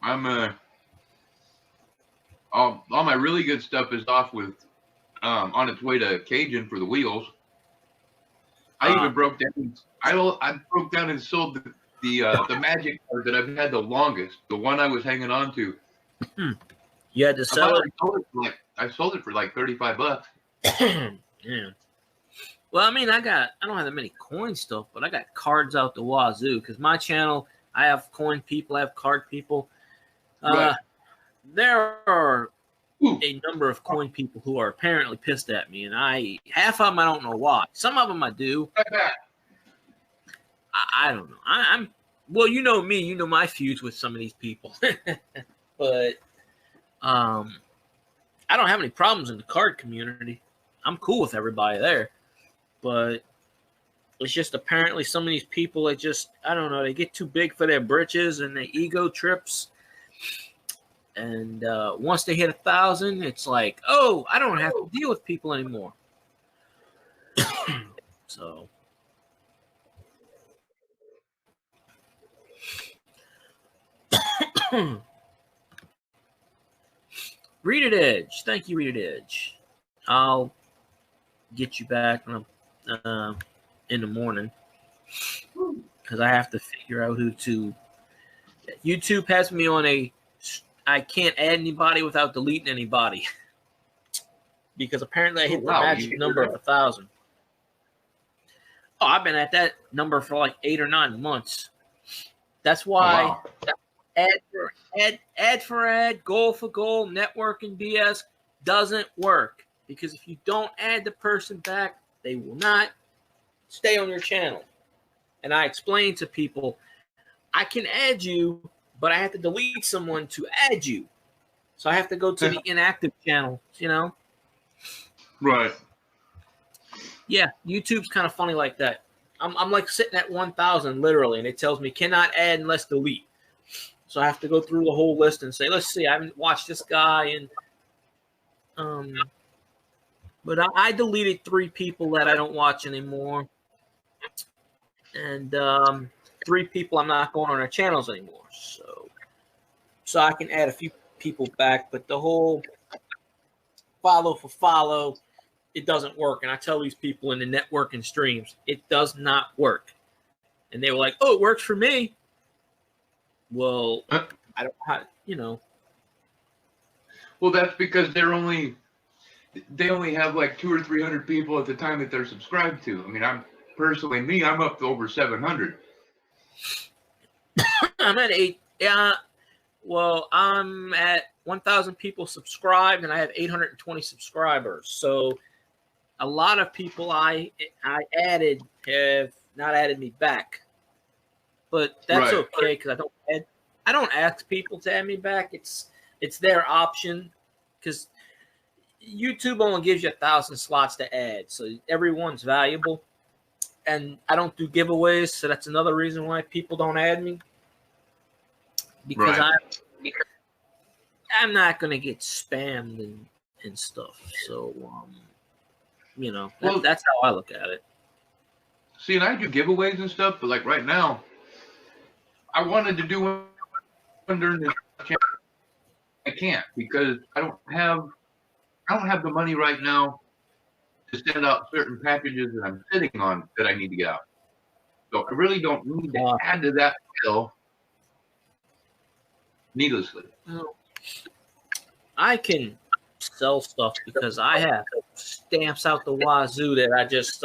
I'm all my really good stuff is off with on its way to Cajun for the wheels. I even broke down. I broke down and sold the magic card that I've had the longest, the one I was hanging on to. You had to sell it. I sold it for like $35. Yeah. Well, I mean, I don't have that many coin stuff, but I got cards out the wazoo because my channel, I have coin people, I have card people. Right. There are a number of coin people who are apparently pissed at me, and half of them I don't know why. Some of them I do. I don't know. I'm well, you know me, you know my feuds with some of these people, but I don't have any problems in the card community. I'm cool with everybody there, but it's just apparently some of these people that just, I don't know, they get too big for their britches and their ego trips. And once they hit 1,000, it's like, oh, I don't have to deal with people anymore. So. Read It Edge. Thank you, Read It Edge. I'll get you back in the morning because I have to figure out who to. YouTube has me on I can't add anybody without deleting anybody because apparently I hit the magic number of 1,000. Oh, I've been at that number for like 8 or 9 months. That's why ad for ad, goal for goal, networking BS doesn't work. Because if you don't add the person back, they will not stay on your channel. And I explain to people, I can add you, but I have to delete someone to add you. So I have to go to the inactive channel, you know? Right. Yeah, YouTube's kind of funny like that. I'm like sitting at 1,000 literally, and it tells me cannot add unless delete. So I have to go through the whole list and say, let's see, I haven't watched this guy. And but I deleted 3 people that I don't watch anymore. And 3 people I'm not going on their channels anymore. So I can add a few people back, but the whole follow for follow, it doesn't work. And I tell these people in the networking streams, it does not work. And they were like, oh, it works for me. Well, I don't know, you know. Well, that's because they only have like 200 or 300 people at the time that they're subscribed to. I mean, I'm up to over 700. I'm at 8. Yeah. Well, I'm at 1,000 people subscribed, and I have 820 subscribers. So a lot of people I added have not added me back. But that's right. Okay because I don't ask people to add me back. It's their option because YouTube only gives you 1,000 slots to add, so everyone's valuable. And I don't do giveaways, so that's another reason why people don't add me. Because I'm not going to get spammed and stuff. So, you know, that's how I look at it. See, and I do giveaways and stuff, but like right now, I wanted to do one during this channel. I can't because I don't have the money right now to send out certain packages that I'm sitting on that I need to get out. So I really don't need to add to that bill needlessly. Well, I can sell stuff because I have stamps out the wazoo that I just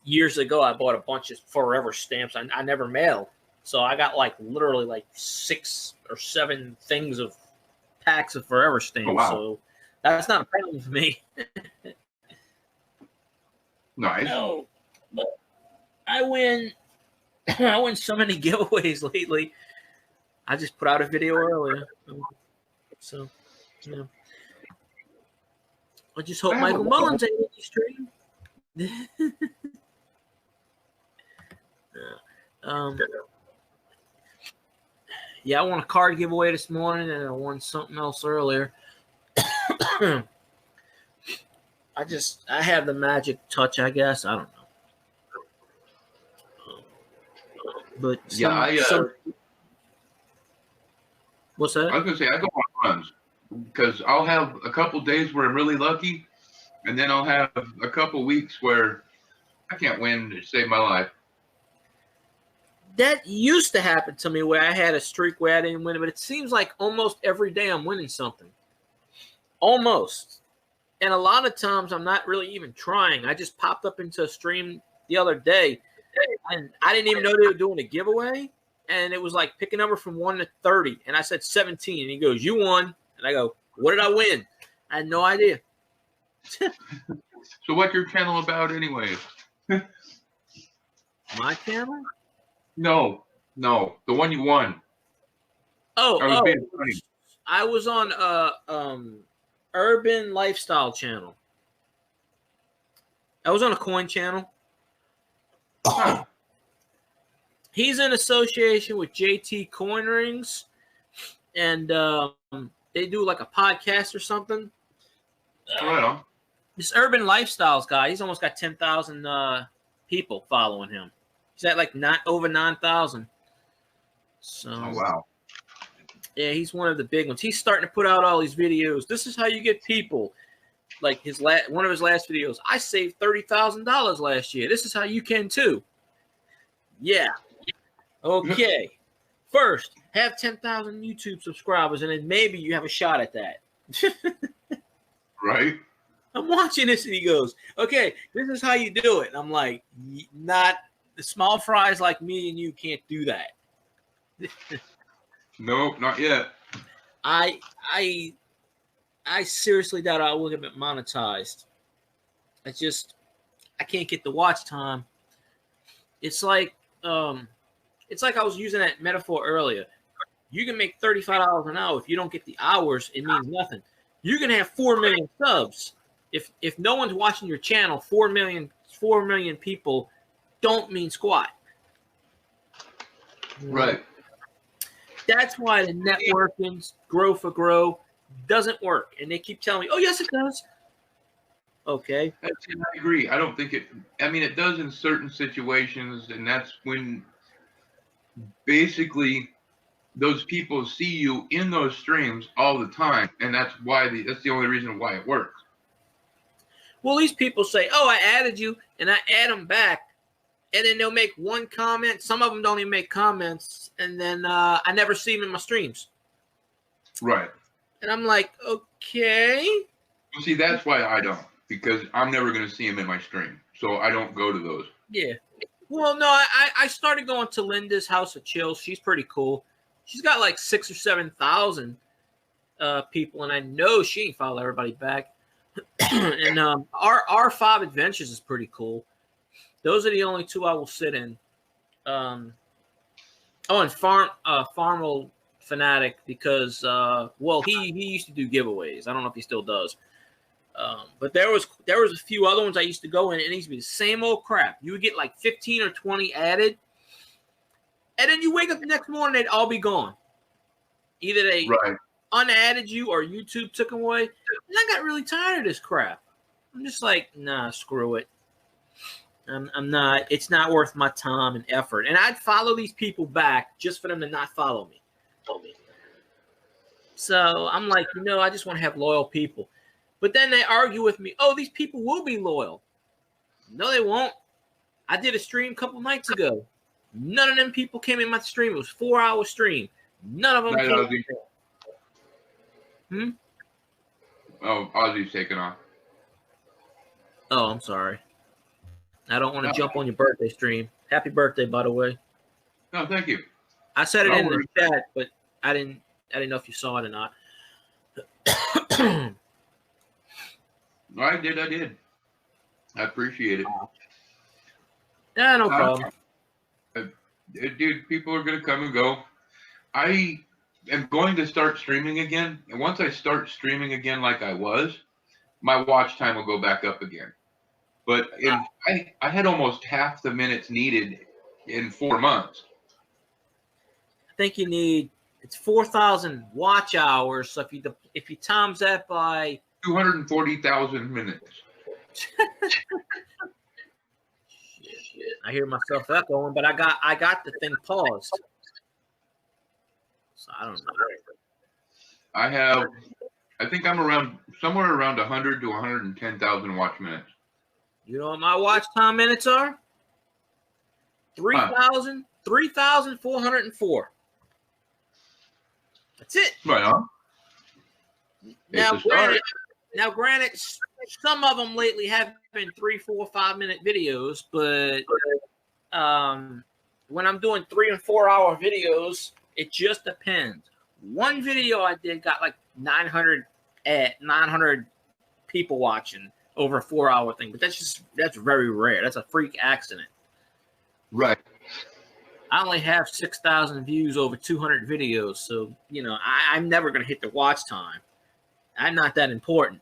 years ago I bought a bunch of forever stamps. I never mail. So I got like literally like 6 or 7 things of packs of forever stamps. Oh, wow. So that's not a problem for me. Nice. No, but I win so many giveaways lately. I just put out a video earlier. So, you know. I just hope Michael Mullins ain't in the stream. Yeah, I won a card giveaway this morning, and I won something else earlier. I have the magic touch, I guess. I don't know. But What's I that? was gonna say I go on runs because I'll have a couple days where I'm really lucky, and then I'll have a couple weeks where I can't win to save my life. That used to happen to me where I had a streak where I didn't win, but it seems like almost every day I'm winning something. Almost. And a lot of times I'm not really even trying. I just popped up into a stream the other day, and I didn't even know they were doing a giveaway. And it was like pick a number from 1 to 30. And I said 17. And he goes, you won. And I go, what did I win? I had no idea. So what's your channel about anyway? My channel? No, the one you won. I was being funny. I was on Urban Lifestyle channel. I was on a coin channel. Huh. He's in association with JT Coin Rings, and they do like a podcast or something. Right on. This Urban Lifestyles guy, he's almost got 10,000 people following him. He's at like over 9,000. So, Oh wow. Yeah, he's one of the big ones. He's starting to put out all these videos. This is how you get people. Like one of his last videos, I saved $30,000 last year. This is how you can too. Yeah. Okay. First, have 10,000 YouTube subscribers, and then maybe you have a shot at that. Right. I'm watching this, and he goes, okay, this is how you do it. And I'm like, not the small fries like me and you can't do that. Nope, not yet. I seriously doubt I will get it monetized. I can't get the watch time. It's like I was using that metaphor earlier. You can make $35 an hour. If you don't get the hours, it means nothing. You're gonna have 4 million subs. If no one's watching your channel, 4 million people don't mean squat. Right. That's why the networking grow for grow doesn't work. And they keep telling me, oh, yes, it does. Okay. I agree. I don't think it. I mean, it does in certain situations, and that's when basically those people see you in those streams all the time, and that's the only reason why it works. Well, these people say, oh, I added you, and I add them back, and then they'll make one comment. Some of them don't even make comments, and then I never see them in my streams. Right. And I'm like, okay. Well, see, that's why I don't, because I'm never going to see them in my stream, so I don't go to those. Yeah. Well, no, I started going to Linda's House of Chill. She's pretty cool. She's got like 6,000 or 7,000 people, and I know she ain't follow everybody back. And our 5 Adventures is pretty cool. Those are the only 2 I will sit in. And Farmal Fanatic, because he used to do giveaways. I don't know if he still does. But there was a few other ones I used to go in, and it used to be the same old crap. You would get like 15 or 20 added, and then you wake up the next morning, they'd all be gone. Either they unadded you or YouTube took them away. And I got really tired of this crap. I'm just like, nah, screw it. I'm not. It's not worth my time and effort. And I'd follow these people back just for them to not follow me. So I'm like, I just want to have loyal people. But then they argue with me. Oh, these people will be loyal. No, they won't. I did a stream a couple nights ago. None of them people came in my stream. It was a 4-hour stream. None of them came in. Oh, Ozzy's taking off. Oh, I'm sorry. I don't want to jump on your birthday stream. Happy birthday, by the way. No, thank you. I said it in the chat, but I didn't know if you saw it or not. I did. I appreciate it. Yeah, no problem. Dude, people are going to come and go. I am going to start streaming again. And once I start streaming again like I was, my watch time will go back up again. But I had almost half the minutes needed in 4 months. I think you need, it's 4,000 watch hours. So if you times that by 240,000 minutes. I hear myself echoing, but I got the thing paused. So I don't know. I think I'm somewhere around 100 to 110,000 watch minutes. You know what my watch time minutes are? 3,404. That's it. Right on. Now, granted, some of them lately have been 3, 4, 5 minute videos, but when I'm doing 3 and 4 hour videos, it just depends. One video I did got like 900 people watching over a 4 hour thing, but that's very rare. That's a freak accident. Right. I only have 6,000 views over 200 videos, so you know I'm never gonna hit the watch time. I'm not that important.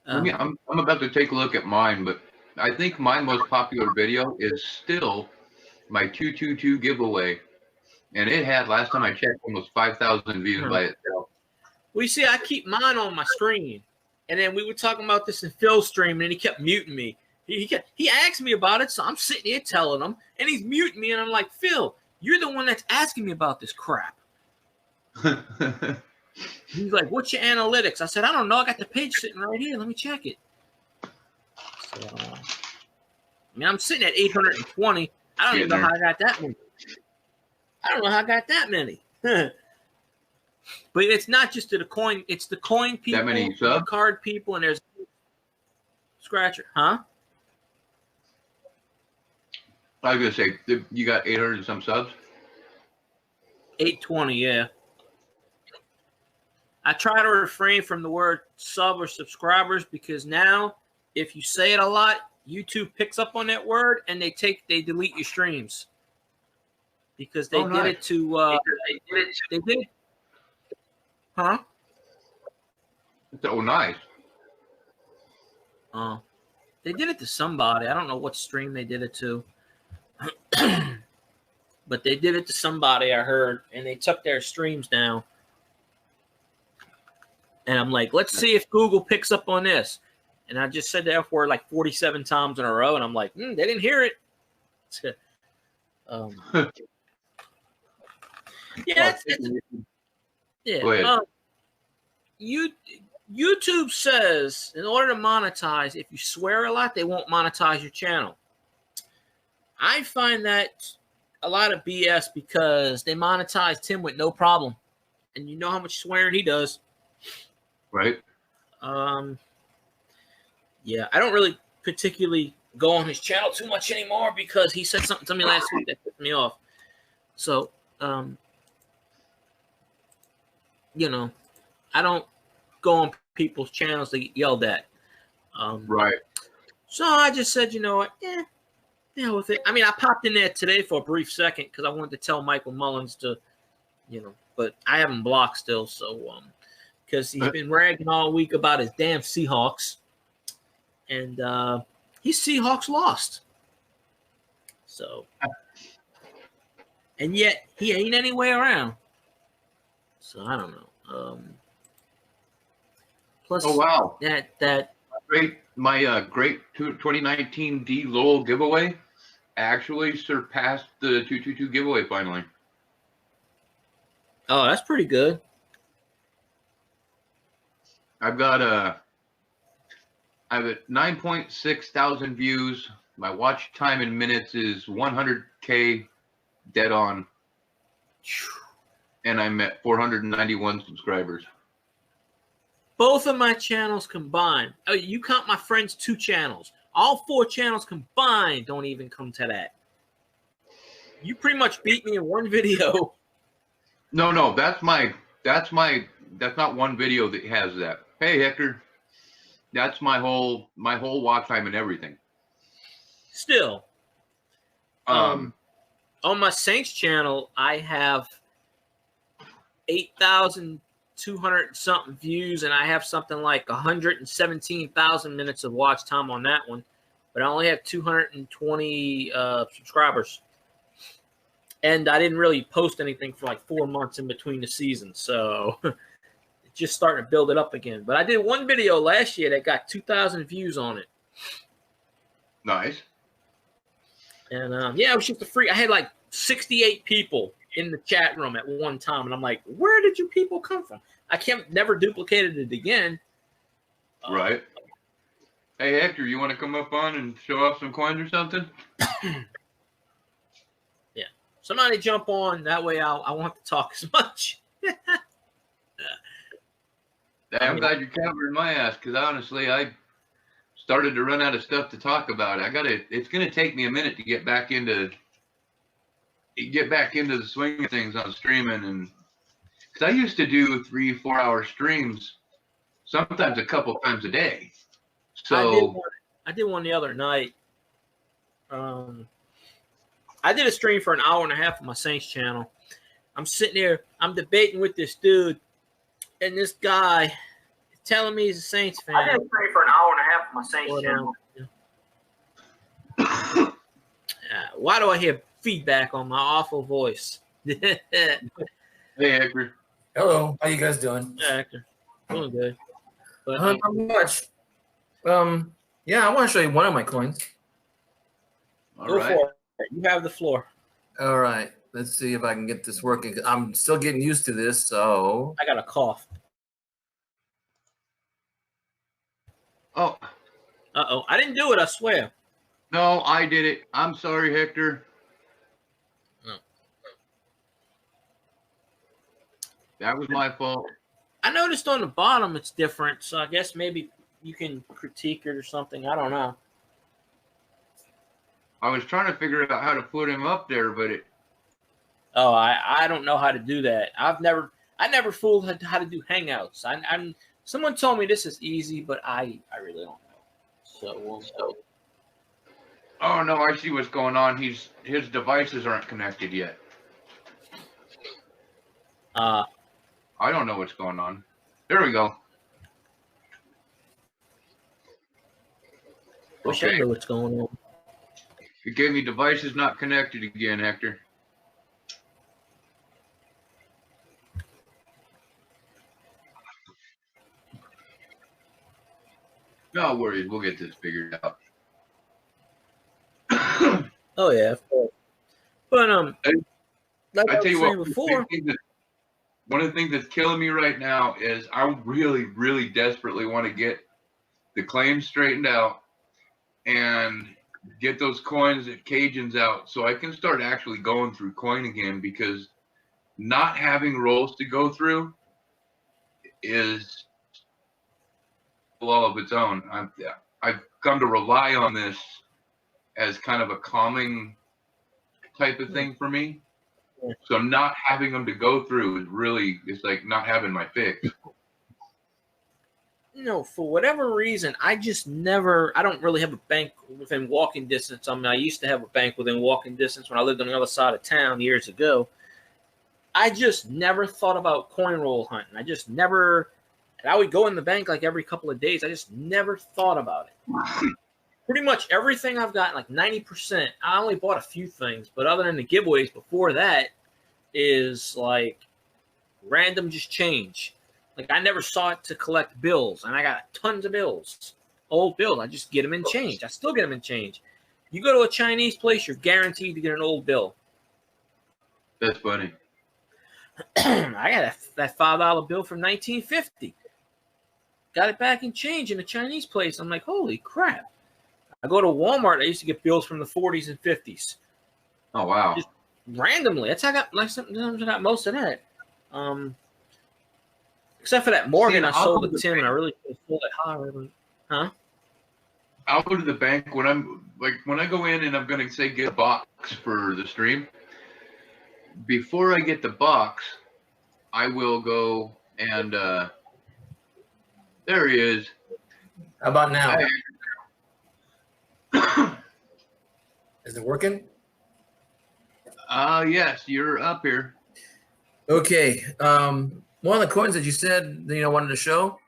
I'm about to take a look at mine, but I think my most popular video is still my 222 giveaway, and it had, last time I checked, almost 5,000 views by itself. Well, you see, I keep mine on my screen, and then we were talking about this in Phil's stream, and he kept muting me. He asked me about it, so I'm sitting here telling him, and he's muting me, and I'm like, Phil, you're the one that's asking me about this crap. He's like, what's your analytics? I said, I don't know. I got the page sitting right here. Let me check it. So, I mean, I'm sitting at 820. I don't even know how I got that many. I don't know how I got that many. But it's not just the coin. It's the coin people, that many the card people, and there's Scratcher. Huh? I was going to say, you got 800 and some subs? 820, yeah. I try to refrain from the word sub or subscribers because now if you say it a lot, YouTube picks up on that word and they delete your streams. Because they did it to they did it. Huh? Oh, nice. They did it to somebody. I don't know what stream they did it to. But they did it to somebody, I heard, and they took their streams down. And I'm like, let's see if Google picks up on this. And I just said the F word like 47 times in a row, and I'm like, they didn't hear it. Yeah, yeah. YouTube says in order to monetize, if you swear a lot, they won't monetize your channel. I find that a lot of BS because they monetize Tim with no problem, and you know how much swearing he does. Right. Yeah, I don't really particularly go on his channel too much anymore because he said something to me last week that pissed me off. So, you know, I don't go on people's channels to get yelled at. Right. So I just said, you know what? Deal with it. I mean, I popped in there today for a brief second because I wanted to tell Michael Mullins to, but I have him blocked still. So, because he's been ragging all week about his damn Seahawks, and his Seahawks lost. So, and yet he ain't anywhere around. So I don't know. Plus, oh wow, that my great 2019 D Lowell giveaway actually surpassed the 222 giveaway finally. Oh, that's pretty good. I've got I have 9.6 thousand views. My watch time in minutes is 100K dead on, and I'm at 491 subscribers. Both of my channels combined. Oh, you count my friend's 2 channels. All 4 channels combined don't even come to that. You pretty much beat me in one video. No, that's not one video that has that. Hey Hector, that's my whole watch time and everything. Still, on my Saints channel, I have 8,200 something views, and I have something like 117,000 minutes of watch time on that one, but I only have 220 subscribers. And I didn't really post anything for like 4 months in between the seasons, so it's just starting to build it up again. But I did one video last year that got 2,000 views on it. Nice. And yeah, it was just a free. I had like 68 people in the chat room at one time, and I'm like, where did you people come from? I never duplicated it again. Right. Hey, Hector, you want to come up on and show off some coins or something? Yeah. Somebody jump on. That way I won't have to talk as much. I'm glad you're covering my ass, because honestly, I started to run out of stuff to talk about. It's going to take me a minute to get back into the swing of things on streaming, and because I used to do 3-4 hour streams, sometimes a couple times a day. So I did one the other night. I did a stream for an hour and a half on my Saints channel. I'm sitting there, I'm debating with this dude, and this guy is telling me he's a Saints fan. I did a stream for an hour and a half on my Saints channel. Why do I hear feedback on my awful voice? Hey, Hector. Hello. How you guys doing? Yeah, Hector. Doing good. But, not much. Yeah, I want to show you one of my coins. Go for it. You have the floor. All right. Let's see if I can get this working. I'm still getting used to this, so. I got a cough. Oh. Uh-oh. I didn't do it, I swear. No, I did it. I'm sorry, Hector. No. That was my fault. I noticed on the bottom it's different, so I guess maybe you can critique it or something. I don't know. I was trying to figure out how to put him up there, but it. Oh, I don't know how to do that. I never fooled how to do Hangouts. Someone told me this is easy, but I really don't know. So we'll go. Oh no, I see what's going on. His devices aren't connected yet. I don't know what's going on. There we go. Wish I knew what's going on. It gave me devices not connected again, Hector. No worries, we'll get this figured out. Oh yeah, of course. But like I tell you what, before, one of the things that's killing me right now is I really, really desperately want to get the claims straightened out and get those coins at Cajuns out so I can start actually going through coin again, because not having rolls to go through is all of its own. I've come to rely on this as kind of a calming type of thing for me. So not having them to go through is really, it's like not having my fix. No, for whatever reason, I don't really have a bank within walking distance. I mean, I used to have a bank within walking distance when I lived on the other side of town years ago. I just never thought about coin roll hunting. I just never, and I would go in the bank like every couple of days. I just never thought about it. Pretty much everything I've got, like 90%, I only bought a few things, but other than the giveaways before that is like random just change. Like I never saw it to collect bills, and I got tons of bills, old bills. I just get them in change. I still get them in change. You go to a Chinese place, you're guaranteed to get an old bill. That's funny. I got that $5 bill from 1950. Got it back in change in a Chinese place. I'm like, holy crap. I go to Walmart. I used to get bills from the 40s and 50s. Oh, wow. Just randomly. That's how I got, like, sometimes I got most of that. Except for that Morgan, I sold it to Tim, and I really sold it high. Huh? I'll go to the bank when I go in and I'm going to say get a box for the stream. Before I get the box, I will go and there he is. How about now? Is it working? Yes, you're up here. Okay. One of the coins that you said that, wanted to show,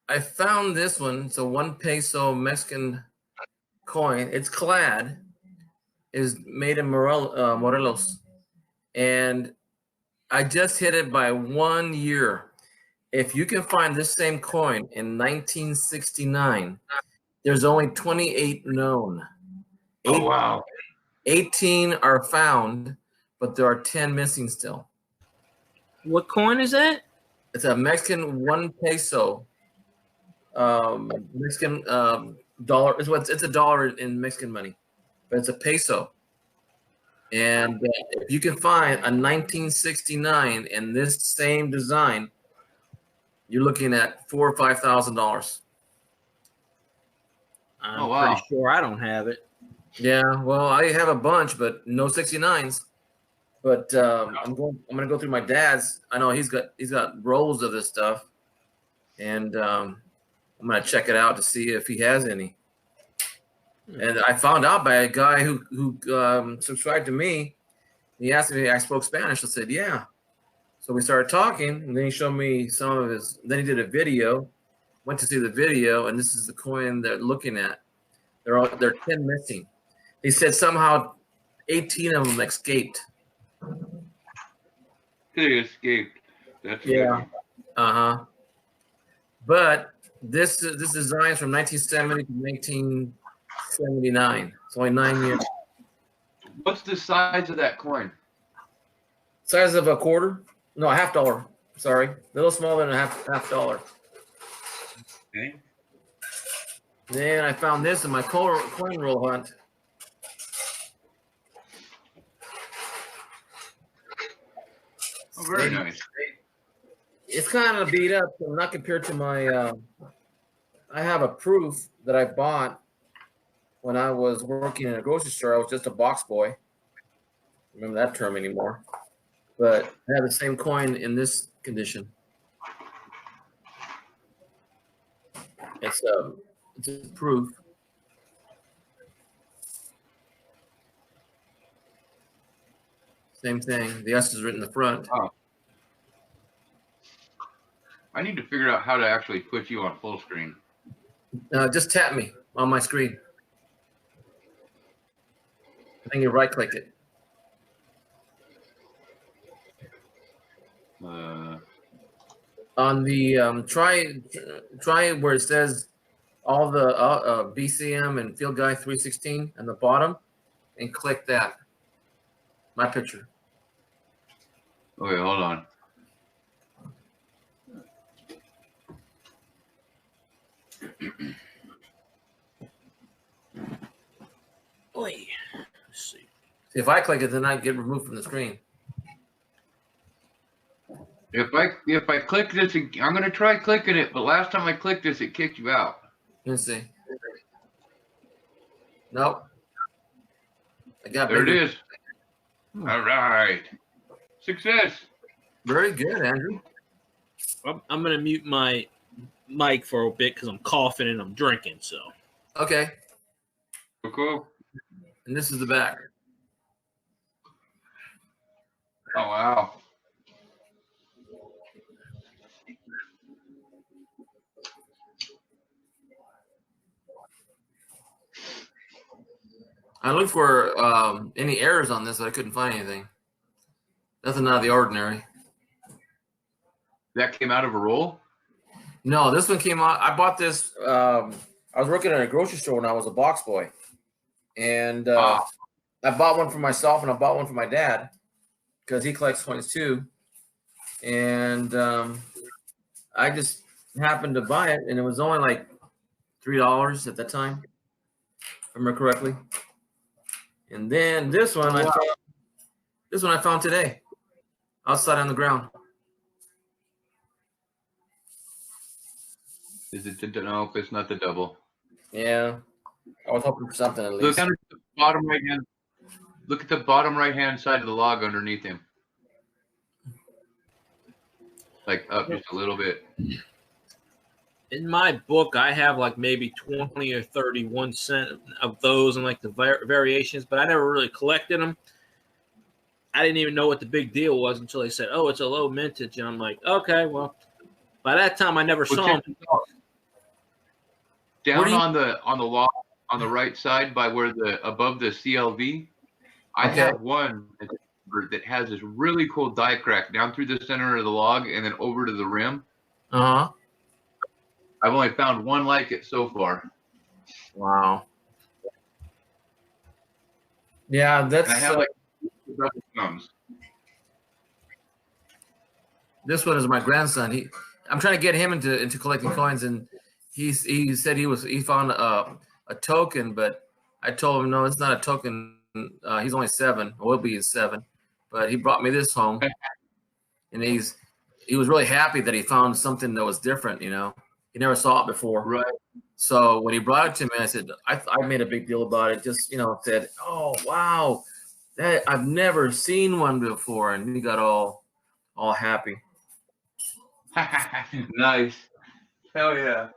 I found this one. It's a 1 peso Mexican coin. It's clad. Is made in Morelos. And I just hit it by 1 year. If you can find this same coin in 1969, there's only 28 known. Oh, wow. 18 are found, but there are 10 missing still. What coin is that? It's a Mexican 1 peso. Mexican dollar. It's a dollar in Mexican money, but it's a peso. And if you can find a 1969 in this same design, you're looking at $4,000 or $5,000. I'm pretty sure I don't have it. Yeah, well, I have a bunch, but no 69s. But I'm gonna go through my dad's. I know he's got rolls of this stuff, and I'm gonna check it out to see if he has any. And I found out by a guy who subscribed to me. He asked me if I spoke Spanish. I said, yeah. So we started talking, and then he showed me some of his. Then he did a video. Went to see the video, and this is the coin they're looking at. There are 10 missing. He said somehow 18 of them escaped. They escaped. That's yeah. But this design is from 1970 to 1979. It's only 9 years. What's the size of that coin? Size of a quarter? No, a $50. Sorry, a little smaller than a half dollar. Okay. Then I found this in my coin roll hunt. Oh, very nice. It's kind of beat up, so not compared to my. I have a proof that I bought when I was working in a grocery store. I was just a box boy. Remember that term anymore? But I have the same coin in this condition. It's a proof. Same thing. The S is written in the front. Oh. I need to figure out how to actually put you on full screen. Just tap me on my screen. I think you right-click it. On the try where it says all the BCM and Field Guide 316 on the bottom, and click that. My picture. Okay, hold on. Oy. Let's see. If I click it, then I get removed from the screen. If I click this, I'm gonna try clicking it. But last time I clicked this, it kicked you out. Let's see. Nope. I got there. It is. All right. Success. Very good, Andrew. I'm gonna mute my mic for a bit because I'm coughing and I'm drinking. So. Okay. Cool. And this is the back. Oh wow. I looked for any errors on this, but I couldn't find anything. Nothing out of the ordinary. That came out of a roll? No, this one came out. I bought this. I was working at a grocery store when I was a box boy. And I bought one for myself and I bought one for my dad because he collects coins too. And I just happened to buy it, and it was only like $3 at that time, if I remember correctly. And then this one, I found today, outside on the ground. Is it no? It's not the double. Yeah, I was hoping for something at least. Look at the bottom right hand. Look at the bottom right hand side of the log underneath him. Like up just a little bit. In my book, I have like maybe 20 or 31 cent of those and like the variations, but I never really collected them. I didn't even know what the big deal was until they said, "Oh, it's a low mintage," and I'm like, "Okay, well." By that time, I never saw them. Down on the log on the right side by where above the CLV, I have one that has this really cool die crack down through the center of the log and then over to the rim. Uh-huh. I've only found one like it so far. Wow. Yeah, that's. And I have like double thumbs. This one is my grandson. I'm trying to get him into collecting coins, and he said he found a token, but I told him no, it's not a token. He's only 7, or will be 7, but he brought me this home, and he was really happy that he found something that was different. You know, he never saw it before. Right. So when he brought it to me, I said I made a big deal about it. Just said, oh wow, that I've never seen one before, and he got all happy. Nice. Hell yeah.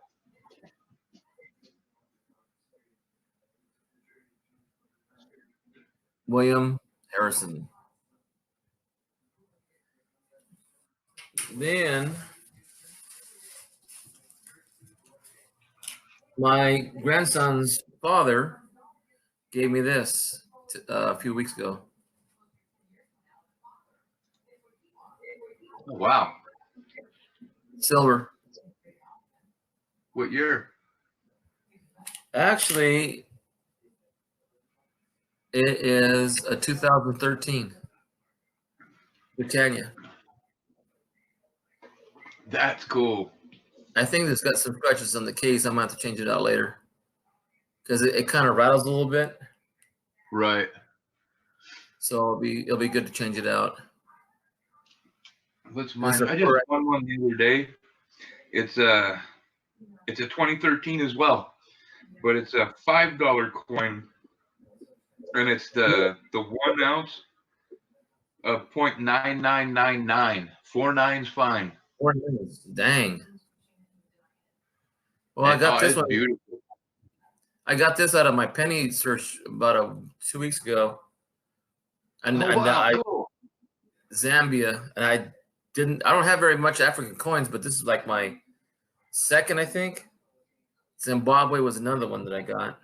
William Harrison. Then my grandson's father gave me this a few weeks ago. Oh, wow. Silver. What year? Actually, it is a 2013 Britannia. That's cool. I think it's got some scratches on the case. I might have to change it out later because it kind of rattles a little bit. Right. So it'll be good to change it out. What's mine? I just won one the other day. It's a 2013 as well, but it's a $5 coin, and it's the 1 ounce of 0.9999. 4 nines fine. 4 nines. Dang. Well, I got this one. Beautiful. I got this out of my penny search about 2 weeks ago, and Cool. Zambia, and I don't have very much African coins, but this is like my second, I think. Zimbabwe was another one that I got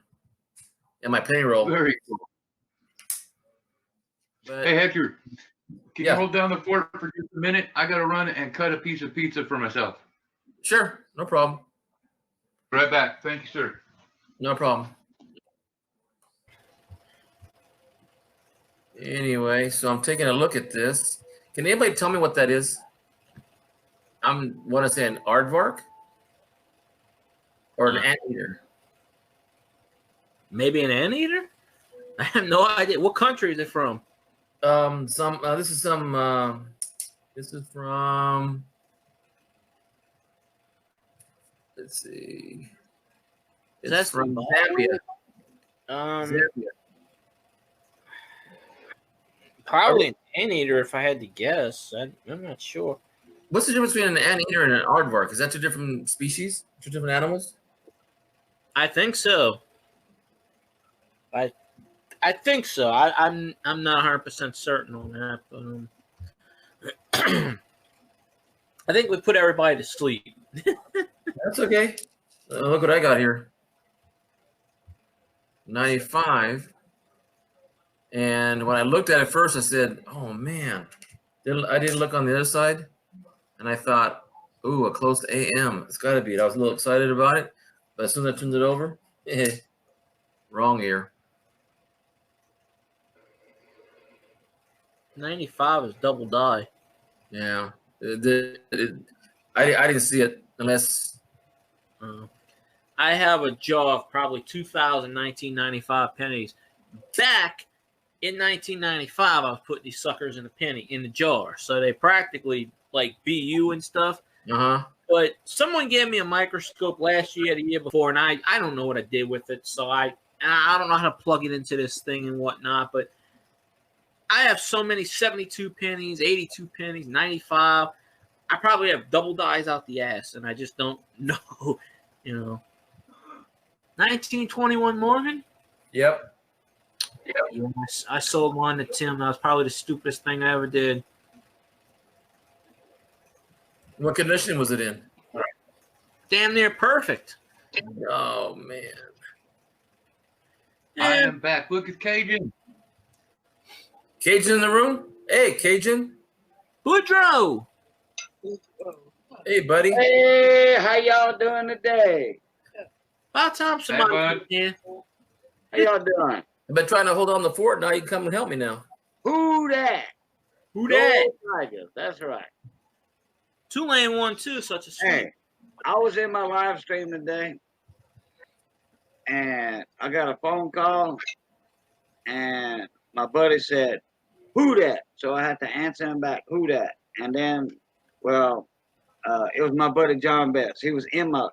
in my penny roll. Very cool. But, Hey Hector, can you hold down the fort for just a minute? I gotta run and cut a piece of pizza for myself. Sure, no problem. Right back. Thank you, sir. No problem. Anyway, so I'm taking a look at this. Can anybody tell me what that is? I want to say an aardvark or an anteater. Maybe an anteater? I have no idea. What country is it from? This is from, let's see. It's from Zambia. Zambia. Probably an anteater if I had to guess. I'm not sure. What's the difference between an anteater and an aardvark? Is that 2 different species? 2 different animals? I think so. I think so. I'm not 100% certain on that, but I think we put everybody to sleep. That's okay. Look what I got here. 95. And when I looked at it first, I said, "Oh man!" I didn't look on the other side, and I thought, "Ooh, a close to AM. It's got to be it." I was a little excited about it, but as soon as I turned it over, wrong ear. 95 is double die. Yeah, I didn't see it unless. I have a jaw of probably 1995 pennies. Back in 1995, I was putting these suckers in the jar, so they practically like BU and stuff. But someone gave me a microscope last year, the year before, and I don't know what I did with it, so I don't know how to plug it into this thing and whatnot. But I have so many 72 pennies, 82 pennies, 95. I probably have double dies out the ass, and I just don't know, 1921 Morgan? Yep. Yeah, I sold one to Tim. That was probably the stupidest thing I ever did. What condition was it in? Damn near perfect. Oh man. I am back. Look at Cajun. Cajun in the room? Hey, Cajun. Boudreaux. Hey, buddy. Hey, how y'all doing today? About time somebody bud. here. How y'all doing? I've been trying to hold on the fort. Now you can come and help me now. Who that? Who that? Go Tigers. That's right. Tulane won too. Such a sweet. Hey, I was in my live stream today, and I got a phone call, and my buddy said, "Who that?" So I had to answer him back, "Who that?" And then, well, it was my buddy John Best. He was in my,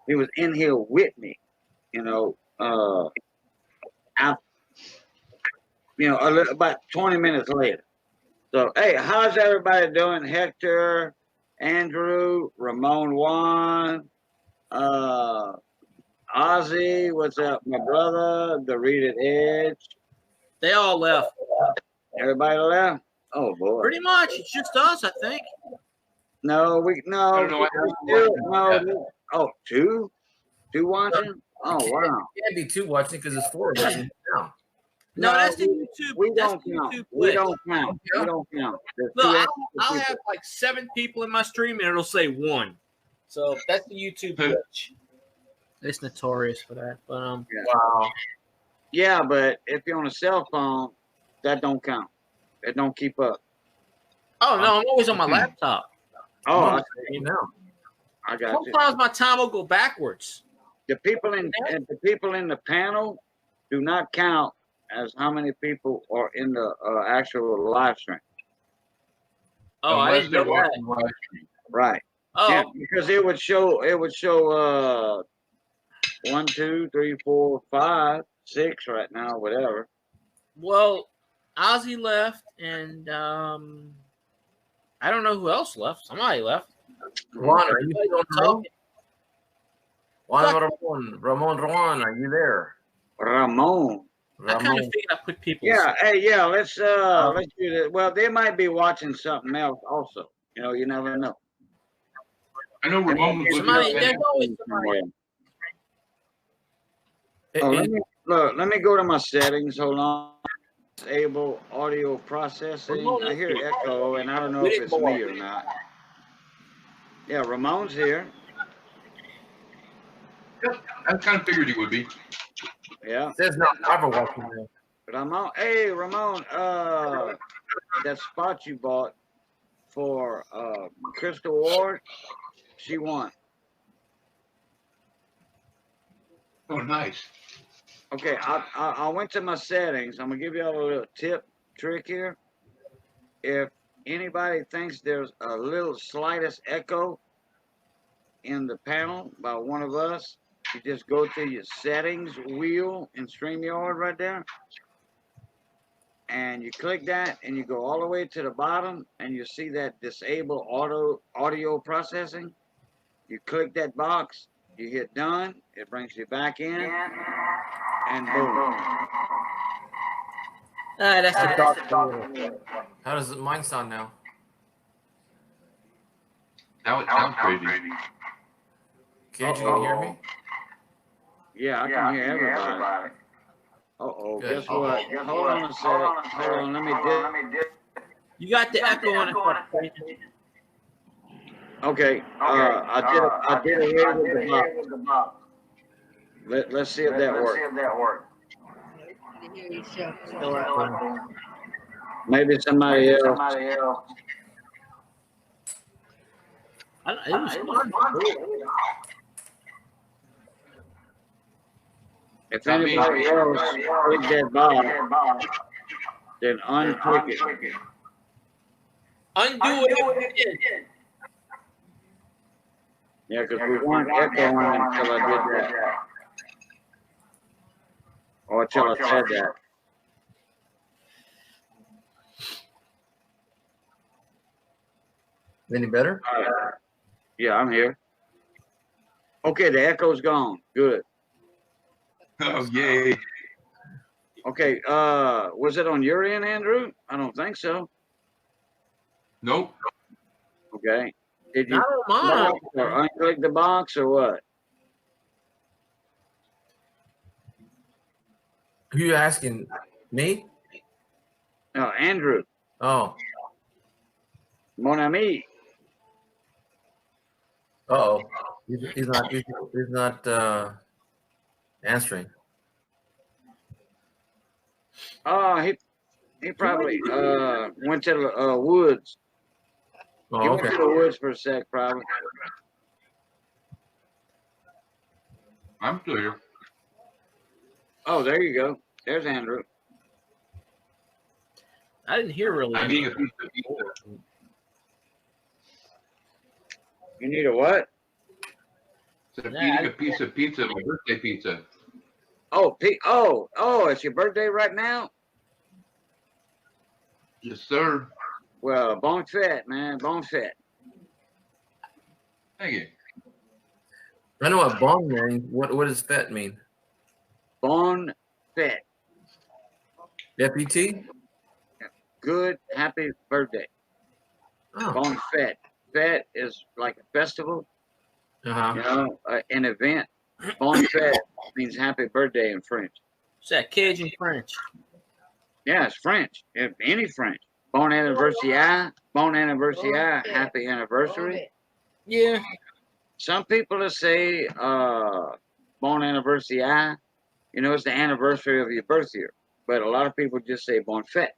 he was in here with me, you know. About 20 minutes later. So, hey, how's everybody doing? Hector, Andrew, Ramon Juan, Ozzy, what's up? My brother, the Reeded Edge. They all left. Everybody left? Oh, boy. Pretty much. It's just us, I think. No, I don't know. no. Oh, two? Two watching? Oh, wow. It can't be two watching because it's four of us now. No, No, that's the YouTube. We that's don't the count. YouTube We glitch. don't count. We don't count. There's Look, two I'll extra have people. like 7 people in my stream, and it'll say 1. So that's the YouTube glitch. It's notorious for that, but Wow. Yeah, but if you're on a cell phone, that don't count. It don't keep up. oh no, I'm always on my laptop. Oh, I No. got you. Sometimes my time will go backwards. The people in the panel do not count as how many people are in the actual live stream. Oh, I Unless didn't they're know that. watching live stream. Right. Oh, Yeah, because it would show 1, 2, 3, 4, 5, 6 right now, whatever. well, Ozzy left, and I don't know who else left. Somebody left. Juan, are you still on the road? Talking. Ramon, are you there? Ramon. I kind of Ramon. figured I put people. Yeah, hey, yeah, let's do that. Well, they might be watching something else also. You know, you never know. I know Ramon was Somebody, looking there's at always somebody. Oh, let me go to my settings. Hold on. Disable audio processing. I hear echo, and I don't know if it's me or not. Yeah, Ramon's here. I kind of figured he would be. Yeah, There's no cover watching there. Ramon. Hey, Ramon. That spot you bought for Crystal Ward, she won. Oh, nice. Okay, I went to my settings. I'm gonna give y'all a little trick here. If anybody thinks there's a little slightest echo in the panel by one of us, you just go to your settings wheel in StreamYard right there, and you click that, and you go all the way to the bottom, and you see that disable audio processing. You click that box, you hit done, it brings you back in, and boom. That's the dark. How does mine sound now? Now it sounds crazy. Cage, you can hear me? Yeah, I can hear everybody. Uh-oh, Good. guess what? Hold on a sec. Hold on, let me You got the echo on it. Okay, I did away with the box. Let's see if that works. Maybe somebody else. It was fun. If anybody else click that box, then unclick it. Undo it. Yeah, because we weren't echoing until I did that. Or until I said that. Any better? Yeah, I'm here. Okay, the echo's gone. Good. Oh, yay. Okay, was it on your end, Andrew? I don't think so. Nope. Okay. Did you Not on mine. or unclick the box or what? Who you asking? Me? No, Andrew. Oh. Mon ami. Uh-oh. He's not answering. Oh, he He probably went to the woods. Oh, He okay. went to the woods for a sec, probably. I'm still here. Oh, there you go. There's Andrew. I didn't hear really. I'm eating a piece of pizza. You need a what? So I'm Yeah, eating a piece of pizza, my birthday pizza. Oh, it's your birthday right now? Yes, sir. Well, bon fête, man. Bon fête. Thank you. I know what bong means. What does fet mean? Bon fête. FET? Good, happy birthday. Oh. Bon fête. Fête is like a festival, Uh-huh. you know, an event. Bon fête means happy birthday in French. It's that Cajun French. Yeah, it's French. If any French. Bon anniversaire. Bon anniversaire. Happy anniversary. Yeah. Some people will say bon anniversaire. You know, it's the anniversary of your birth year. But a lot of people just say bon fête.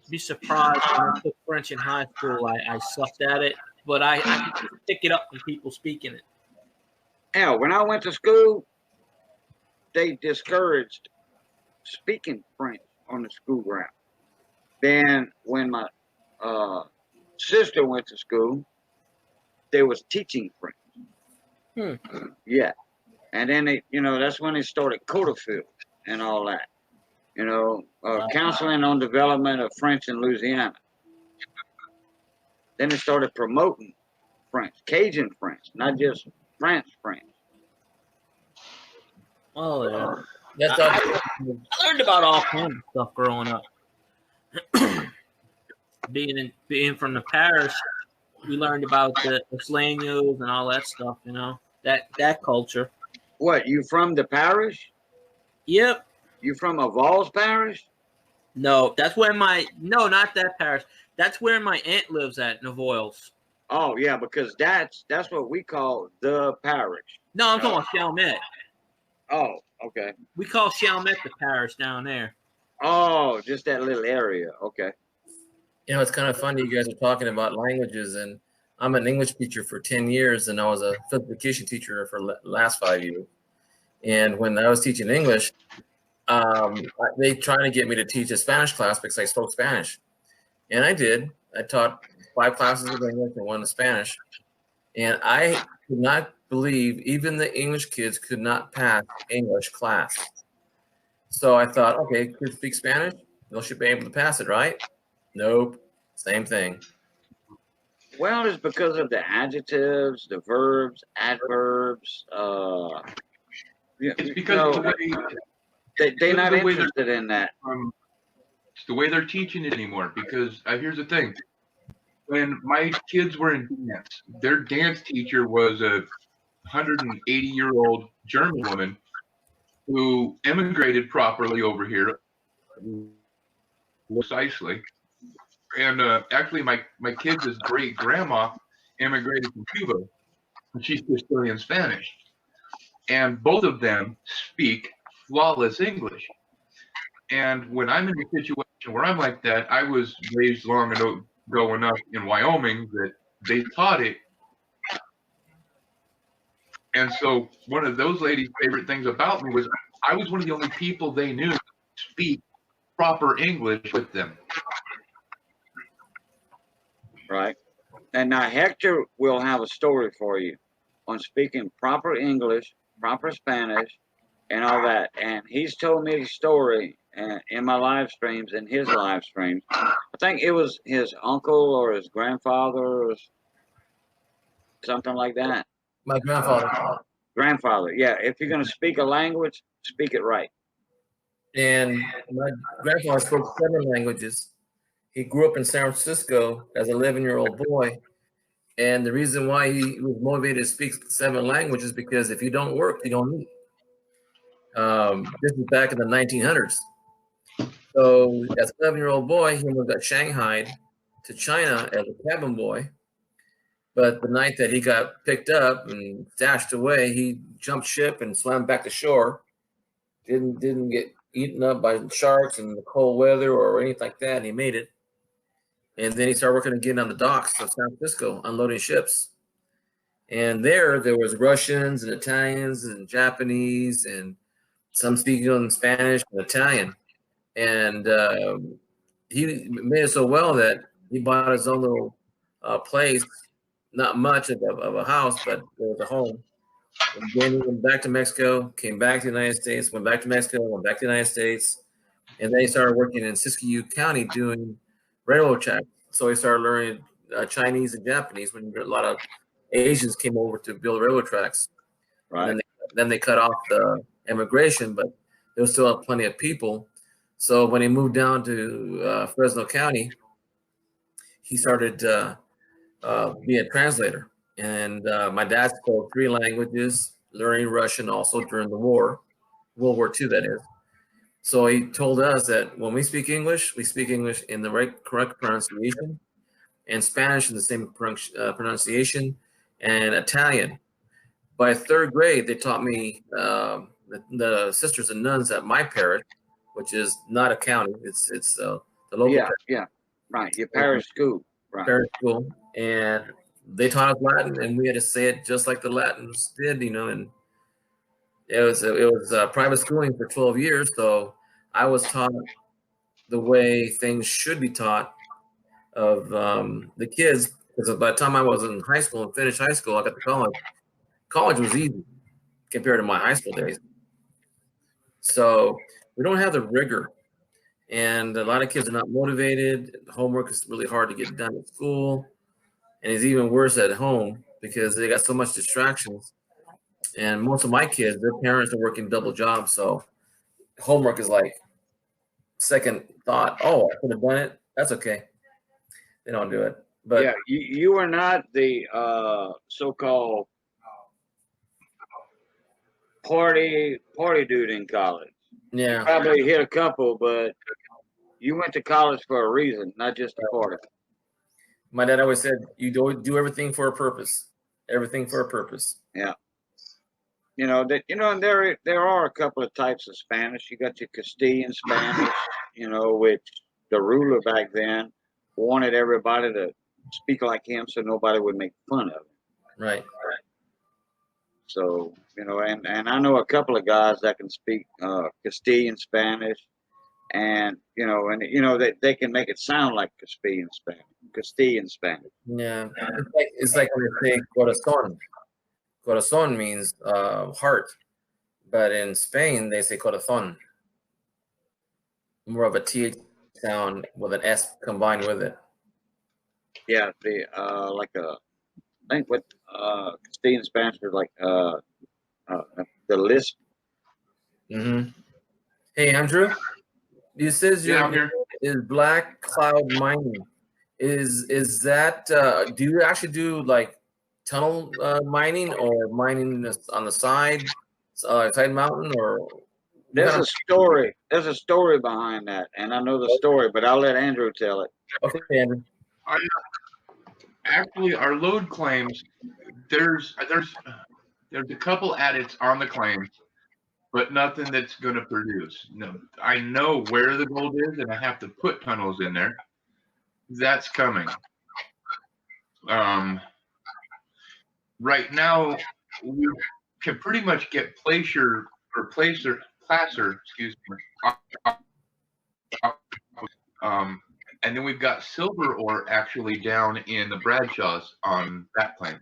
Be surprised when I took French in high school. I sucked at it, but I could pick it up from people speaking it. Yeah, when I went to school, they discouraged speaking French on the school ground. Then when my sister went to school, they was teaching French. Yeah. And then they, you know, that's when they started codicil and all that. You know, counseling on development of French in Louisiana. Then they started promoting French, Cajun French, not just French. Oh yeah. That's I learned about all kinds of stuff growing up. being from the parish, we learned about the Isleños and all that stuff. You know, that culture. What, you from the parish? Yep. You from Avals Parish? No, that's where not that parish. That's where my aunt lives at Navoyles. Oh yeah, because that's what we call the parish. No, I'm talking about Chalmette. Oh, okay. We call Chalmette the parish down there. Oh, just that little area. Okay. You know, it's kind of funny you guys are talking about languages, and I'm an English teacher for 10 years, and I was a physical education teacher for the last 5 years. And when I was teaching English, they tried to get me to teach a Spanish class because I spoke Spanish. And I did. I taught 5 classes of English and 1 of Spanish. And I could not believe even the English kids could not pass English class. So I thought, okay, kids speak Spanish, they should be able to pass it, right? Nope, same thing. Well, it's because of the adjectives, the verbs, adverbs. It's because of the way they're not the way interested in that. It's the way they're teaching it anymore. Because here's the thing: when my kids were in dance, their dance teacher was a 180-year-old German woman who immigrated properly over here, precisely. And actually, my kids' great grandma immigrated from Cuba, and she's Castilian Spanish. And both of them speak flawless English. And when I'm in a situation where I'm like that, I was raised long ago enough in Wyoming that they taught it. And so one of those ladies' favorite things about me was I was one of the only people they knew to speak proper English with them. Right. And now Hector will have a story for you on speaking proper English, proper Spanish, and all that. And he's told me the story in my live streams, in his live streams. I think it was his uncle or his grandfather or something like that. My grandfather. Grandfather, yeah. If you're going to speak a language, speak it right. And my grandfather spoke 7 languages. He grew up in San Francisco as an 11-year-old boy. And the reason why he was motivated to speak 7 languages is because if you don't work, you don't eat. This is back in the 1900s. So as an 11-year-old boy, he almost got shanghaied to China as a cabin boy. But the night that he got picked up and dashed away, he jumped ship and swam back to shore. didn't get eaten up by sharks and the cold weather or anything like that. And he made it. And then he started working again on the docks of San Francisco, unloading ships. And there was Russians and Italians and Japanese and some speaking in Spanish and Italian. And he made it so well that he bought his own little place, not much of a house, but it was a home. And then he went back to Mexico, came back to the United States, went back to Mexico, went back to the United States. And then he started working in Siskiyou County doing railroad tracks. So he started learning Chinese and Japanese when a lot of Asians came over to build railroad tracks. Right. And then they cut off the immigration, but there was still plenty of people. So when he moved down to Fresno County, he started being a translator. And my dad spoke 3 languages, learning Russian also during the war, World War II, that is. So he told us that when we speak English in the correct pronunciation, and Spanish in the same pronunciation, and Italian. By 3rd grade, they taught me the sisters and nuns at my parish, which is not a county. It's the local. Yeah, right. Your parish school, right? Parish school, and they taught us Latin, and we had to say it just like the Latins did, And it was private schooling for 12 years, so I was taught the way things should be taught of the kids. Because by the time I was in high school and finished high school, I got to college. College was easy compared to my high school days. So we don't have the rigor, and a lot of kids are not motivated. Homework is really hard to get done at school, and it's even worse at home because they got so much distractions. And most of my kids, their parents are working double jobs, so homework is like second thought. Oh, I could have done it. That's okay. They don't do it. But yeah, you were not the so-called party dude in college. yeah, You probably hit a couple, but you went to college for a reason, not just a party. my dad always said, you do everything for a purpose. Everything for a purpose. Yeah. And there are a couple of types of Spanish. You got your Castilian Spanish, which the ruler back then wanted everybody to speak like him so nobody would make fun of him. Right. So, and I know a couple of guys that can speak Castilian Spanish, and they can make it sound like Castilian Spanish. Yeah. It's like when they say corazón. Corazón means heart, but in Spain they say corazón. More of a TH sound with an S combined with it. Yeah, I think what Castilian Spanish is like the lisp. Mm-hmm. Hey Andrew, you says I'm your here. is Black Cloud Mining. Is that do you actually do like tunnel mining or mining on the side mountain, or There's a story. There's a story behind that, and I know the story, but I'll let Andrew tell it. Okay, Andrew. Actually, our load claims, there's a couple adits on the claims, but nothing that's going to produce. No, I know where the gold is, and I have to put tunnels in there. That's coming. Right now, we can pretty much get placer, excuse me. And then we've got silver ore actually down in the Bradshaws on that claim.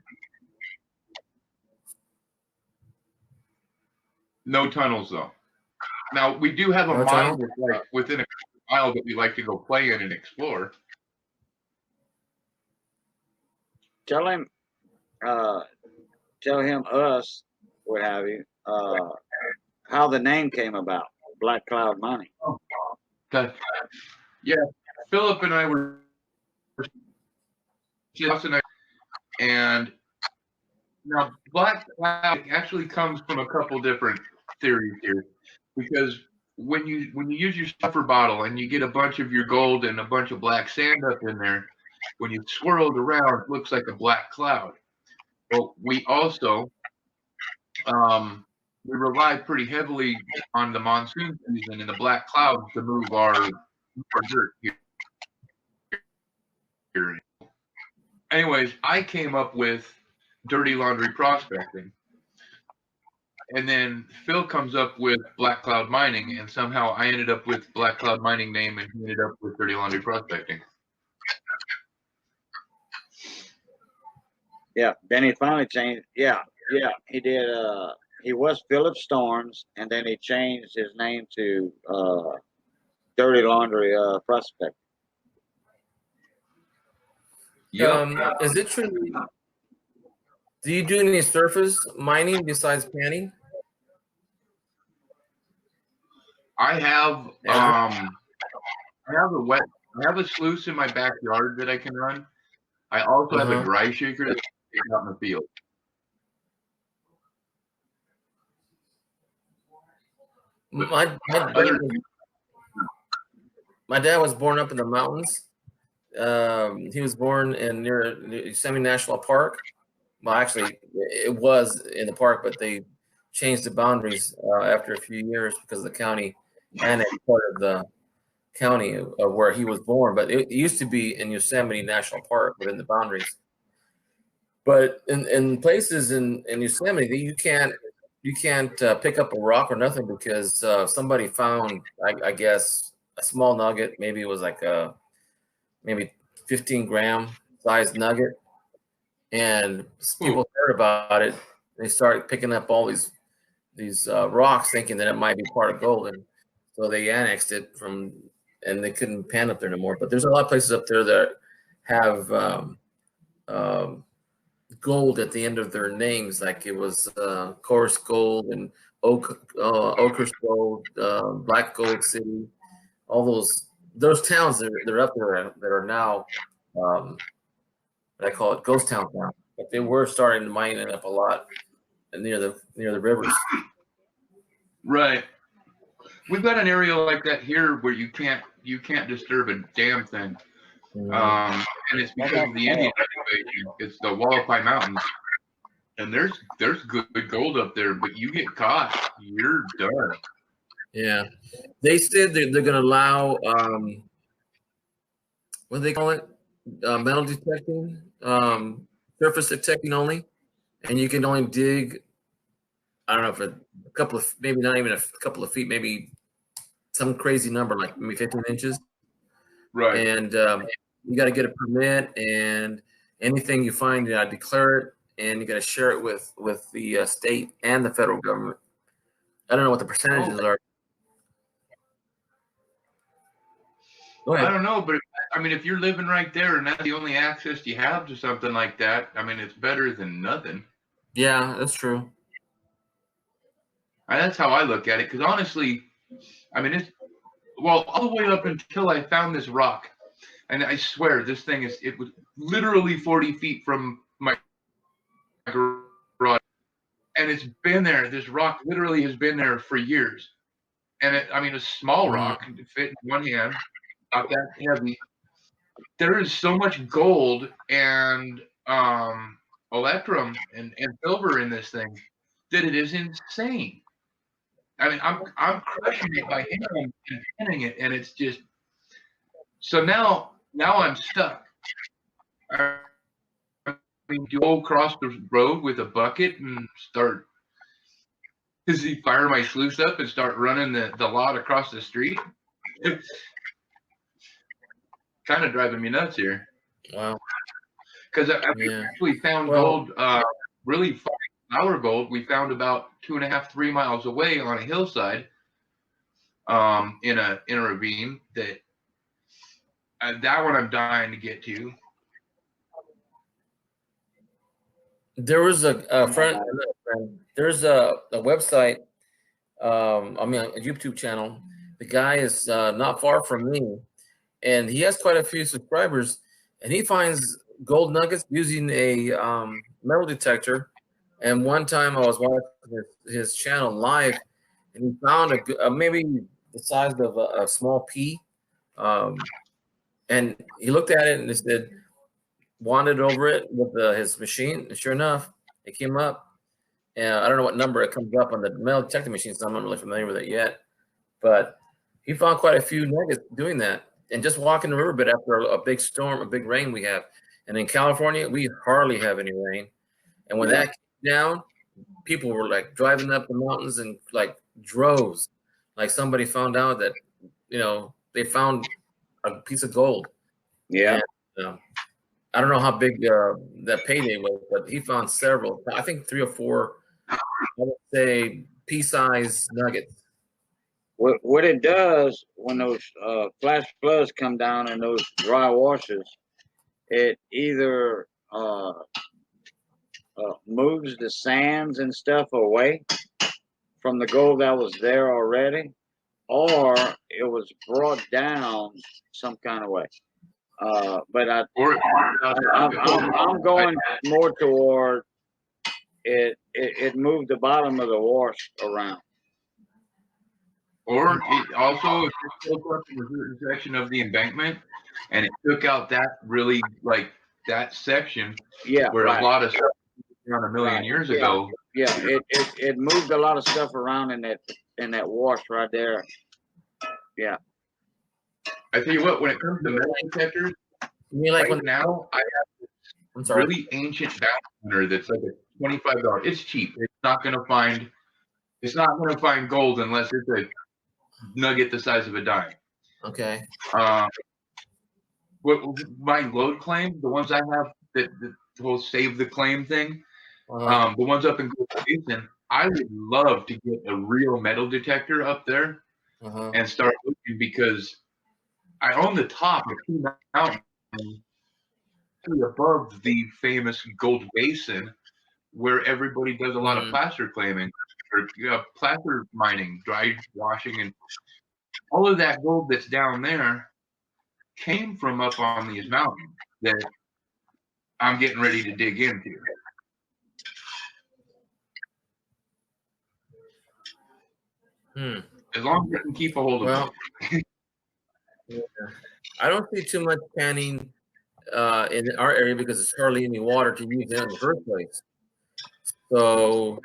No tunnels though. Now we do have a mine that's like within a mile that we like to go play in and explore. Tell him, us, what have you, how the name came about, Black Cloud Mining. Okay. Yeah, Philip and I were, and now Black Cloud actually comes from a couple different theories here, because when you use your stuffer bottle and you get a bunch of your gold and a bunch of black sand up in there, when you swirl it around, it looks like a black cloud. Well, we also we rely pretty heavily on the monsoon season and the black clouds to move our dirt here. Anyways, I came up with dirty laundry prospecting. And then Phil comes up with Black Cloud Mining, and somehow I ended up with Black Cloud Mining name, and he ended up with Dirty Laundry Prospecting. Yeah. Then he finally changed. Yeah. He did. He was Philip Storms, and then he changed his name to Dirty Laundry Prospect. Yep. Is it true? Do you do any surface mining besides panning? I have I have a sluice in my backyard that I can run. I also have a dry shaker that's out in the field. My dad was born up in the mountains. He was born near Yosemite National Park. Well, actually, it was in the park, but they changed the boundaries after a few years because the county annexed part of the county of where he was born. But it used to be in Yosemite National Park within the boundaries. But in places in Yosemite, you can't pick up a rock or nothing because somebody found, I guess, a small nugget. Maybe it was like maybe 15-gram size nugget. And people heard about it. They started picking up all these rocks, thinking that it might be part of gold, and so they annexed it and they couldn't pan up there no more. But there's a lot of places up there that have gold at the end of their names, like it was Coarse Gold and Oakhurst Gold, Black Gold City. All those towns that are up there that are now. I call it ghost town now, but they were starting to mine it up a lot near the rivers. Right. We've got an area like that here where you can't disturb a damn thing, and it's because of the Indian reservation. It's the Wallapai Mountains, and there's good gold up there, but you get caught, you're done. Yeah, they said they're going to allow what do they call it? Metal detecting, surface detecting only, and you can only dig, I don't know, for a couple of, maybe not even a couple of feet, maybe some crazy number, like maybe 15 inches. Right. And you got to get a permit, and anything you find, you got to declare it, and you got to share it with the state and the federal government. I don't know what the percentages are. Go ahead. I don't know, but if you're living right there and that's the only access you have to something like that, it's better than nothing. Yeah, that's true. That's how I look at it. Because honestly, it's all the way up until I found this rock, and I swear it was literally 40 feet from my garage, and it's been there. This rock literally has been there for years, and a small rock can fit in one hand. Not that heavy. There is so much gold and electrum and silver in this thing that it is insane. I'm crushing it by hand and pinning it, and it's just so now I'm stuck. Do you go across the road with a bucket and start? Does he fire my sluice up and start running the lot across the street? Kind of driving me nuts here. Wow. Because we actually found gold, really our gold. We found about 2.5, 3 miles away on a hillside, in a ravine. That one I'm dying to get to. There was a friend. There's a website. A YouTube channel. The guy is not far from me, and he has quite a few subscribers, and he finds gold nuggets using a metal detector. And one time I was watching his channel live, and he found a maybe the size of a small pea, and he looked at it and he said, wandered over it with his machine, and sure enough, it came up. And I don't know what number it comes up on the metal detecting machine, so I'm not really familiar with it yet. But he found quite a few nuggets doing that. And just walking the riverbed after a big storm, a big rain we have. And in California, we hardly have any rain. And when that came down, people were like driving up the mountains in like droves. Like somebody found out that, they found a piece of gold. Yeah. And, I don't know how big that payday was, but he found several. I think 3 or 4, I would say, pea-sized nuggets. What it does when those flash floods come down and those dry washes, it either moves the sands and stuff away from the gold that was there already, or it was brought down some kind of way. But I'm going more toward it. It moved the bottom of the wash around. Or it also, if you spoke up in a certain section of the embankment, and it took out that really like that section, where a lot of stuff around a million years ago. Yeah, it moved a lot of stuff around in that wash right there. Yeah. I tell you what, when it comes to metal detectors, now I have this really ancient bounty that's like a $25. It's cheap. It's not gonna find gold unless it's a nugget the size of a dime. Okay. What my load claim, the ones I have that will save the claim thing, the ones up in Gold Basin, I would love to get a real metal detector up there and start looking, because I own the top of two mountains above the famous Gold Basin, where everybody does a lot of placer claiming or placer mining, dry washing, and all of that gold that's down there came from up on these mountains that I'm getting ready to dig into. As long as I can keep a hold of it. I don't see too much panning in our area because there's hardly any water to use in the first place. So,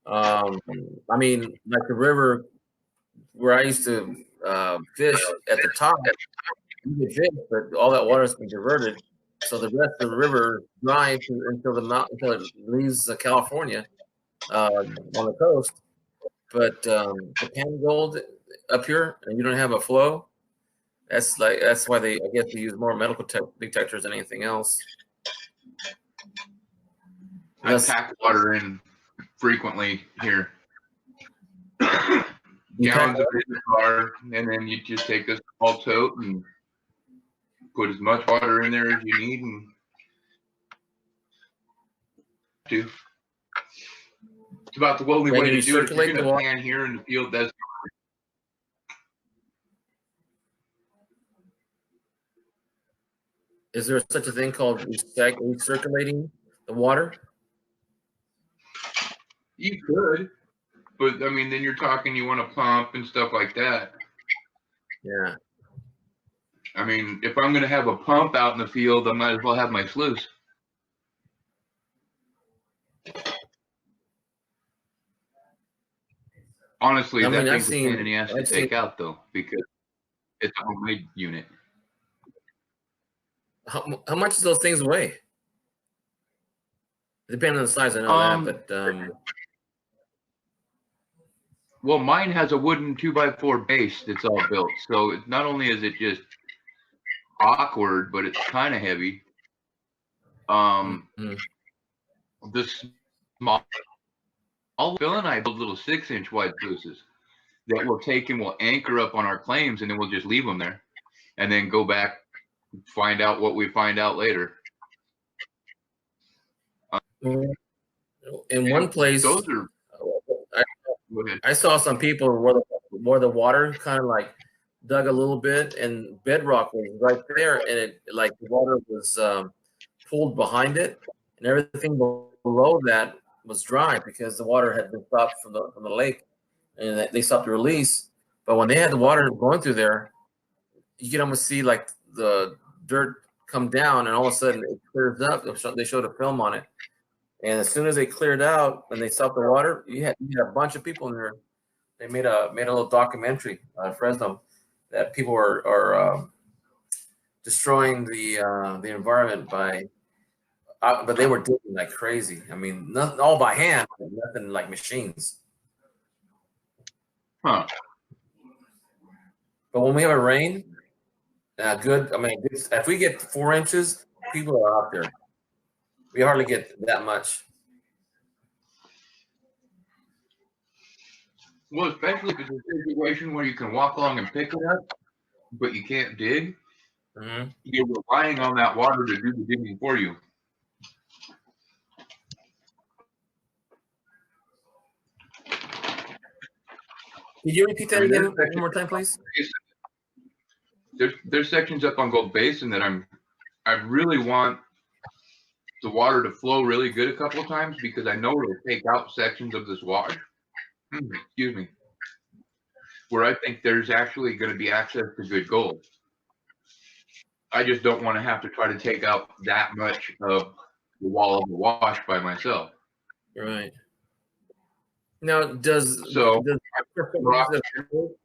I mean, like the river where I used to fish at the top, you could fish, but all that water has been diverted. So the rest of the river dries until it leaves California on the coast. But the pan gold up here, and you don't have a flow. That's why I guess they use more medical detectors than anything else. I pack water in frequently here. Gallons of it in the car, and then you just take a small tote and put as much water in there as you need, and it's about the only way to do it. If you're going to pan here in the field, that's Is there such a thing called recirculating the water? You could, but I mean, then you're talking you want to pump and stuff like that. Yeah. I mean, if I'm going to have a pump out in the field, I might as well have my sluice. Honestly, that thing's a pain in the ass to take out, though, because it's a homemade unit. How much do those things weigh? Depending on the size, I know that, but well, mine has a wooden 2x4 base that's all built, so not only is it just awkward, but it's kind of heavy. This small Bill and I build little 6-inch wide sluices that we'll take and we'll anchor up on our claims, and then we'll just leave them there, and then go back, find out what we find out later. In one place, I saw some people where the water kind of like dug a little bit, and bedrock was right there, and it like the water was pulled behind it, and everything below that was dry because the water had been stopped from the lake, and they stopped the release. But when they had the water going through there, you can almost see like the dirt come down, and all of a sudden it clears up. They showed a film on it, And as soon as they cleared out and they stopped the water, you had a bunch of people in there. They made a little documentary on Fresno that people are destroying the environment but they were digging like crazy. I mean, nothing all by hand, nothing like machines. Huh. But when we have a rain, good. I mean, if we get 4 inches, people are out there. We hardly get that much. Well, especially if it's a situation where you can walk along and pick it up, but you can't dig. Mm-hmm. You're relying on that water to do the digging for you. Could you repeat that again one more time, please? There's sections up on Gold Basin that I really want the water to flow really good a couple of times because I know it'll take out sections of this wash. Excuse me. Where I think there's actually going to be access to good gold. I just don't want to have to try to take out that much of the wall of the wash by myself. Right. Now, does rock a little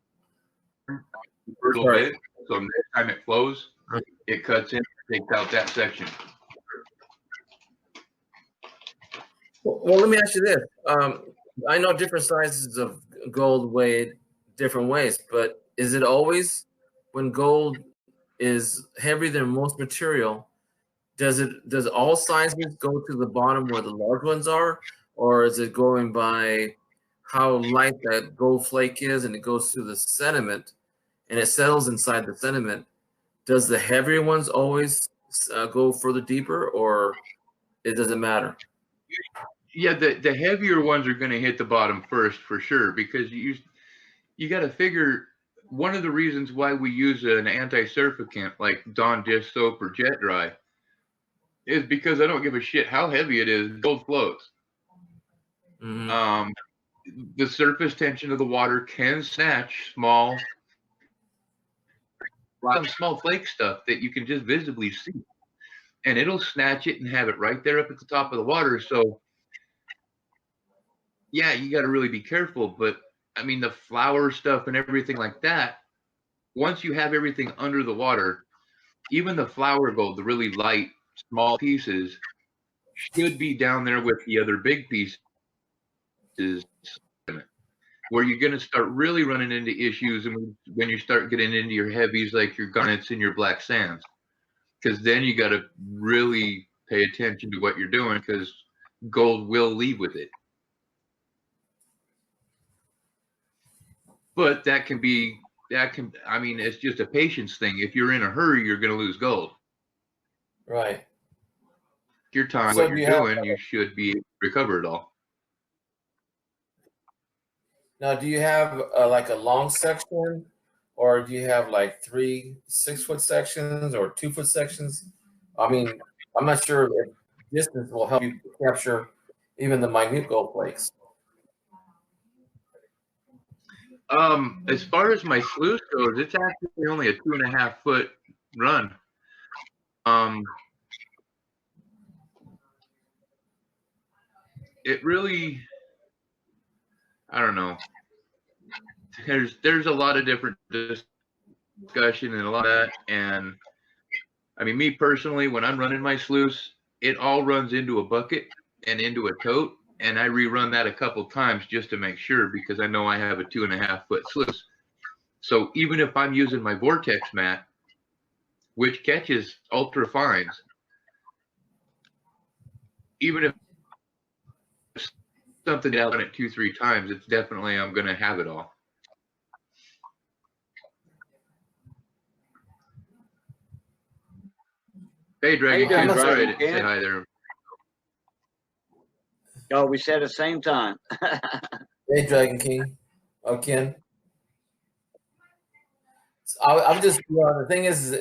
bit, so next time it flows, it cuts in and takes out that section. Well, let me ask you this. I know different sizes of gold weighed different ways, but is it always when gold is heavier than most material, does all sizes go to the bottom where the large ones are, or is it going by how light that gold flake is and it goes through the sediment and it settles inside the sediment? Does the heavier ones always go further deeper, or it doesn't matter? Yeah, the heavier ones are going to hit the bottom first for sure, because you got to figure one of the reasons why we use an anti-surfactant like Dawn dish soap or Jet Dry is because I don't give a shit how heavy it is, gold floats. Mm-hmm. The surface tension of the water can snatch small flake stuff that you can just visibly see, and it'll snatch it and have it right there up at the top of the water. So yeah, you got to really be careful. But I mean, the flour stuff and everything like that, once you have everything under the water, even the flour gold, the really light, small pieces, should be down there with the other big pieces, where you're going to start really running into issues and when you start getting into your heavies like your garnets and your black sands, because then you got to really pay attention to what you're doing, because gold will leave with it. But I mean, it's just a patience thing. If you're in a hurry, you're going to lose gold. Right. Your time, so what you're doing, you should be able to recover it all. Now, do you have like a long section, or do you have like 3 6-foot sections or 2-foot sections? I mean, I'm not sure if distance will help you capture even the minute gold flakes. As far as my sluice goes, it's actually only a 2.5-foot run. It really, I don't know. There's a lot of different discussion and a lot of that, and I mean, me personally, when I'm running my sluice, it all runs into a bucket and into a tote, and I rerun that a couple times just to make sure, because I know I have a 2.5-foot sluice. So even if I'm using my vortex mat, which catches ultra fines, even if something out on it 2-3 times, it's definitely, I'm going to have it all. Hey, Dragon King, right, say hi there. Oh, we said at the same time. Hey, Dragon King. Oh, Ken. I'm just, the thing is,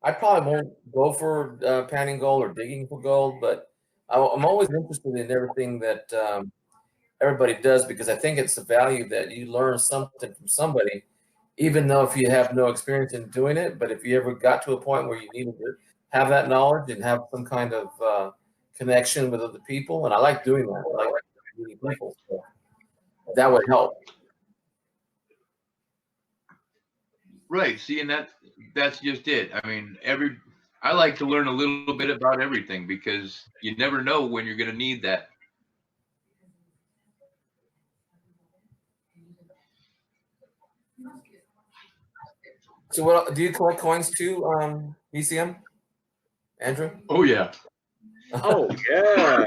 I probably won't go for panning gold or digging for gold, but I'm always interested in everything that everybody does, because I think it's the value that you learn something from somebody, even though if you have no experience in doing it. But if you ever got to a point where you needed to have that knowledge and have some kind of connection with other people, and I like doing that. I like meeting people. So that would help. Right. See, and that's just it. I mean, I like to learn a little bit about everything because you never know when you're going to need that. So, what do you collect coins too, ECM, Andrew? Oh yeah. Oh yeah.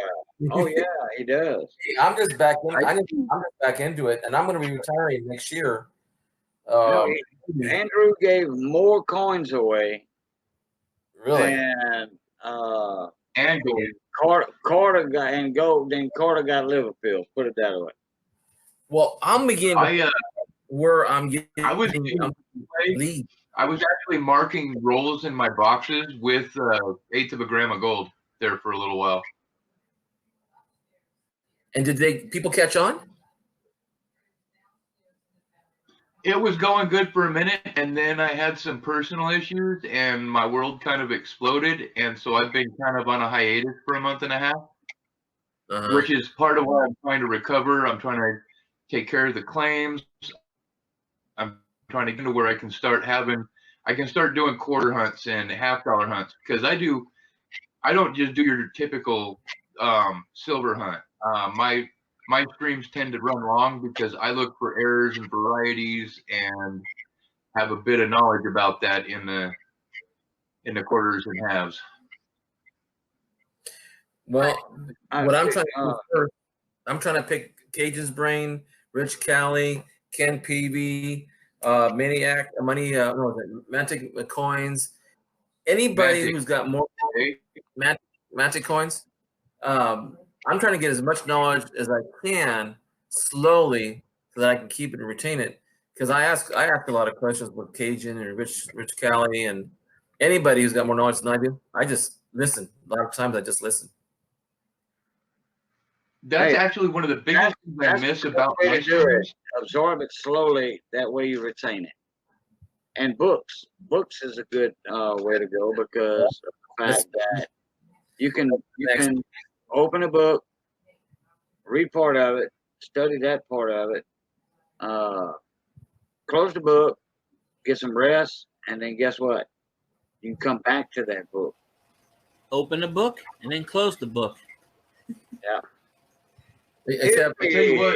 Oh yeah, he does. I'm just back in. I'm just back into it, and I'm going to be retiring next year. Andrew gave more coins away Really? than And Carter got and gold. Then Carter got liver pills. Put it that way. Well, I'm beginning where I'm getting. I was actually marking rolls in my boxes with 1/8 of a gram of gold there for a little while. And did people catch on? It was going good for a minute, and then I had some personal issues, and my world kind of exploded, and so I've been kind of on a hiatus for a month and a half, which is part of why I'm trying to recover. I'm trying to take care of the claims. I'm trying to get to where I can start doing quarter hunts and $half-dollar hunts, because I don't just do your typical silver hunt. My streams tend to run long because I look for errors and varieties and have a bit of knowledge about that in the quarters and halves. Well, what I'm trying to do first, I'm trying to pick Cajun's Brain, Rich Cali, Ken Peavy, Maniac, Mantic Coins. Anybody who's got more Mantic Coins. I'm trying to get as much knowledge as I can slowly so that I can keep it and retain it. Because I ask a lot of questions with Cajun and Rich Cali and anybody who's got more knowledge than I do. I just listen. A lot of times I just listen. That's actually one of the biggest things I miss about my streams. Absorb it slowly. That way you retain it. And books is a good way to go because of the fact that you can open a book, read part of it, study that part of it, close the book, get some rest, and then guess what? You can come back to that book. Open the book and then close the book. Yeah. Except, I tell you what,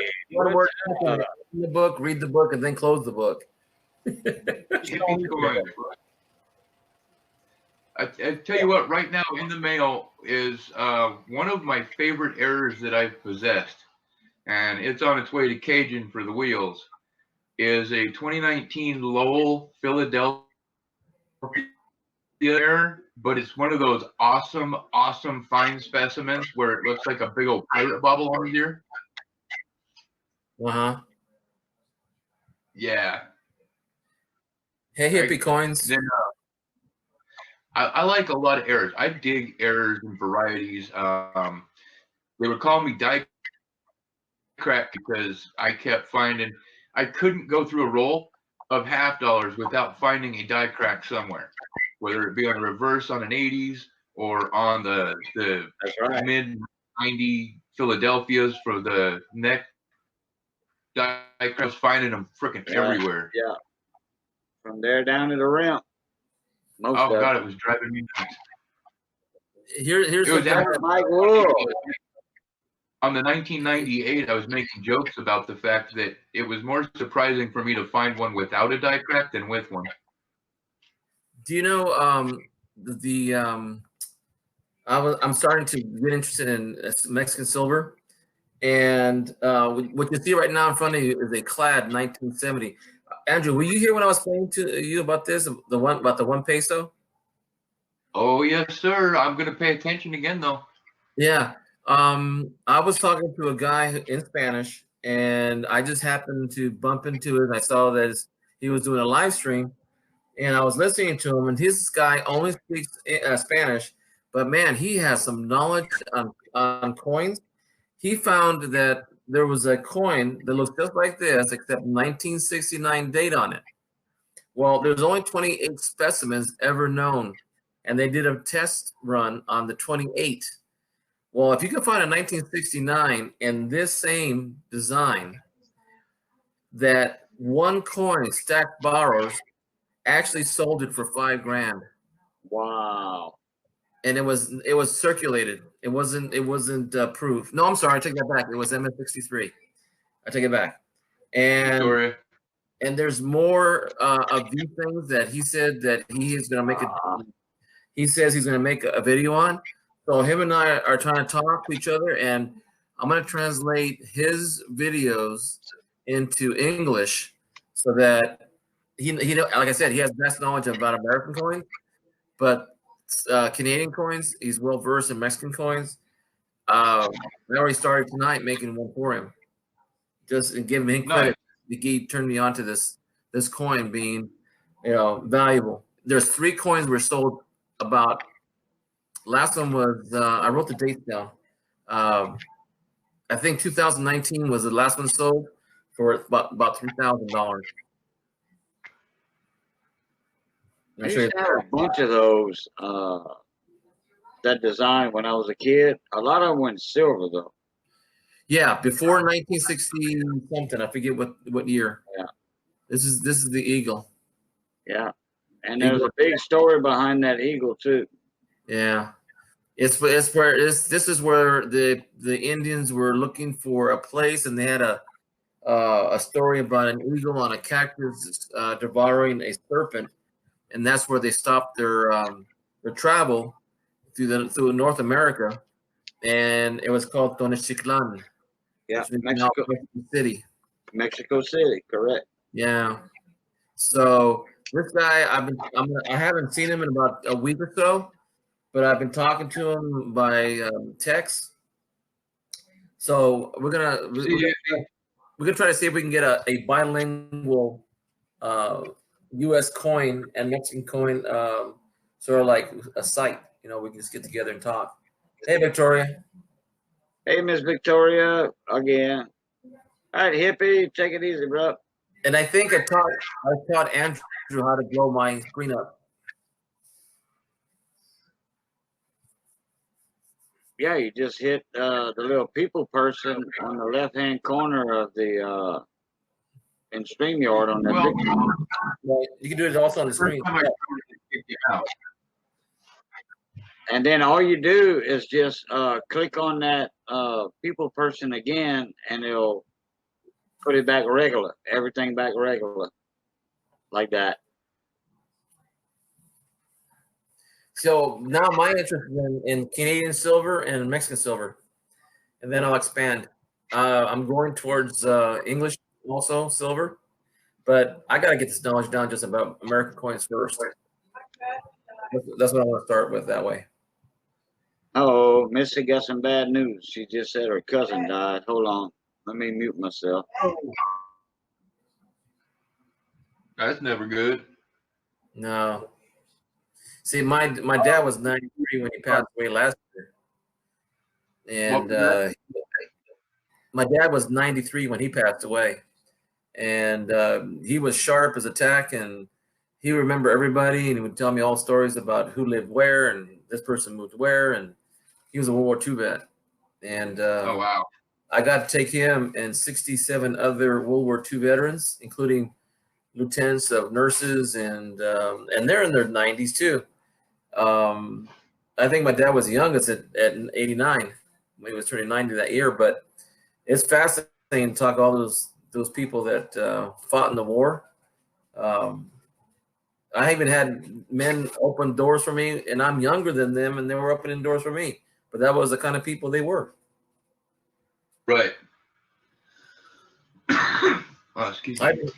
open the book, read the book, and then close the book. I tell you what, right now in the mail is one of my favorite errors that I've possessed, and it's on its way to Cajun for the wheels, is a 2019 Lowell Philadelphia error, but it's one of those awesome fine specimens where it looks like a big old pirate bobble on his ear. Yeah. Hey, hippie coins. Then, I like a lot of errors. I dig errors and varieties. They would call me die crack because I kept finding I couldn't go through a roll of $half-dollars without finding a die crack somewhere, whether it be on a reverse on an 80s or on the mid 90 Philadelphias for the neck die crack. I was finding them freaking everywhere. Yeah. From there down to the rim. Oh God, it was driving me nuts. Here's my world. On the 1998, I was making jokes about the fact that it was more surprising for me to find one without a die crack than with one. Do you know I'm starting to get interested in Mexican silver, and what you see right now in front of you is a clad 1970. Andrew, were you here when I was saying to you about this, the one peso? Oh yes, sir. I'm gonna pay attention again, though. Yeah. I was talking to a guy in Spanish, and I just happened to bump into it. I saw that he was doing a live stream, and I was listening to him. And this guy only speaks Spanish, but man, he has some knowledge on coins. He found that there was a coin that looks just like this, except 1969 date on it. Well, there's only 28 specimens ever known, and they did a test run on the 28. Well, if you can find a 1969 in this same design, that one coin stacked borrows actually sold it for $5,000. Wow. And it was circulated. It wasn't proof. No, I'm sorry, I take that back. It was MS63. I take it back. And Victoria. and there's more of these things that he said that he is going to make it. He says he's going to make a video on. So him and I are trying to talk to each other, and I'm going to translate his videos into English so that he like I said, he has best knowledge about American coins, but Canadian coins, he's well versed in Mexican coins. I already started tonight making one for him, just and giving him credit. He turned me on to this coin being, valuable. There's 3 coins were sold about. Last one was I wrote the dates down. I think 2019 was the last one sold for about $3,000. I used to have a bunch of those that design when I was a kid. A lot of them went silver though. Yeah, before 1960 something. I forget what year. Yeah. This is the eagle. Yeah. And there's a big story behind that eagle too. Yeah. This is where the Indians were looking for a place, and they had a story about an eagle on a cactus devouring a serpent, and that's where they stopped their travel through North America, and it was called Tenochtitlan. Yeah, Mexico City. Mexico City, correct. Yeah. So this guy, I haven't seen him in about a week or so, but I've been talking to him by text. So we're gonna try to see if we can get a bilingual U.S. coin and Mexican coin, sort of like a site. We can just get together and talk. Hey, Victoria. Hey, Miss Victoria, again. All right, hippie, take it easy, bro. And I think I taught Andrew how to blow my screen up. Yeah, you just hit the little people person on the left-hand corner of the in StreamYard on that picture. Well, you can do it also on the screen. And then all you do is just click on that people person again, and it'll put it back regular, everything back regular, like that. So now my interest is in Canadian silver and Mexican silver, and then I'll expand. I'm going towards English also silver, but I got to get this knowledge down just about American coins first. That's what I want to start with that way. Oh, Missy got some bad news. She just said her cousin died. Hold on. Let me mute myself. That's never good. No. See, my dad was 93 when he passed away last year. And my dad was 93 when he passed away. And he was sharp as a tack, and he would remember everybody, and he would tell me all stories about who lived where and this person moved where, and he was a World War II vet. And oh, wow. I got to take him and 67 other World War II veterans, including lieutenants of nurses, and they're in their 90s too. I think my dad was the youngest at 89 when he was turning 90 that year. But it's fascinating to talk to all those people that fought in the war. I even had men open doors for me, and I'm younger than them, and they were opening doors for me. But that was the kind of people they were. Right. Oh, excuse me.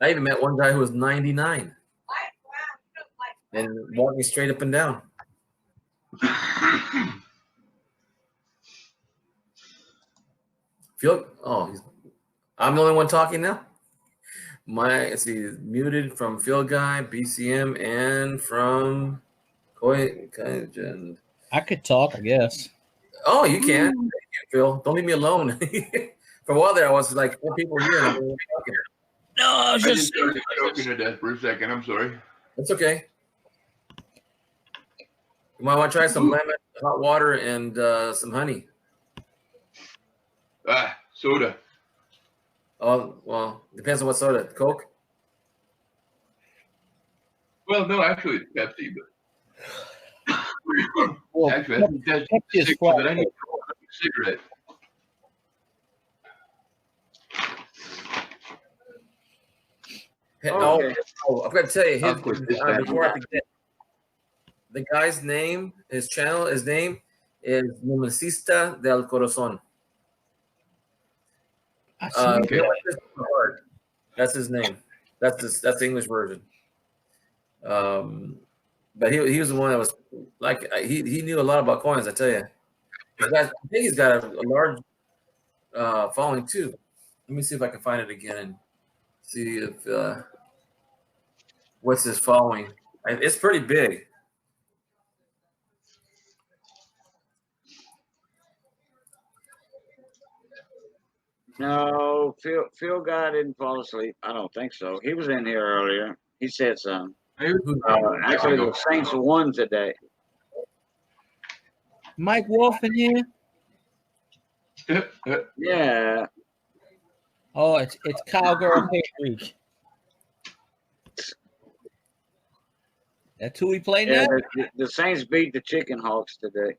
I even met one guy who was 99 and walked me straight up and down. I'm the only one talking now. Let's see, muted from Phil Guy, BCM, and from Koi. I could talk, I guess. Oh, you can. Thank you, Phil. Don't leave me alone. For a while there, I was like, 4 people here. And I'm no, I was just joking to death for a second. I'm sorry. That's okay. You might want to try some lemon, hot water, and some honey. Soda. Oh, well, depends on what soda. Coke? Well, no, actually, it's Pepsi, but Well, actually, I think that's Pepsi is sick, flat. but I need a cigarette. Okay. I've got to tell you, I'll quit this time. before I forget, the guy's name, his name is Numicista del Corazon. I see. Okay. That's his name. That's the English version. But he was the one that was like he knew a lot about coins. I tell you, I think he's got a large following too. Let me see if I can find it again and see if what's his following. It's pretty big. No, Phil guy didn't fall asleep. I don't think so. He was in here earlier. He said something. Actually, the Saints won today. Mike Wolf in here. Yeah. Oh, it's Cowgirl Hate Week. That's who we play Yeah, now. the Saints beat the Chicken Hawks today.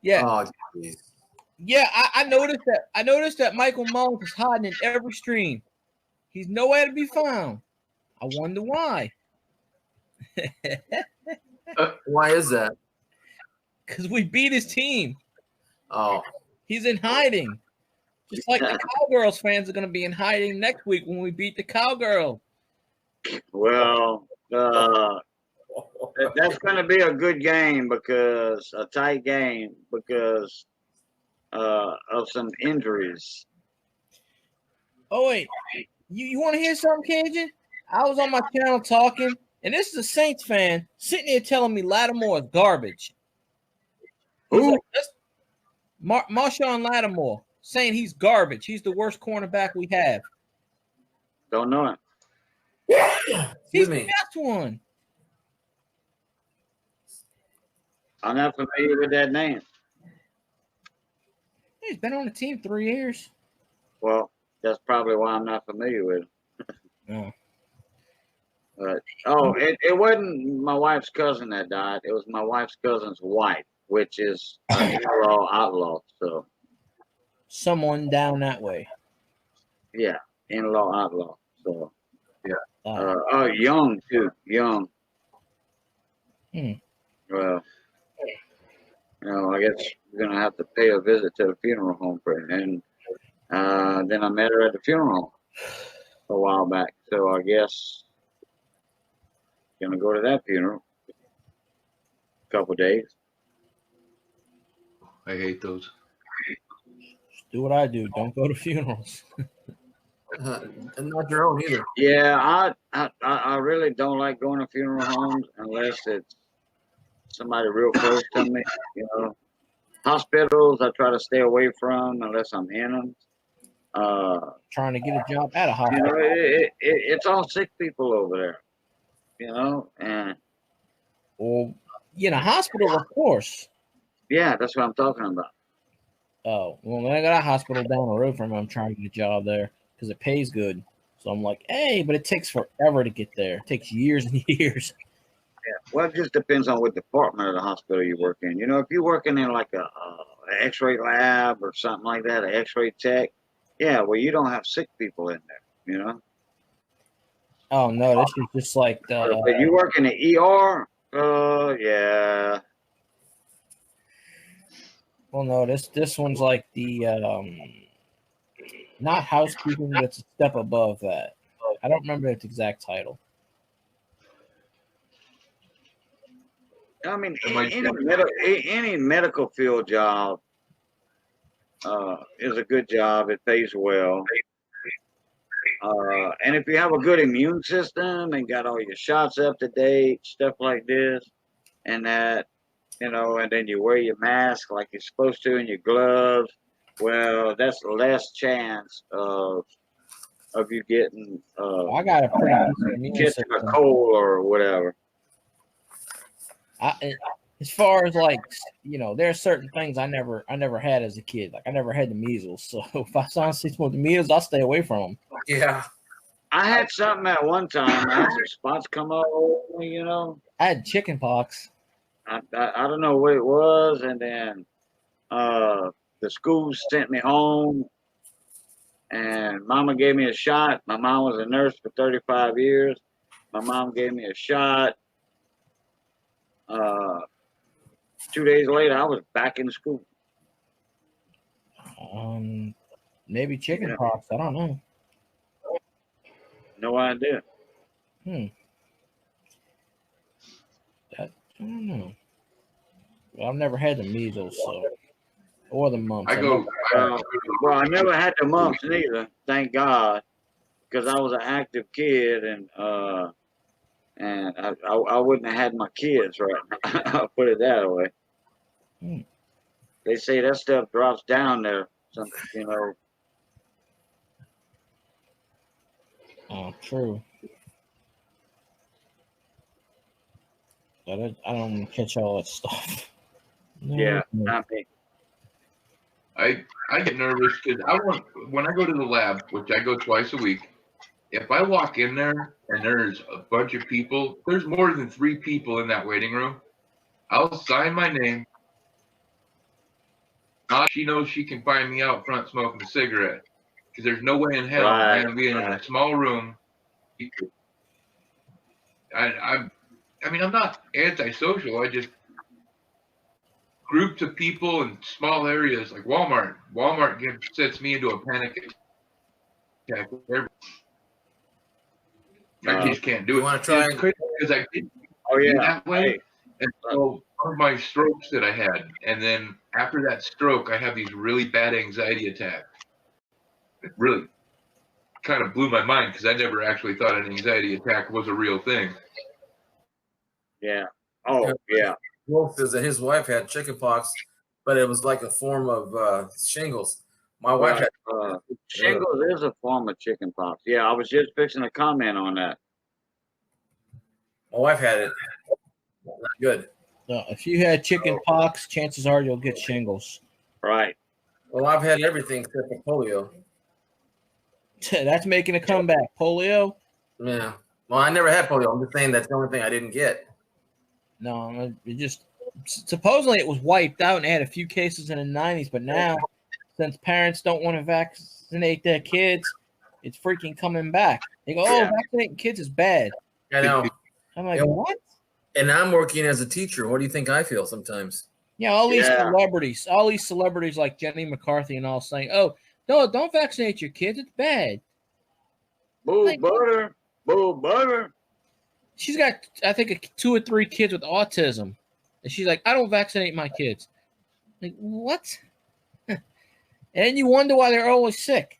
Yeah, Oh, geez. yeah. I noticed that. I noticed that Michael Mullins is hiding in every stream. He's nowhere to be found. I wonder why. Why is that? Because we beat his team. Oh, He's in hiding. Just like the Cowgirls fans are going to be in hiding next week when we beat the Cowgirls. Well, that's going to be a good game because a tight game because of some injuries. Oh, wait. You want to hear something, Cajun? I was on my channel talking, and this is a Saints fan sitting there telling me Lattimore is garbage. He's Who? like, Marshawn Lattimore saying he's garbage. He's the worst cornerback we have. Don't know it. He's excuse me. the best one. I'm not familiar with that name. He's been on the team 3 years. Well, that's probably why I'm not familiar with him. Oh. But it wasn't my wife's cousin that died. It was my wife's cousin's wife, which is an in-law outlaw. So Someone down that way. yeah, in-law outlaw. So Oh. young too, young. Hmm. Well, I guess we're gonna have to pay a visit to the funeral home for it. And then I met her at the funeral a while back. So I guess gonna go to that funeral. A couple days. I hate those. Just do what I do. Don't go to funerals. And not your own either. Yeah, I really don't like going to funeral homes unless it's somebody real close to me. Hospitals I try to stay away from unless I'm in them. Trying to get a job at a hospital. It's all sick people over there. And Or a hospital, of course. yeah, that's what I'm talking about. Oh, well, I got a hospital down the road from me. I'm trying to get a job there because it pays good. So I'm like, hey, but it takes forever to get there. It takes years and years. Yeah, well, it just depends on what department of the hospital you work in. If you're working in like a X-ray lab or something like that, an X-ray tech, yeah, well, you don't have sick people in there. Oh, no, this is just like the. But you work in the ER, yeah. Well, no, this one's like the not housekeeping, but it's a step above that. I don't remember its exact title. I mean, any medical field job is a good job. It pays well. And if you have a good immune system and got all your shots up to date, stuff like this, and that, and then you wear your mask like you're supposed to and your gloves, well, that's less chance of you getting I got a pretty decent immune catching system. a cold or whatever. as far as like, there are certain things I never had as a kid. Like I never had the measles, so if I saw someone with the measles, I'll stay away from them. Yeah. I had something at one time. I had some spots come up over me, I had chicken pox. I don't know what it was, and then the school sent me home, and Mama gave me a shot. My mom was a nurse for 35 years. My mom gave me a shot. 2 days later, I was back in school. Maybe chicken pox. I don't know. No idea. I don't know. Well, I've never had the measles, or the mumps. I never had the mumps neither. Thank God, because I was an active kid, and I wouldn't have had my kids right now. I'll put it that way. They say that stuff drops down there. Oh, true. But I don't want to catch all that stuff. No. Yeah, not me. I get nervous because when I go to the lab, which I go twice a week, if I walk in there and there's a bunch of people, there's more than 3 people in that waiting room, I'll sign my name. She knows she can find me out front smoking a cigarette, because there's no way in hell I'm going to be in a small room. I mean, I'm not antisocial. I just groups of people in small areas like Walmart. Walmart sets me into a panic attack. I just can't do it. You want to try? Because I did that way. And so one of my strokes that I had, and then after that stroke, I have these really bad anxiety attacks. It really kind of blew my mind because I never actually thought an anxiety attack was a real thing. Yeah. Oh, yeah. Wolf is that his wife had chickenpox, but it was like a form of shingles. My wife had shingles is a form of chickenpox. Yeah, I was just fixing to comment on that. My wife had it. Not good. No, if you had chicken pox, chances are you'll get shingles. Right. Well, I've had everything except for polio. That's making a comeback. Polio? Yeah. Well, I never had polio. I'm just saying that's the only thing I didn't get. No, it just supposedly it was wiped out and they had a few cases in the 90s, but now since parents don't want to vaccinate their kids, it's freaking coming back. They go, vaccinating kids is bad. I know. I'm like, what? And I'm working as a teacher. What do you think I feel sometimes? Yeah, all these celebrities like Jenny McCarthy and all saying, "Oh, no, don't vaccinate your kids. It's bad." Boo butter. She's got, I think, 2 or 3 kids with autism, and she's like, "I don't vaccinate my kids." Like, what? And you wonder why they're always sick.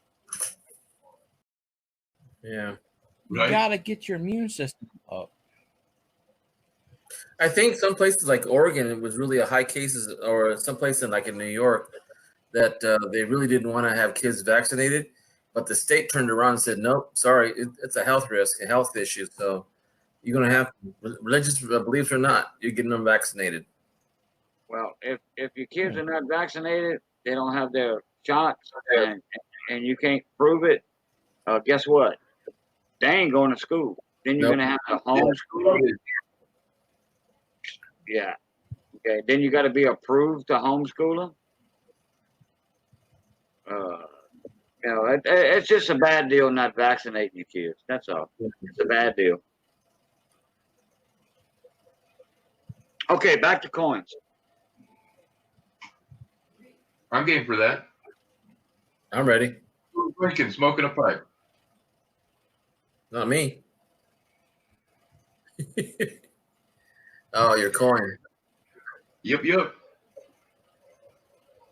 Yeah, you gotta get your immune system up. I think some places like Oregon, it was really a high cases, or some place in New York, that they really didn't want to have kids vaccinated, but the state turned around and said, "Nope, sorry, it's a health risk, a health issue. So you're going to have, religious beliefs or not, you're getting them vaccinated." Well, if your kids are not vaccinated, they don't have their shots, and you can't prove it. Guess what? They ain't going to school. Then you're going to have to homeschool. Yeah. Okay. Then you got to be approved to homeschool them. It's just a bad deal not vaccinating your kids. That's all. It's a bad deal. Okay, back to coins. I'm game for that. I'm ready. Drinking, smoking a pipe. Not me. Oh, your coin. Yep.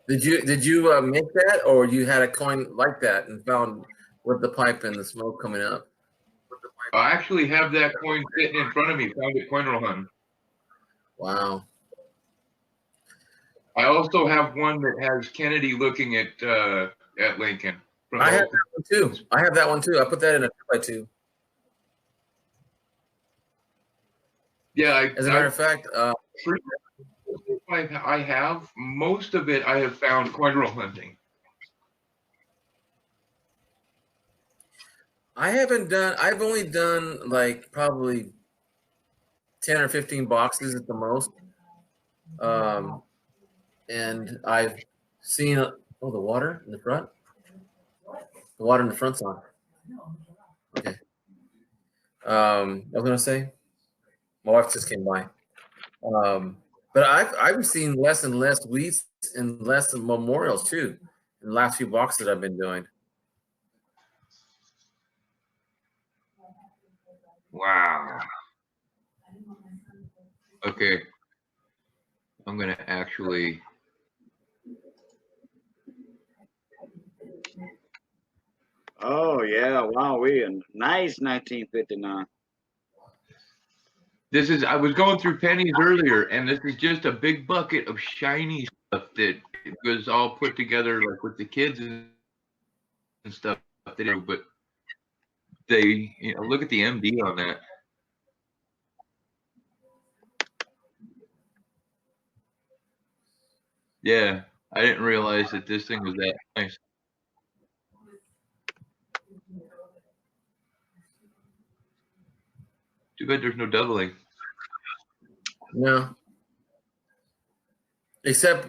Did you make that, or you had a coin like that and found with the pipe and the smoke coming up? I actually have that coin sitting in front of me. Found it coin roll hunting. Wow. I also have one that has Kennedy looking at Lincoln. I have that one too. I put that in a 2x2. Yeah. As a matter of fact, I have, most of it I have found coin roll hunting. I've only done like probably 10 or 15 boxes at the most. And I've seen, the water in the front. The water in the front's on. Okay. I was gonna say, my wife just came by. But I've seen less and less wheats and less memorials too in the last few boxes that I've been doing. Wow. Okay. I'm gonna actually. Oh yeah, wow, we a nice 1959. This is, I was going through pennies earlier, and this is just a big bucket of shiny stuff that was all put together like with the kids and stuff they do, but they, look at the MD on that. Yeah, I didn't realize that this thing was that nice. Too bad there's no doubling. No. Except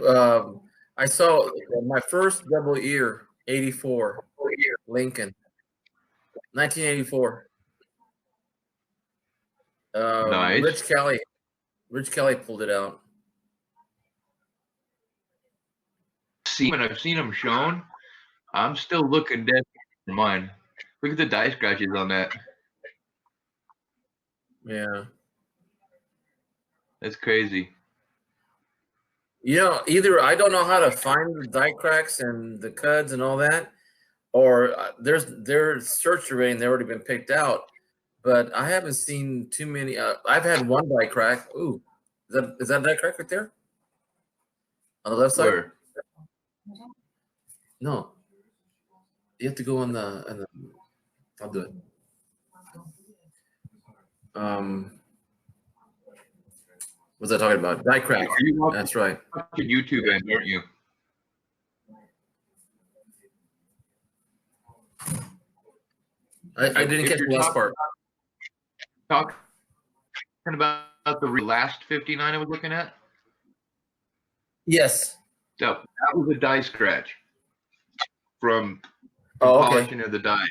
I saw my first double ear, 84, Lincoln, 1984. Nice. Rich Kelly pulled it out. When I've seen them shown, I'm still looking dead in mine. Look at the die scratches on that. Yeah. That's crazy. Either I don't know how to find the die cracks and the cuds and all that, or their search rating, they've already been picked out. But I haven't seen too many. I've had one die crack. Ooh, is that die crack right there on the left side? Where? No, you have to go on the. I'll do it. What's I talking about? Die crack. That's right. YouTube end, aren't you? I didn't catch the last part. Talking about the last 59 I was looking at? Yes. So that was a die scratch from okay. polishing of the die.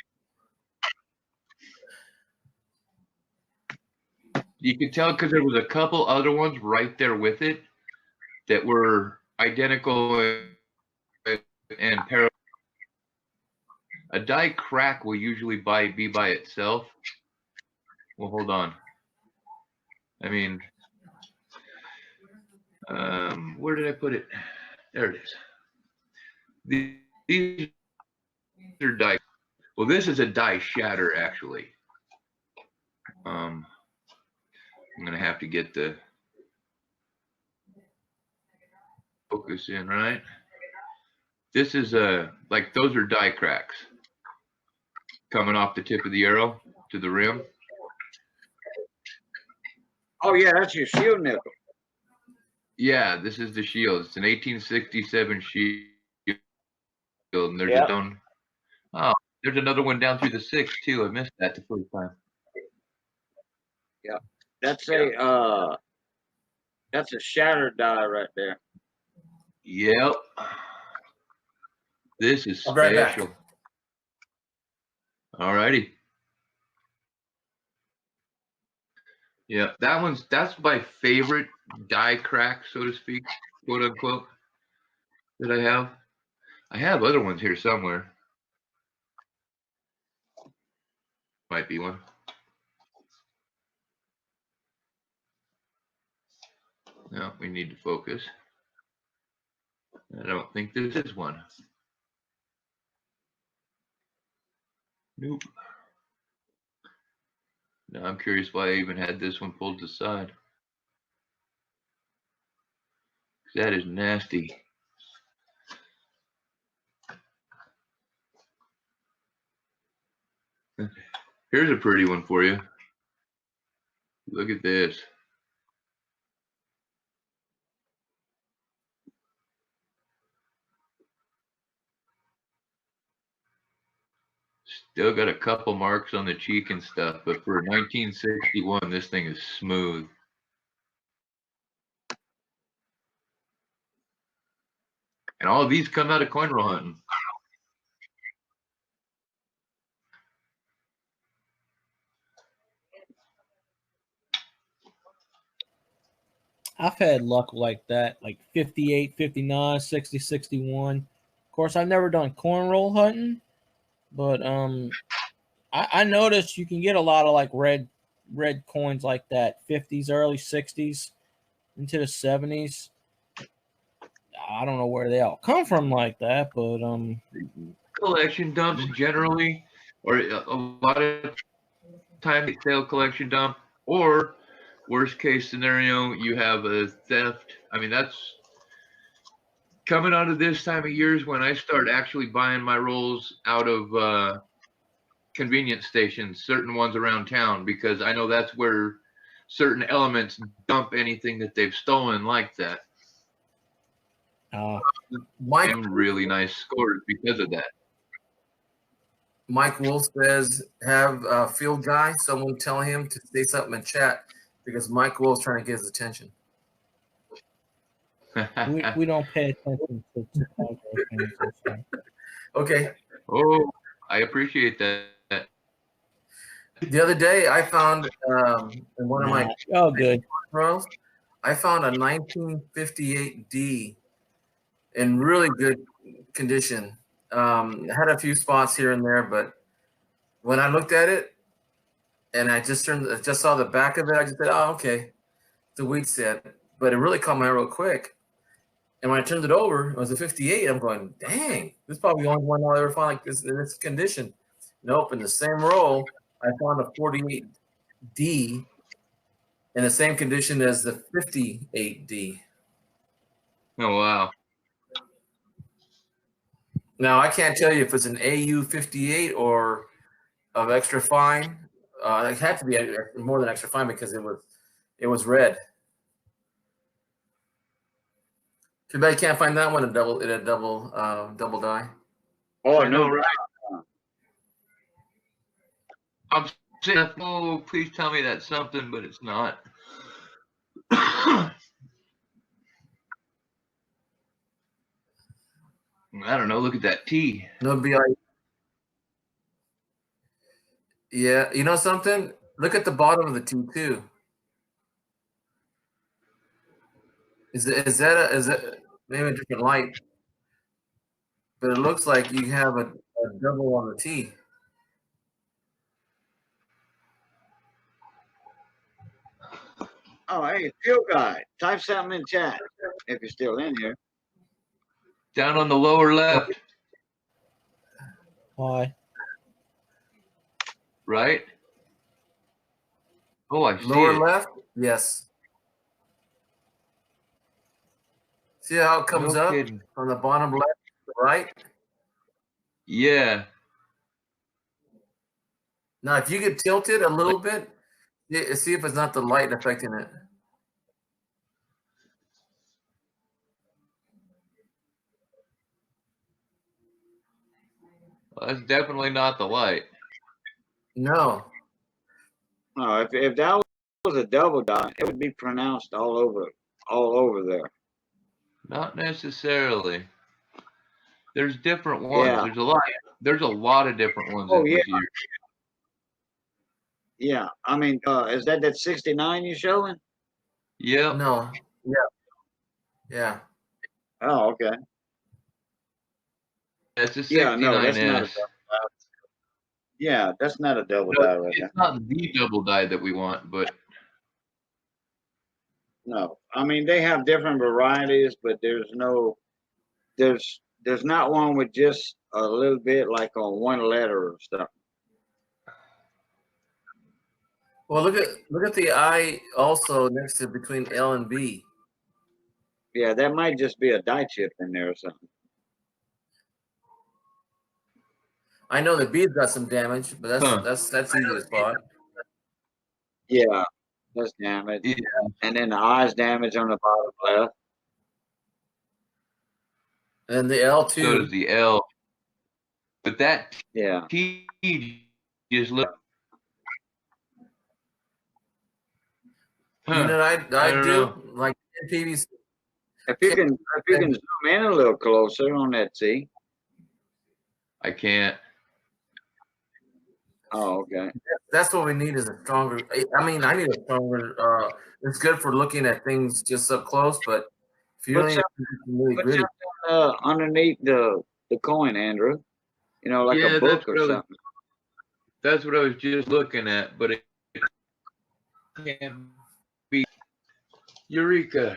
You could tell because there was a couple other ones right there with it that were identical and parallel. A die crack will usually be by itself. Well, hold on. I mean, where did I put it? There it is. These are die. Well, this is a die shatter, actually. I'm gonna have to get the focus in, right? This is like those are die cracks coming off the tip of the arrow to the rim. Oh yeah, that's your shield nickel. Yeah, this is the shield. It's an 1867 shield, and there's a down. Oh, there's another one down through the 6 too. I missed that the first time. Yeah, that's a shattered die right there. Yep. This is I'll be right back. special. All righty. Yeah, that's my favorite die crack, so to speak, quote unquote, that I have. I have other ones here somewhere. Might be one. No, we need to focus. I don't think this is one. Nope. Now I'm curious why I even had this one pulled to the side. That is nasty. Here's a pretty one for you. Look at this. Still got a couple marks on the cheek and stuff, but for 1961, this thing is smooth. And all of these come out of coin roll hunting. I've had luck like that, like 58, 59, 60, 61. Of course, I've never done coin roll hunting, but I noticed you can get a lot of like red coins like that, 50s, early 60s into the 70s. I don't know where they all come from like that, but Collection dumps generally, or a lot of time they sell collection dump, or worst case scenario, you have a theft. I mean, that's coming out of this time of years when I start actually buying my rolls out of convenience stations, certain ones around town, because I know that's where certain elements dump anything that they've stolen like that. Mike, Some really nice scores because of that. Mike Wolf says, have a field guy, someone tell him to say something in chat because Mike Wolf's trying to get his attention. we don't pay attention to things. Okay. Oh, I appreciate that. The other day, I found in one of my good rolls, I found a 1958 D in really good condition. Had a few spots here and there, but when I looked at it and I just saw the back of it, I just said, "Oh, okay, it's a wheat set." But it really caught my eye real quick. And when I turned it over, it was a 58. I'm going, "Dang, this is probably the only one I'll ever find like this in this condition." Nope, in the same roll, I found a 48D in the same condition as the 58D. Oh, wow. Now, I can't tell you if it's an AU 58 or of extra fine. It had to be more than extra fine because it was red. Too bad you can't find that one in a double die. Oh, I know, no, right? I'm saying, oh, please tell me that's something, but it's not. I don't know. Look at that T. No BI. Yeah, you know something? Look at the bottom of the T too. Is that maybe a different light? But it looks like you have a double on the T. Oh, hey, field guy, type something in chat if you're still in here. Down on the lower left, Why? right? Oh, I see Lower it. left? Yes. See how it comes No up kidding. from the bottom left to the right? Yeah. Now, if you could tilt it a little bit, see if it's not the light affecting it. Well, that's definitely not the light. No. No, if that was a double die, it would be pronounced all over there. Not necessarily. There's different ones. Yeah. There's a lot of different ones Oh, in yeah. this year. Yeah, I mean, is that 69 you're showing? Yep. No. Yeah. Yeah. Oh, okay. That's a 69S. Yeah, no, that's not a double die. Yeah, that's not a double die right there. It's not the double die that we want, but No, I mean they have different varieties, but there's not one with just a little bit like on one letter or stuff. Well, look at the I also next to between L and B. Yeah, that might just be a die chip in there or something. I know the B's got some damage, but that's easy to spot. Yeah, that's damage. yeah. And then the eye's damage on the bottom left. And the L So too. does the L. But that Yeah. T just look. You Huh. know what I don't do? know. Like PVC. If you can zoom in a little closer on that T. I can't. Oh, okay. That's what we need is a stronger. I mean, I need a stronger. It's good for looking at things just up close, but if you Put really, really Put gritty, something underneath the coin, Andrew. You know, like Yeah, a book or something. That's what I was just looking at, but it can't be. Eureka!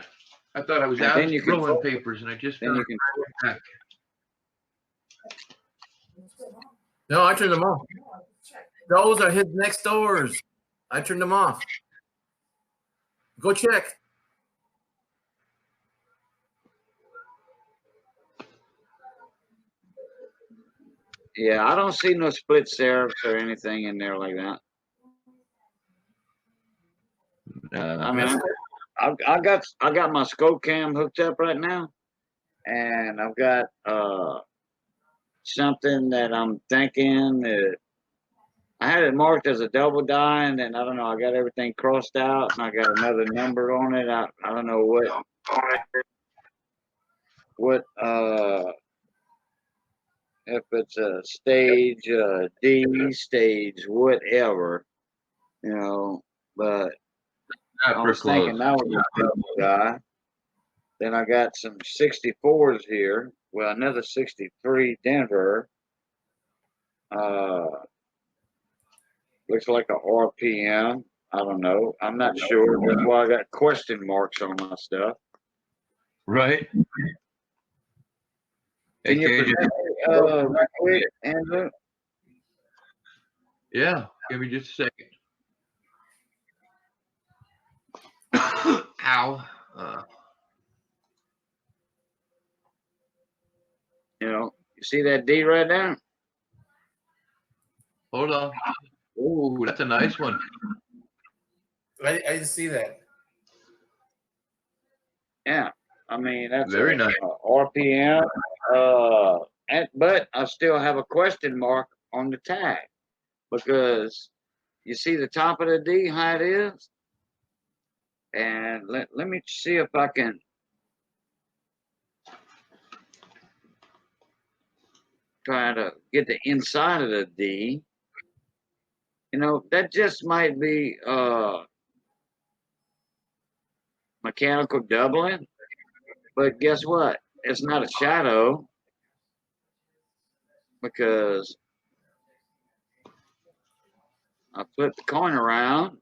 I thought I was And out then you can rolling fold it. papers, and I just Then found you can. it back. no, I turned them off. Those are his next doors. I turned them off. Go check. Yeah, I don't see no split serifs or anything in there like that. I mean, I got my scope cam hooked up right now, and I've got something that I'm thinking that I had it marked as a double die, and then I don't know, I got everything crossed out, and I got another number on it. I don't know what if it's a stage D, stage whatever, you know, but I Not for was close. thinking that was a double die. Then I got some 64s here. Well, another 63 Denver. Looks like a RPM. I don't know. I'm not sure. That's why I got question marks on my stuff. Right? Can you Okay, present right quick, Andrew? yeah, give me just a second. Ow. You know, you see that D right there? Hold on. Oh, that's a nice one. I didn't see that. Yeah. I mean, that's Very a nice. RPM. But I still have a question mark on the tag because you see the top of the D, how it is? And let me see if I can try to get the inside of the D. You know, that just might be mechanical doubling, but guess what? It's not a shadow because I flip the coin around.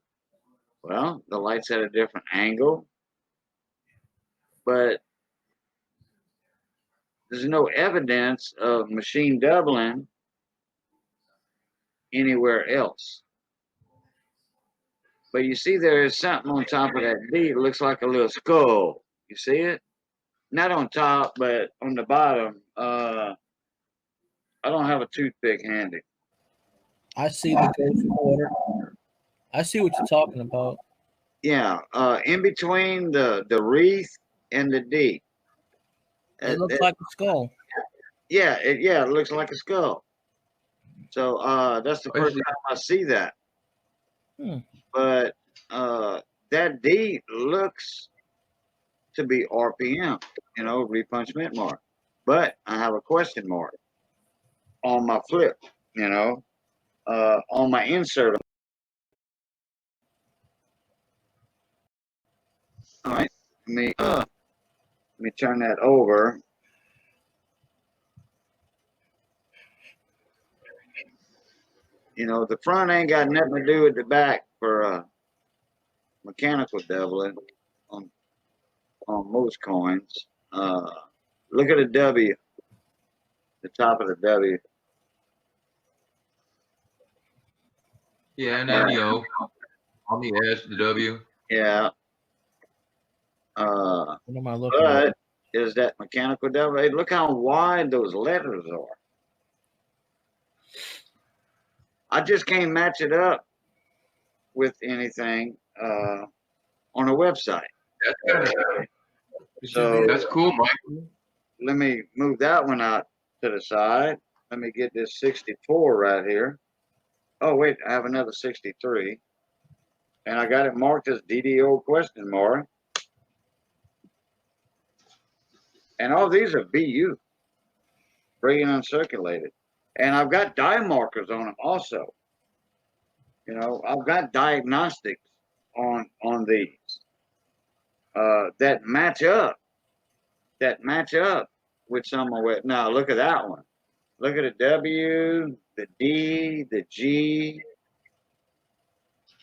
Well, the light's at a different angle, but there's no evidence of machine doubling anywhere else. But you see there is something on top of that D. It looks like a little skull. You see it? Not on top, but on the bottom. I don't have a toothpick handy. I see the ghost quarter. I see what you're talking about. Yeah, in between the wreath and the D. It looks like a skull. Yeah, it looks like a skull. So that's the first time I see that. But that D looks to be RPM, you know, repunchment mark. But I have a question mark on my flip, you know, on my insert. All right, let me turn that over. You know, the front ain't got nothing to do with the back for mechanical doubling on most coins. Look at the W, the top of the W. Yeah, and then O on the S, the W. Yeah. What am I looking at? But is that mechanical double? Hey, look how wide those letters are. I just can't match it up with anything on a website. So That's cool, Mike. let me move that one out to the side. Let me get this 64 right here. Oh wait, I have another 63, and I got it marked as DDO question mark. And all these are BU, free and uncirculated. And I've got dye markers on them also. You know, I've got diagnostics on these that match up with some of it. Now look at that one. Look at the W, the D, the G,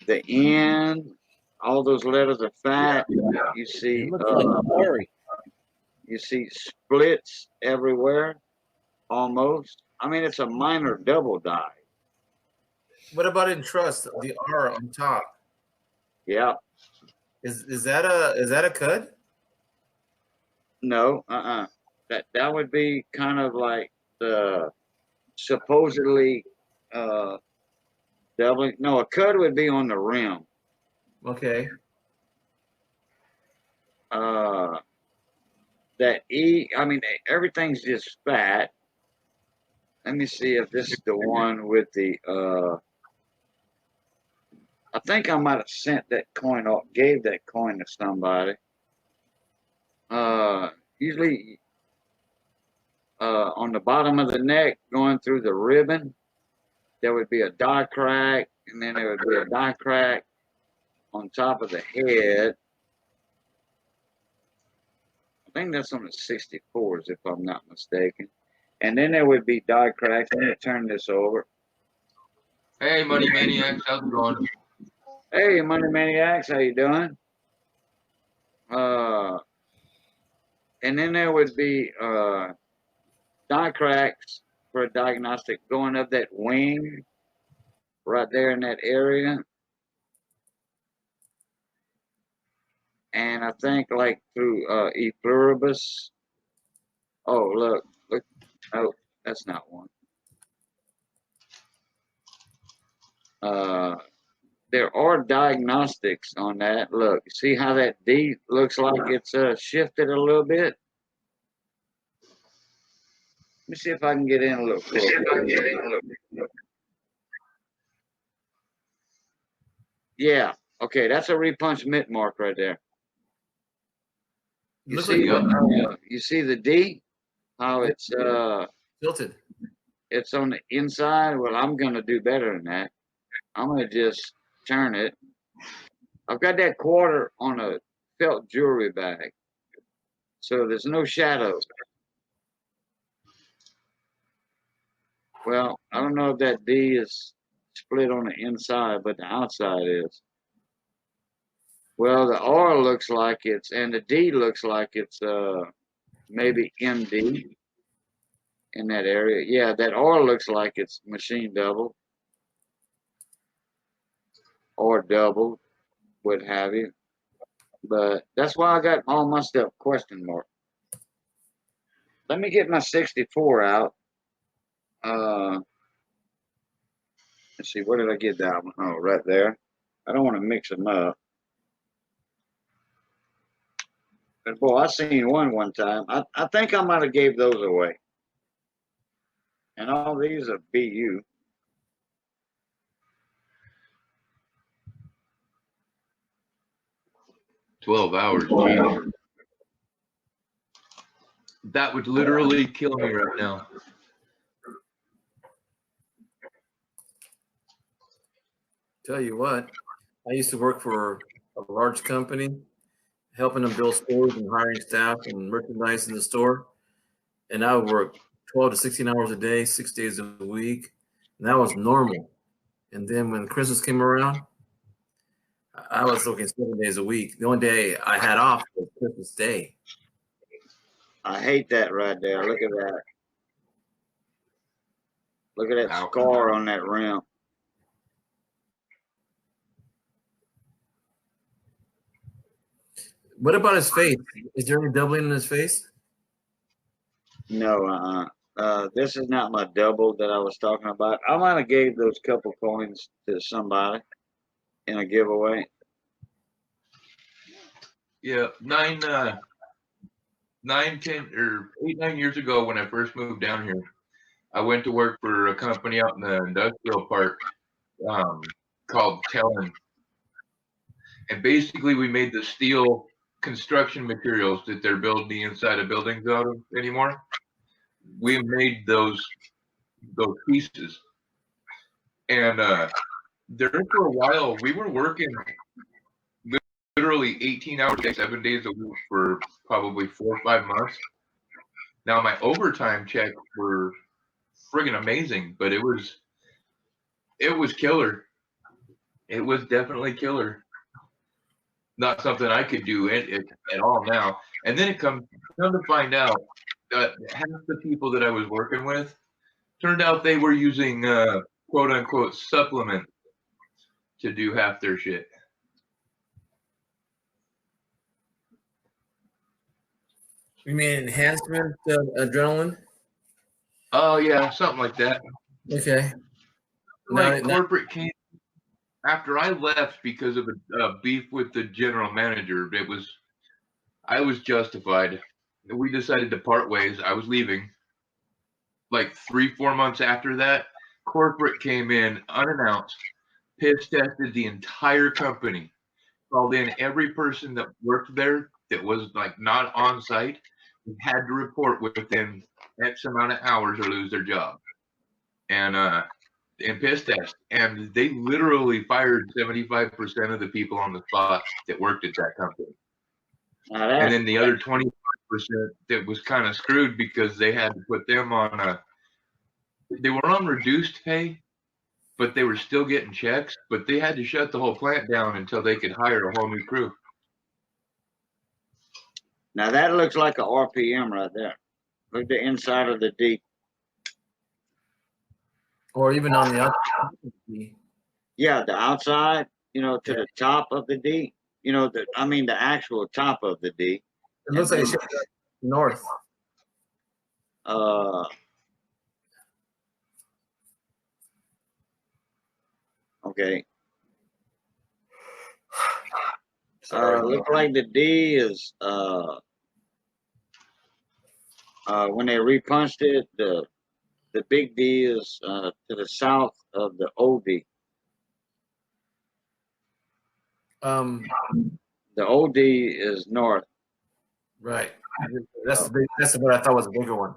the N. All those letters are fat. You see, It looks like a worry. you see splits everywhere, almost. I mean, it's a minor double dye. What about in trust? The R on top. Yeah. Is that a cud? No. That would be kind of like the supposedly doubling. No, a cud would be on the rim. Okay. That E. I mean, everything's just fat. Let me see if this is the one with the. I think I might have sent that coin off, gave that coin to somebody. Usually on the bottom of the neck, going through the ribbon, there would be a die crack, and then there would be a die crack on top of the head. I think that's on the 64s, if I'm not mistaken. And then there would be die cracks. Let me turn this over. Hey, Money Maniacs, how's it going? Hey, Money Maniacs, how you doing? And then there would be die cracks for a diagnostic going up that wing right there in that area. And I think like through E pluribus. Oh, look. Oh, that's not one. There are diagnostics on that. Look, see how that D looks like it's shifted a little bit? Let me see if I can get in a little closer. Yeah, okay, that's a repunch mitt mark right there. You see, you see the D? How it's tilted. It's on the inside. Well, I'm gonna do better than that. I'm gonna just turn it. I've got that quarter on a felt jewelry bag, so there's no shadow. Well, I don't know if that D is split on the inside, but the outside is. Well, the R looks like it's, and the D looks like it's maybe MD in that area. Yeah, that R looks like it's machine double or double, what have you. But that's why I got all my stuff question mark. Let me get my 64 out. Let's see, where did I get that one? Oh, right there. I don't want to mix them up. But boy, I seen one time. I think I might have gave those away. And all these are BU. $12 geez. That would literally kill me right now. Tell you what, I used to work for a large company, helping them build stores and hiring staff and merchandise in the store. And I would work 12 to 16 hours a day, 6 days a week. And that was normal. And then when Christmas came around, I was working 7 days a week. The only day I had off was Christmas Day. I hate that right there. Look at that. Look at that scar on that rim. What about his face? Is there any doubling in his face? No, this is not my double that I was talking about. I might have gave those couple coins to somebody in a giveaway. Yeah, 9, 10, or 8, 9 years ago when I first moved down here, I went to work for a company out in the industrial park, called Telling. And basically, we made the steel construction materials that they're building the inside of buildings out of anymore. We made those pieces. And there for a while, we were working literally 18 hours a day, 7 days a week for probably 4 or 5 months. Now, my overtime checks were friggin' amazing, but it was killer. It was definitely killer. Not something I could do at all now. And then it come to find out that half the people that I was working with turned out they were using quote unquote supplements to do half their shit. You mean enhancement of adrenaline? Oh yeah, something like that. Okay. Like corporate came after I left because of a beef with the general manager. I was justified. We decided to part ways. I was leaving. Like 3-4 months after that, corporate came in unannounced, piss tested the entire company, called in every person that worked there that was like not on site, and had to report within X amount of hours or lose their job. And piss test. And they literally fired 75% of the people on the spot that worked at that company. And then the other 25% that was kind of screwed because they had to put them on they were on reduced pay, but they were still getting checks, but they had to shut the whole plant down until they could hire a whole new crew. Now that looks like a RPM right there. Look at the inside of the D. Or even on the outside. Yeah, the outside, to the top of the D. The actual top of the D. It looks like it's north. Okay. Look like the D is when they repunched it, the big D is to the south of the OD. The OD is north. Right. That's what I thought was a bigger one.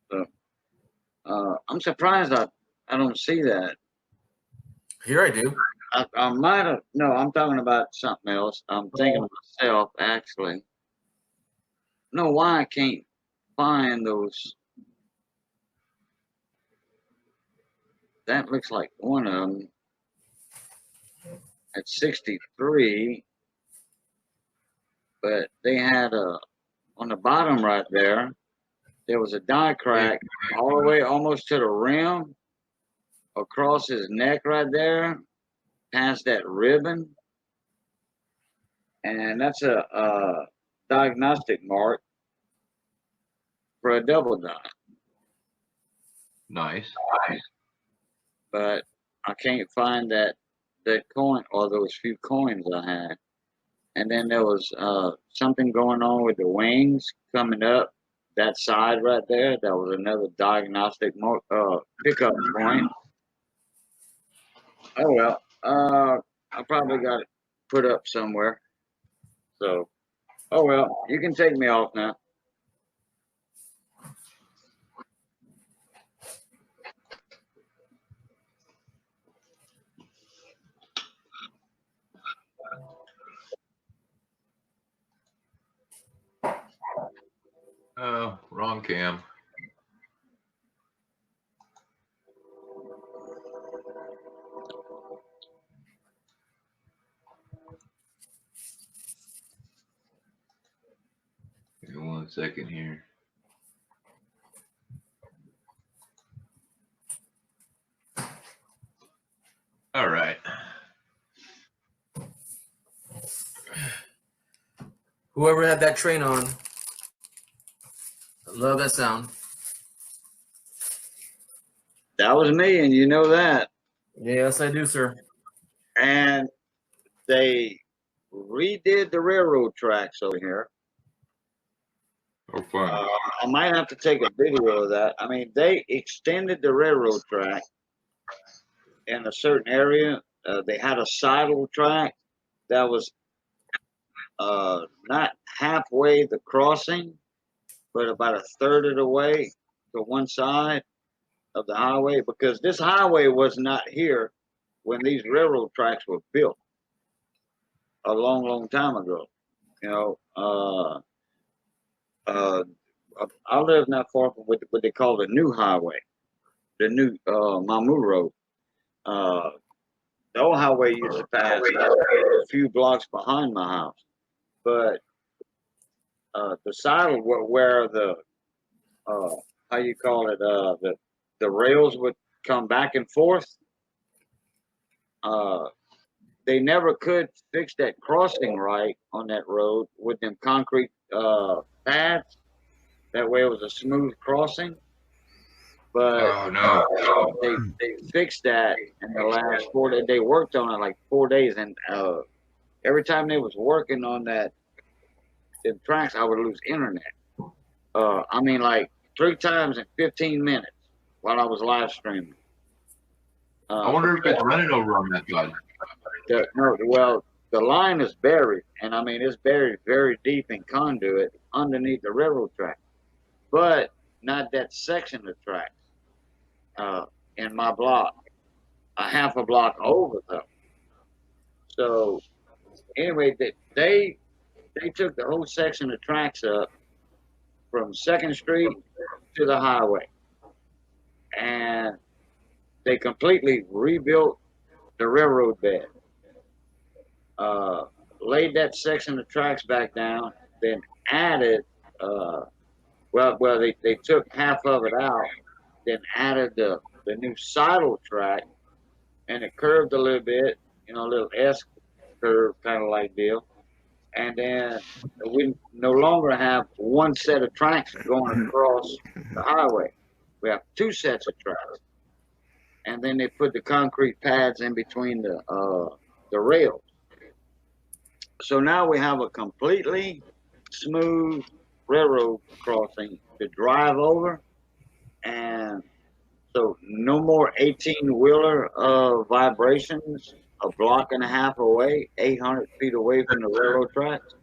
So, I'm surprised I don't see that. Here I do. I might have. No, I'm talking about something else. I'm thinking of myself, actually. I don't know why I can't find those. That looks like one of them at 63. But they had on the bottom right there was a die crack all the way almost to the rim, across his neck right there, past that ribbon. And that's a diagnostic mark for a double die. Nice. But I can't find that coin or those few coins I had. And then there was something going on with the wings coming up that side right there. That was another diagnostic pickup point. Oh well, I probably got it put up somewhere. So, oh well, you can take me off now. Oh, wrong cam. Give me 1 second here. All right. Whoever had that train on, I love that sound. That was me, and you know that. Yes, I do, sir. And they redid the railroad tracks over here. Oh, fun. I might have to take a video of that. I mean, they extended the railroad track in a certain area. They had a sidle track that was not halfway the crossing, but about a third of the way to one side of the highway, because this highway was not here when these railroad tracks were built a long, long time ago. You know, I live not far from what they call the new highway, the new Mamu Road. Uh, the old highway used to pass a few blocks behind my house, but the side of where the how you call it the rails would come back and forth. Uh, they never could fix that crossing right on that road with them concrete pads. That way it was a smooth crossing. But Oh no. they fixed that in the last 4 days. They worked on it like 4 days, and every time they was working on the tracks, I would lose internet. I mean, like 3 times in 15 minutes while I was live streaming. I wonder if it's running over on that side. No, well, the line is buried, and I mean it's buried very deep in conduit underneath the railroad track, but not that section of tracks in my block, a half a block over though. So anyway, they took the whole section of tracks up from Second Street to the highway, and they completely rebuilt the railroad bed. Laid that section of tracks back down, then added, they took half of it out, then added the new sidle track, and it curved a little bit, you know, a little S curve kind of like deal. And then we no longer have one set of tracks going across the highway. We have 2 sets of tracks. And then they put the concrete pads in between the rails. So now we have a completely smooth railroad crossing to drive over, and so no more 18-wheeler vibrations a block and a half away, 800 feet away from the railroad tracks.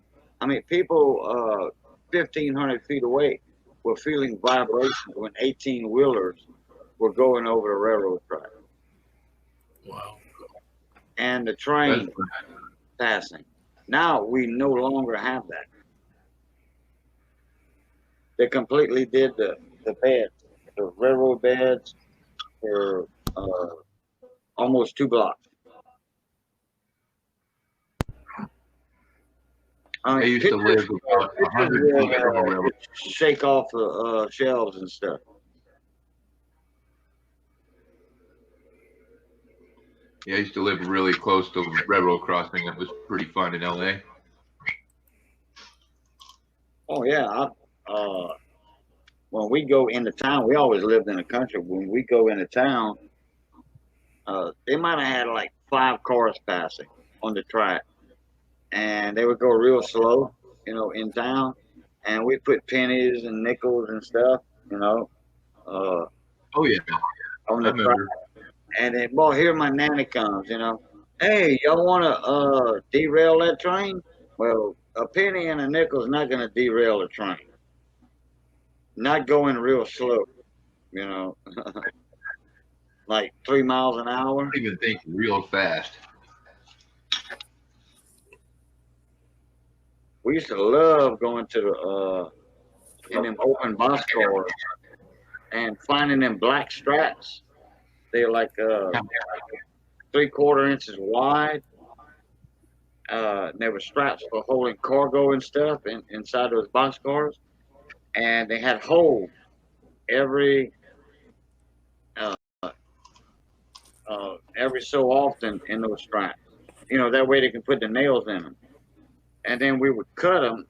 I mean, people 1,500 feet away were feeling vibrations when 18-wheelers were going over the railroad track. Wow. And the train passing. Now we no longer have that. They completely did the beds, the railroad beds for almost 2 blocks. I used to live about 100 feet from a railroad. Shake off the shelves and stuff. Yeah, I used to live really close to a railroad crossing. It was pretty fun in LA. Oh yeah, when we go into town, we always lived in the country. When we go into town, they might have had like 5 cars passing on the track, and they would go real slow, you know, in town. And we put pennies and nickels and stuff, you know, Oh yeah, on I the track. remember. And then, boy, here my nanny comes, you know. Hey, y'all want to derail that train? Well, a penny and a nickel is not going to derail a train. Not going real slow, you know, like 3 miles an hour. I don't even think real fast. We used to love going to the in them open boxcars and finding them black straps. They're like 3/4 inches wide. They were straps for holding cargo and stuff inside those boxcars, and they had holes every so often in those straps. You know, that way they can put the nails in them. And then we would cut them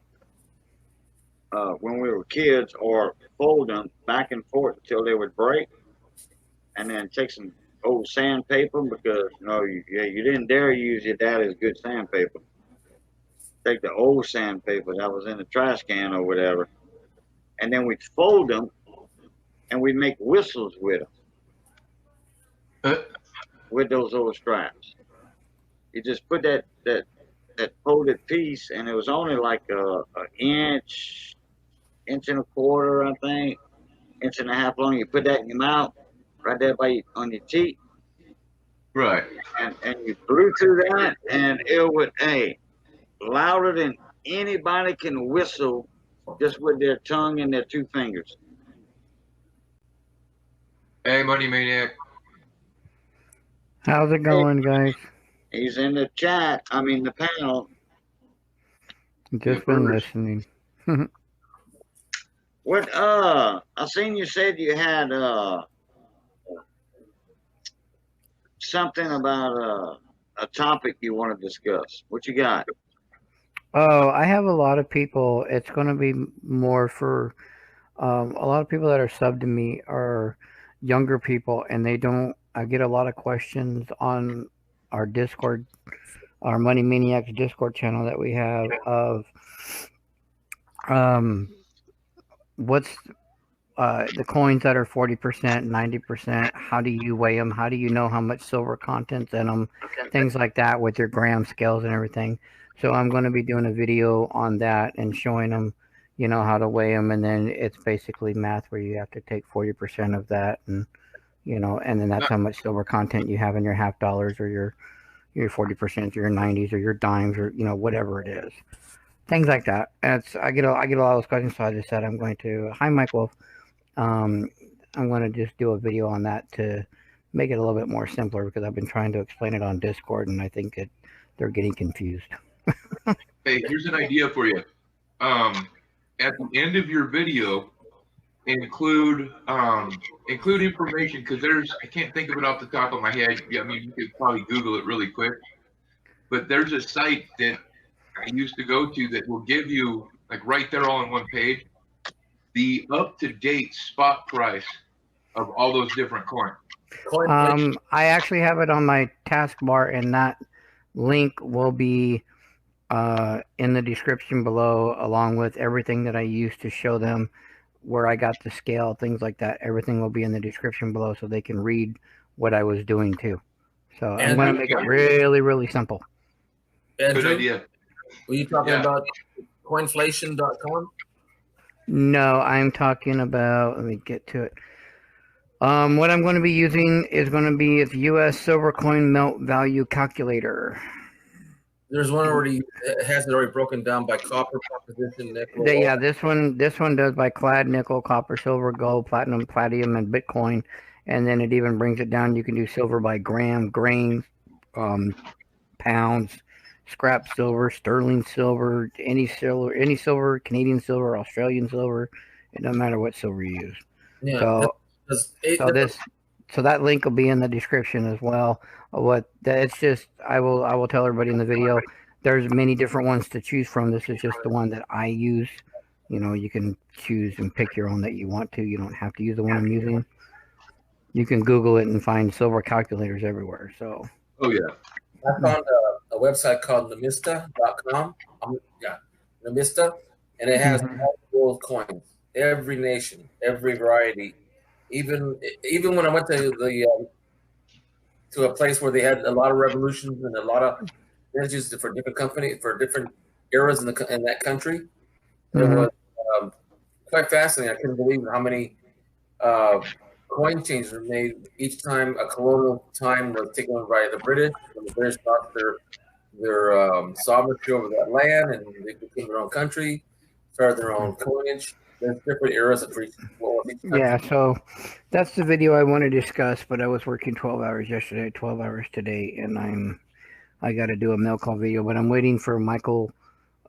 when we were kids, or fold them back and forth until they would break, and then take some old sandpaper, because you didn't dare use your daddy's good sandpaper. Take the old sandpaper that was in the trash can or whatever, and then we'd fold them, and we'd make whistles with them. with those little straps. You just put that folded piece, and it was only like a inch, inch and a quarter, I think, inch and a half long. You put that in your mouth, right there on your teeth, Right. and you blew through that, and it would, hey, louder than anybody can whistle, just with their tongue and their two fingers. Hey, Money Maniac. How's it going, guys? He's in the chat. I mean, the panel. Just been listening. What? I seen you said you had something about a topic you want to discuss. What you got? Oh, I have a lot of people. It's going to be more for a lot of people that are subbed to me are younger people, and they don't. I get a lot of questions on our Discord, our Money Maniacs Discord channel that we have of what's the coins that are 40%, 90%. How do you weigh them? How do you know how much silver content's in them? Things like that with your gram scales and everything. So I'm going to be doing a video on that and showing them, you know, how to weigh them. And then it's basically math where you have to take 40% of that, and you know, and then that's how much silver content you have in your half dollars or your 40% or your 90s or your dimes or, you know, whatever it is. Things like that. And I get a lot of those questions, so I just said I'm going to. Hi, Michael. I'm going to just do a video on that to make it a little bit more simpler, because I've been trying to explain it on Discord, and I think they're getting confused. Hey, here's an idea for you. At the end of your video, include information, because I can't think of it off the top of my head. I mean, you could probably Google it really quick, but there's a site that I used to go to that will give you, like, right there all on one page, the up-to-date spot price of all those different coins. I actually have it on my taskbar, and that link will be in the description below, along with everything that I used to show them where I got the scale, things like that. Everything will be in the description below, so they can read what I was doing too. So I'm going to make it really, really simple. Andrew, Good idea. were you talking about coinflation.com? No, I'm talking about, let me get to it. What I'm going to be using is going to be the U.S. Silver Coin Melt Value Calculator. There's one already, it has it already broken down by copper, composition, nickel. Yeah, this one does by clad, nickel, copper, silver, gold, platinum, palladium, and Bitcoin. And then it even brings it down. You can do silver by gram, grains, pounds, scrap silver, sterling silver, any silver, Canadian silver, Australian silver. It doesn't matter what silver you use. Yeah. So that link will be in the description as well. It's just, I will tell everybody in the video, there's many different ones to choose from. This is just the one that I use. You know, you can choose and pick your own that you want to. You don't have to use the one I'm using. You can Google it and find silver calculators everywhere. So. Oh yeah. I found a website called Namista.com. Namista, and it has multiple coins, every nation, every variety. Even when I went to a place where they had a lot of revolutions and a lot of messages for different companies for different eras in that country, it was quite fascinating. I couldn't believe how many coin changes were made each time a colonial time was taken over by the British, when the British lost their sovereignty over that land, and they became their own country, started their own coinage. There's different eras of each country. Yeah, so that's the video I want to discuss, but I was working 12 hours yesterday, 12 hours today, and I got to do a mail call video, but I'm waiting for Michael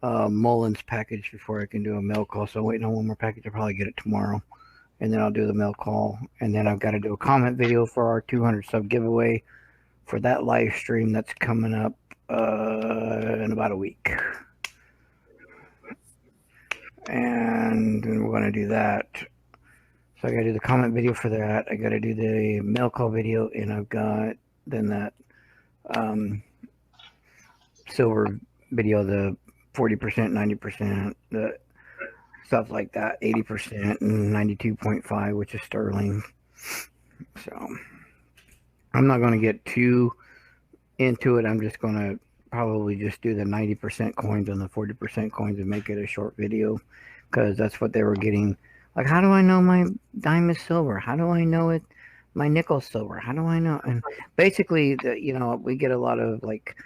Mullins package before I can do a mail call. So I'm waiting on one more package. I'll probably get it tomorrow, and then I'll do the mail call, and then I've got to do a comment video for our 200 sub giveaway for that live stream that's coming up in about a week. And we're going to do that. So I got to do the comment video for that. I got to do the mail call video, and I've got then that silver video, the 40%, 90%, the stuff like that, 80% and 92.5, which is sterling. So I'm not going to get too into it. I'm just going to probably just do the 90% coins and the 40% coins and make it a short video, because that's what they were getting. Like, how do I know my dime is silver? How do I know it? My nickel's silver? How do I know? And basically, we get a lot of like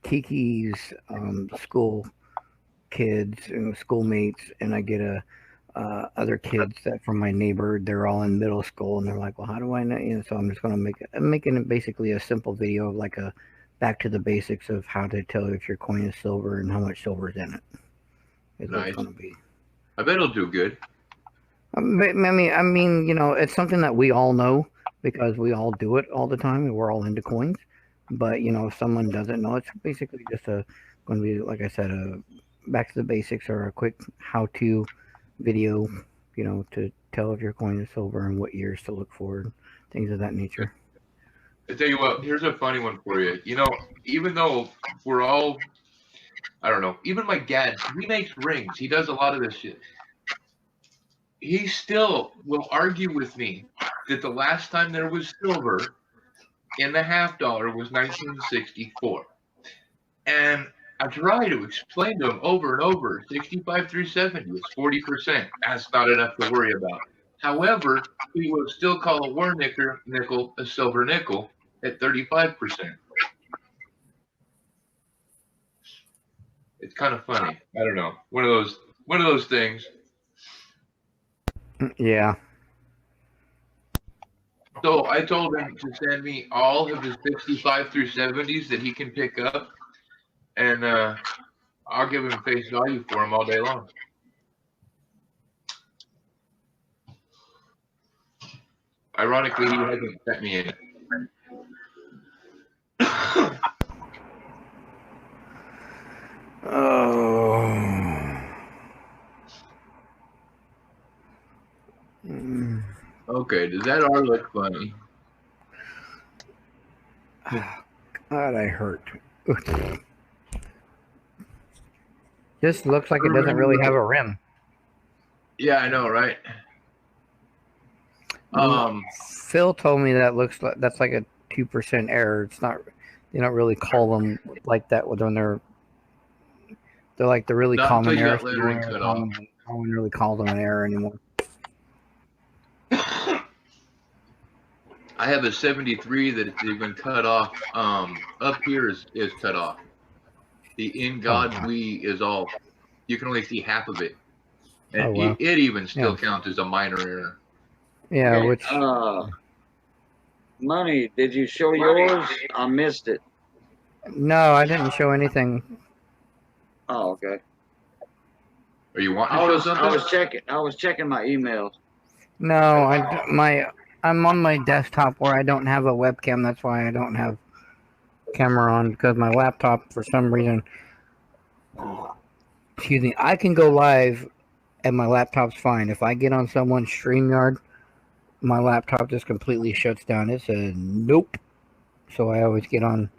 Kiki's school kids and schoolmates, and I get other kids that from my neighbor. They're all in middle school, and they're like, "Well, how do I know?" So I'm just gonna I'm making it basically a simple video of like a back to the basics of how to tell if your coin is silver and how much silver is in it. Is what it's Nice. gonna be. I bet it'll do good. I mean, it's something that we all know because we all do it all the time, and we're all into coins. But if someone doesn't know, it's basically just going to be, like I said, a back to the basics or a quick how-to video, to tell if your coin is silver and what years to look for, and things of that nature. I tell you what, here's a funny one for you. Even though we're all, I don't know, even my dad, he makes rings. He does a lot of this shit. He still will argue with me that the last time there was silver in the half dollar was 1964. And I try to explain to him over and over, 65 through 70 is 40%. That's not enough to worry about. However, he will still call a war nickel a silver nickel at 35%. It's kind of funny. I don't know. One of those things. Yeah. So I told him to send me all of his 65 through 70s that he can pick up, and I'll give him face value for them all day long. Ironically, he hasn't sent me any. Oh. Okay, does that R look funny? God, I hurt. Just looks like it doesn't really have a rim. Yeah, I know, right? Phil told me that's like a 2% error. It's not. They don't really call them like that when they're like the really Not common until you errors. got lettering cut off. No one really calls them an error anymore. I have a 73 that it's even cut off. Up here is cut off. The in God's we is all. You can only see half of it, and it even still counts as a minor error. Yeah, Okay, which Money, did you show yours? I missed it. no, I didn't show anything. Oh, okay. Are you wanting to show something? I was checking my emails. No, I'm on my desktop where I don't have a webcam. That's why I don't have camera on, because my laptop, for some reason, excuse me, I can go live and my laptop's fine. If I get on someone's StreamYard, my laptop just completely shuts down. It says nope. So I always get on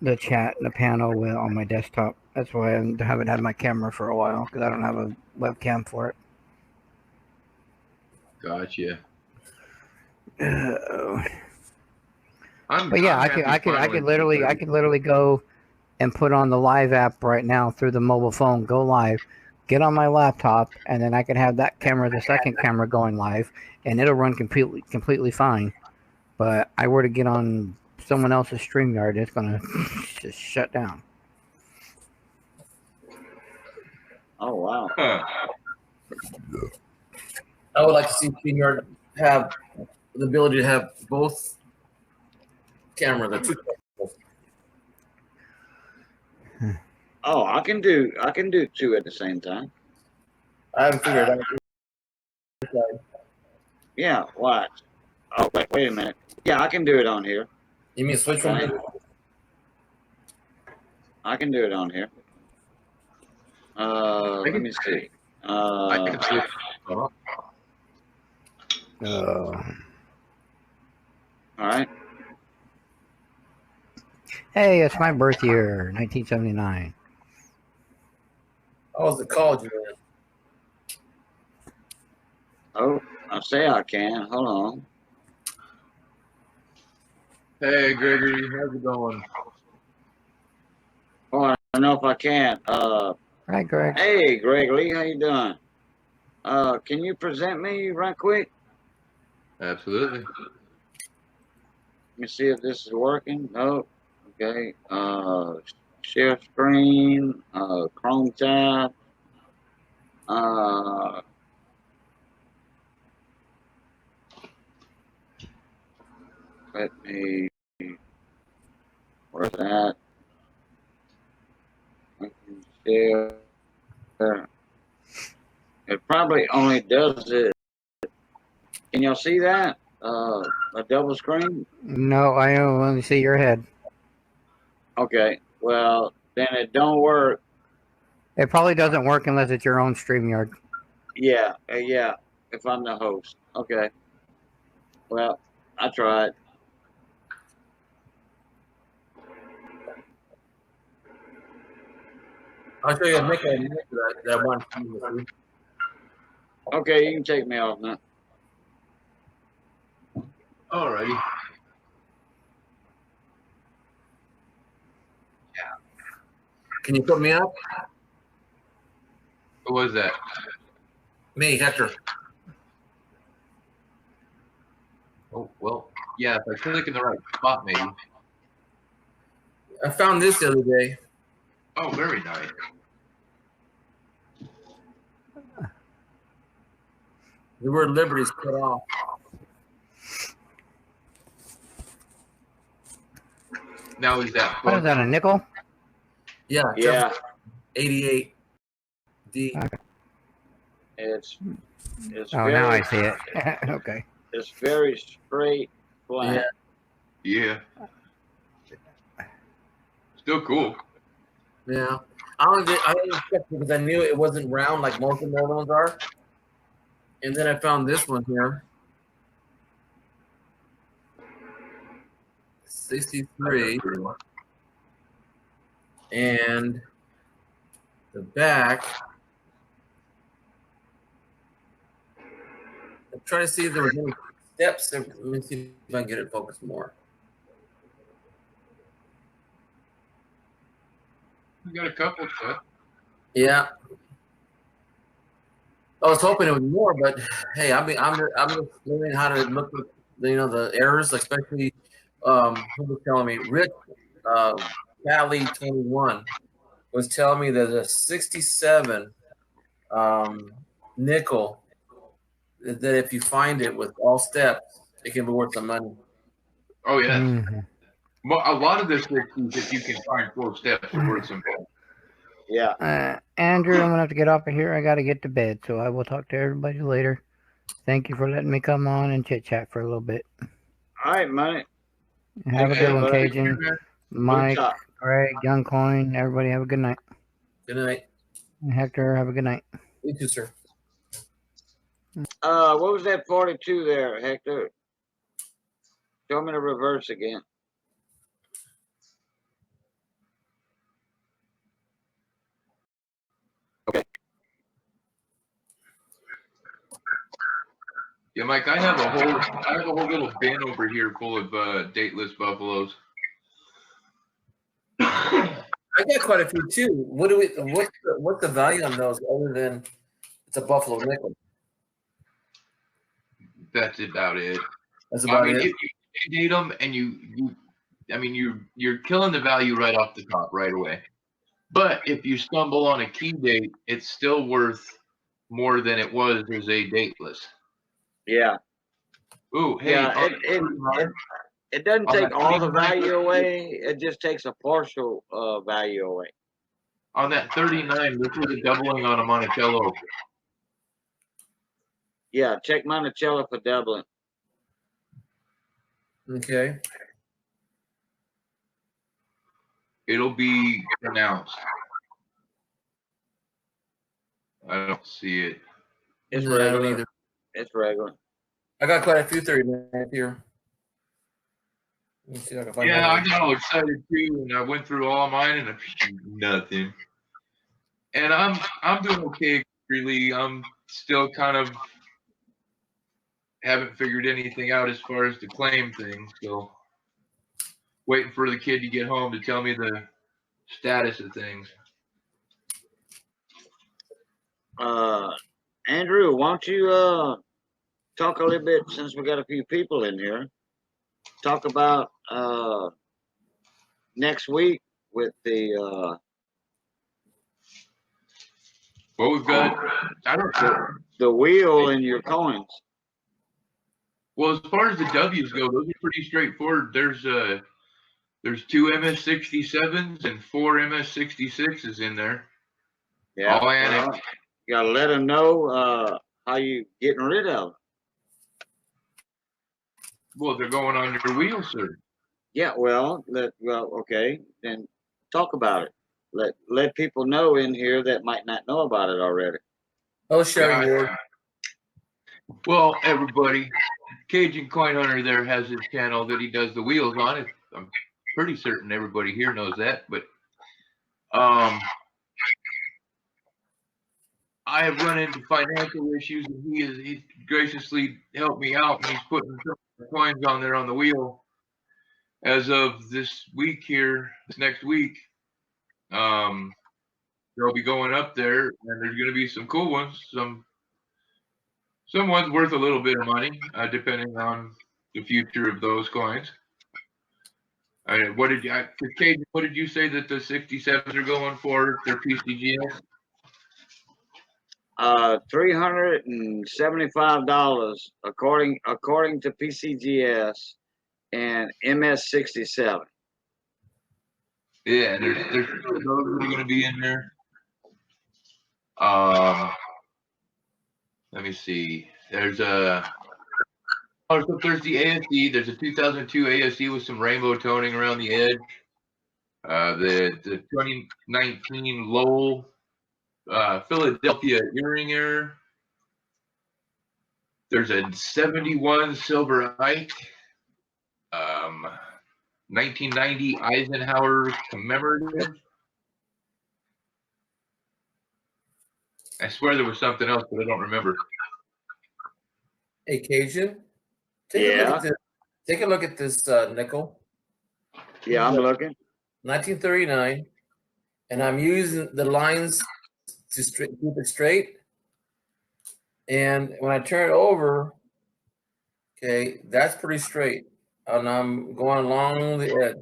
the chat and the panel on my desktop. That's why I haven't had my camera for a while, because I don't have a webcam for it. Gotcha. But yeah, I could literally go and put on the live app right now through the mobile phone, go live, get on my laptop, and then I could have that camera, the second camera, going live, and it'll run completely fine. But I were to get on someone else's StreamYard, it's gonna just shut down. Oh wow. I would like to see StreamYard have the ability to have both cameras. The two. Oh, I can do two at the same time. I haven't figured it out. Yeah, watch. Oh, wait a minute. Yeah, I can do it on here. You mean switch from? I can do it on here. Let me see. I can switch. All right. Hey, it's my birth year, 1979. How was it called, you? Oh, I say I can. Hold on. Hey, Gregory, how's it going? Oh, I don't know if I can. Right, Greg. Hey, Greg Lee, how you doing? Can you present me right quick? Absolutely. Let me see if this is working. No. Okay. Share screen. Chrome tab. Uh, Let me. Where's that? I can share. It probably only does it. Can y'all see that? A double screen? No, I only see your head. Okay. Well, then it don't work. It probably doesn't work unless it's your own StreamYard. Yeah. Yeah. If I'm the host. Okay. Well, I tried. I'll show you a Nick that one. Okay, you can take me off now. Alrighty. Can you put me up? What was that? Me, Hector. Oh, well, yeah, if I click in the right spot, maybe. I found this the other day. Oh, very nice. The word liberty is cut off. Now is that What is that, a nickel? Yeah. Yeah, 88 D. Okay. it's Oh, very now I see it. Okay. it's very straight flat. Yeah. Yeah. Still cool. Yeah. I don't check because I knew it wasn't round like most of the other ones are. And then I found this one here. 63. And the back. I'm trying to see if there was any steps. Let me see if I can get it focused more. We got a couple stuff. Yeah. I was hoping it was more, but hey, I'm just learning how to look at the errors, especially who was telling me Rick Valley 21 was telling me there's a 67 nickel that if you find it with all steps, it can be worth some money. Oh, yeah. Mhm. Well, a lot of this is if you can find 4 steps are worth some money. Yeah. Andrew, I'm gonna have to get off of here. I gotta get to bed, so I will talk to everybody later. Thank you for letting me come on and chit chat for a little bit. All right, money. Have a Okay, good one, buddy. Cajun, Mike, Chop. Greg, Young Coin. Everybody have a good night. Good night. And Hector, have a good night. You too, sir. What was that 42 there, Hector? Show me the reverse again. Okay. Yeah, Mike, I have a whole little bin over here full of dateless buffaloes. I got quite a few too. What's the value on those other than it's a buffalo nickel? That's about it. That's about it. If you date them and you're killing the value right off the top right away. But if you stumble on a key date, it's still worth more than it was as a dateless. Yeah. Ooh, hey, Yeah. It doesn't on take that all the 39 value away. It just takes a partial value away. on that 39, this was a doubling on a Monticello. Yeah. Check Monticello for doubling. Okay. It'll be pronounced. I don't see it. It's No, I don't regular. either. It's regular. I got quite a few 39 here. Let me see if I can find Yeah, I one. got all excited too, and I went through all mine and nothing. And I'm doing okay, really. I'm still kind of haven't figured anything out as far as the claim thing. So waiting for the kid to get home to tell me the status of things. Andrew, why don't you talk a little bit, since we got a few people in here, talk about next week with the Well, we've got, I don't know. the wheel and your coins. Well, as far as the W's go, those are pretty straightforward. There's 2 MS-67s and 4 MS-66s in there. Yeah, All annex. well, you gotta let them know how you getting rid of them. Well, they're going on your wheel, sir. Yeah, well, okay, then talk about it. Let people know in here that might not know about it already. Oh, Sherry Yeah. Ward. Well, everybody, Cajun Coin Hunter there has his channel that he does the wheels on. I'm pretty certain everybody here knows that, but I have run into financial issues, and he's graciously helped me out, and he's putting some coins on there on the wheel. As of this week here, this next week, they'll be going up there, and there's going to be some cool ones. Some ones worth a little bit of money, depending on the future of those coins. What did you say that the 67s are going for? Their PCGS? $375 according to PCGS and MS-67. Yeah, there's 2 of those that are going to be in there. Let me see. There's the ASD. There's a 2002 ASD with some rainbow toning around the edge. The 2019 Lowell Philadelphia earring error. There's a 71 Silver Ike. 1990 Eisenhower commemorative. I swear there was something else, but I don't remember. Hey, Cajun. Take a look at this nickel. Yeah, I'm looking. 1939, and I'm using the lines to keep it straight. And when I turn it over, okay, that's pretty straight. And I'm going along the edge.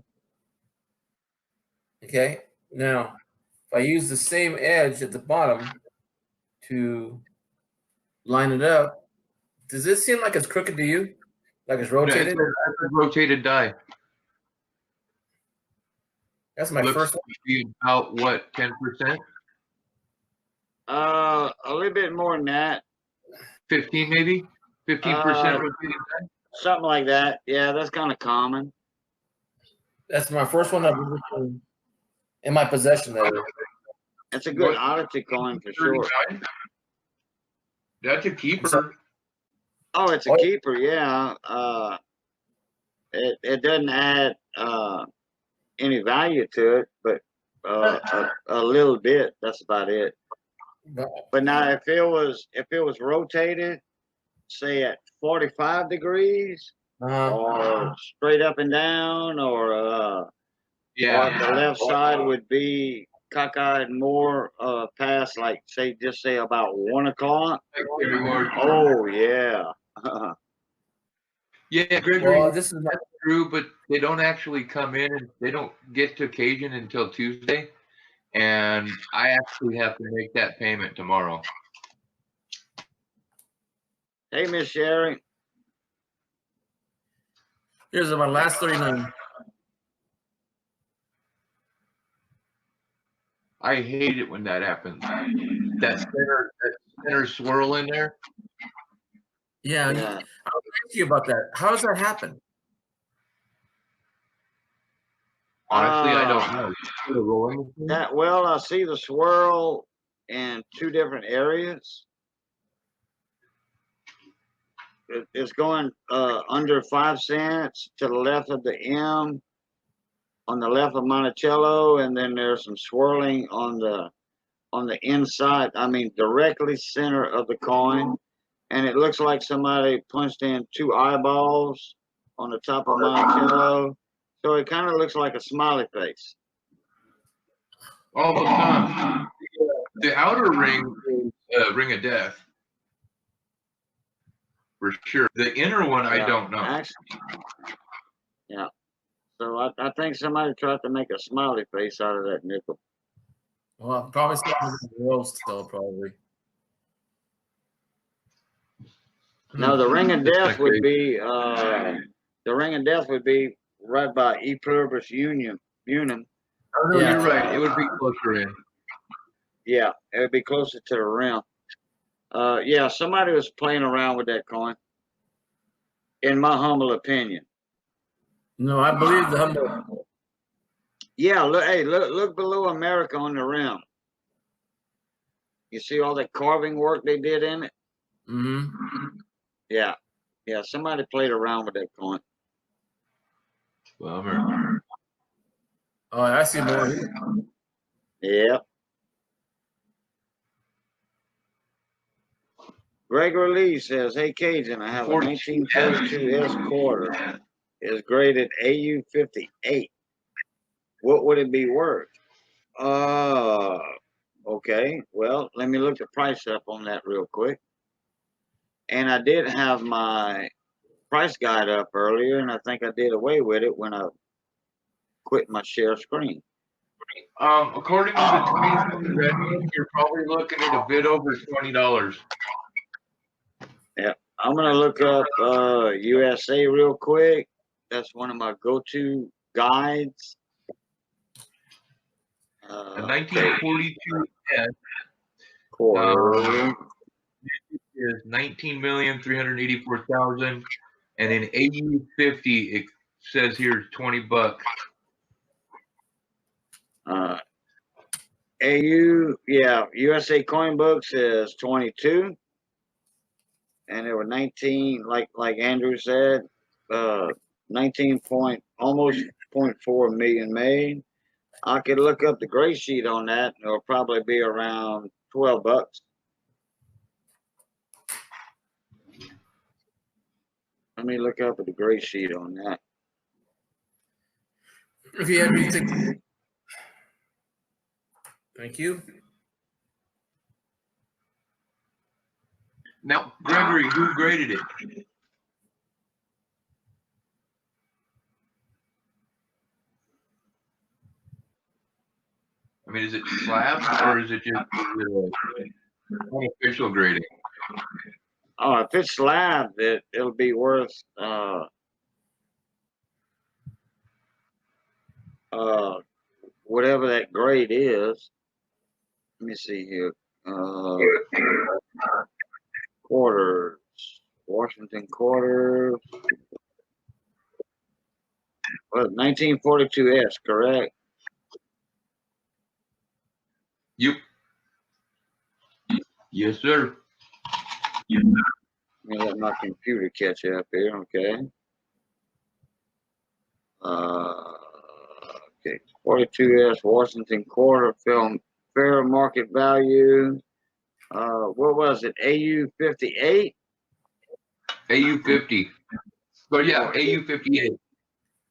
Okay, now if I use the same edge at the bottom to line it up, does this seem like it's crooked to you? Like it's rotated? Yeah, it's a rotated die. That's my Looks first to be about what, 10%? A little bit more than that. 15 maybe? 15% rotated die? Something like that. Yeah, that's kind of common. That's my first one I've been in my possession. That is. It's a good oddity coin for sure. That's a keeper. Oh, it's a keeper, yeah. It doesn't add any value to it, but a little bit. That's about it. But now, if it was rotated, say at 45 degrees, or straight up and down, or or the left side would be cockeyed more past, like just say about 1 o'clock. Oh yeah. Yeah, Gregory, Well, this is that's true, but they don't actually come in, and they don't get to Cajun until Tuesday, and I actually have to make that payment tomorrow. Hey, Miss Sherry. Here's my last 39. I hate it when that happens. That center swirl in there. Yeah, Yeah. I was asking you about that. How does that happen? Honestly, I don't know. Well, I see the swirl in 2 different areas. It's going under 5 cents to the left of the M, on the left of Monticello, and then there's some swirling on the inside. I mean, directly center of the coin, and it looks like somebody punched in 2 eyeballs on the top of Monticello. So it kind of looks like a smiley face. Almost done. The outer ring is Ring of Death. For sure. The inner one, I don't know. Actually, yeah. So I think somebody tried to make a smiley face out of that nickel. Well, probably still in the world still, probably. Now the Ring of That's Death kinda would be right by E Pluribus Unum. Oh, no, Yeah. you're right. It would be closer in. Yeah, it would be closer to the rim. Yeah, somebody was playing around with that coin. In my humble opinion. No, I believe the humble. Yeah, look below America on the rim. You see all that carving work they did in it? Mm-hmm. Yeah. Yeah, somebody played around with that coin. Bummer. Oh, I see more. Yep. Gregory Lee says, hey Cajun, I have a 1942 S quarter. It's graded AU 58. What would it be worth? Okay. Well, let me look the price up on that real quick. And I did have my price guide up earlier, and I think I did away with it when I quit my share screen. According to the 2020 you're probably looking at a bit over $20. Yeah, I'm gonna look up USA real quick. That's one of my go-to guides. A 1942 S Quarter. is 19,384,000, and in AU 50 it says here $20. AU, yeah, USA Coin Book says 22, and there were 19, like Andrew said, 19 point, almost 0.4 million made. I could look up the gray sheet on that. It'll probably be around $12. Let me look up at the gray sheet on that. If you had me take. Thank you. Now, Gregory, who graded it? I mean, is it slab or is it just unofficial grading? Oh, if it's slab, it'll be worth whatever that grade is. Let me see here. Quarters, Washington quarters. What, 1942S, correct? Yep. Yes, sir. Let me let my computer catch up here, okay? Okay, 42S Washington quarter film fair market value. What was it? AU 58? AU 50. But yeah, AU 58.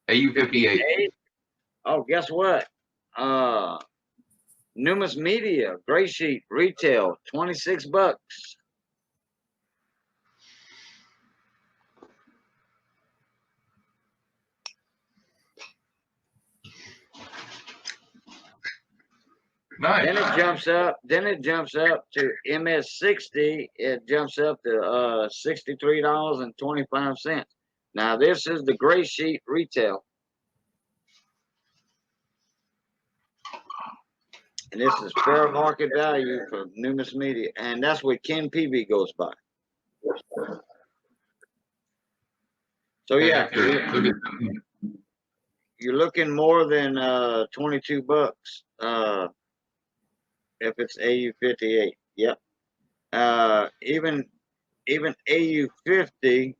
AU 58. Oh, guess what? Numis Media, gray sheet, retail, $26. Nice. Then it jumps up to MS60. It jumps up to $63.25. Now this is the gray sheet retail. And this is fair market value for Numis Media. And that's what Ken Peavy goes by. So yeah, you're looking more than $22 if it's AU 58. Yep. Even AU 50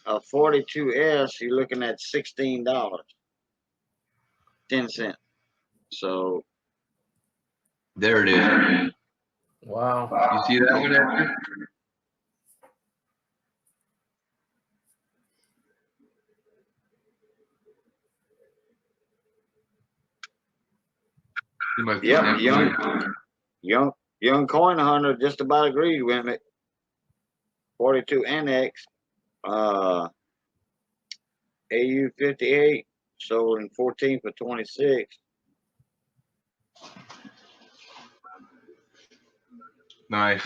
42S, you're looking at $16.10. So there it is. Wow. You see that one, Andrew? Yep, young coin hunter just about agreed with me. 42 NX, AU 58, sold in 14 for 26. Nice.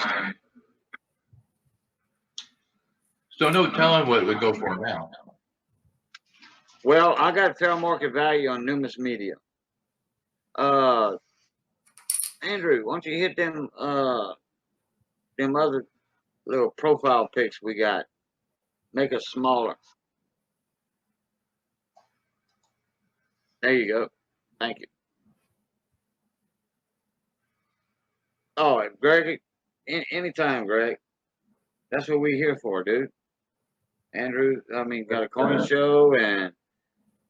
So no telling what it would go for now. Well, I got fair market value on Numis Media. Andrew, why don't you hit them other little profile pics we got? Make us smaller. There you go. Thank you. Oh, Greg, anytime, Greg. That's what we're here for, dude. Andrew, I mean, got a coin show, and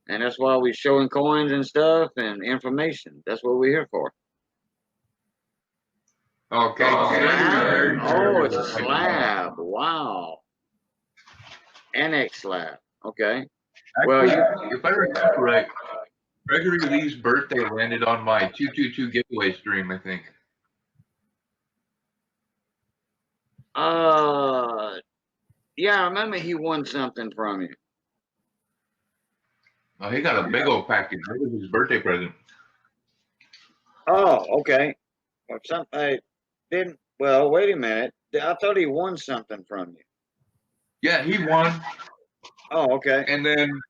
that's why we're showing coins and stuff and information. That's what we're here for. Okay. Oh, it's a slab. Wow. NX slab. Okay. Actually, if I remember right, Gregory Lee's birthday landed on my 222 giveaway stream, I think. Yeah, I remember he won something from you. Oh, he got a big old package. That was his birthday present. Oh, okay. Or something. I didn't. Well, wait a minute. I thought he won something from you. Yeah, he won. Oh, okay. And then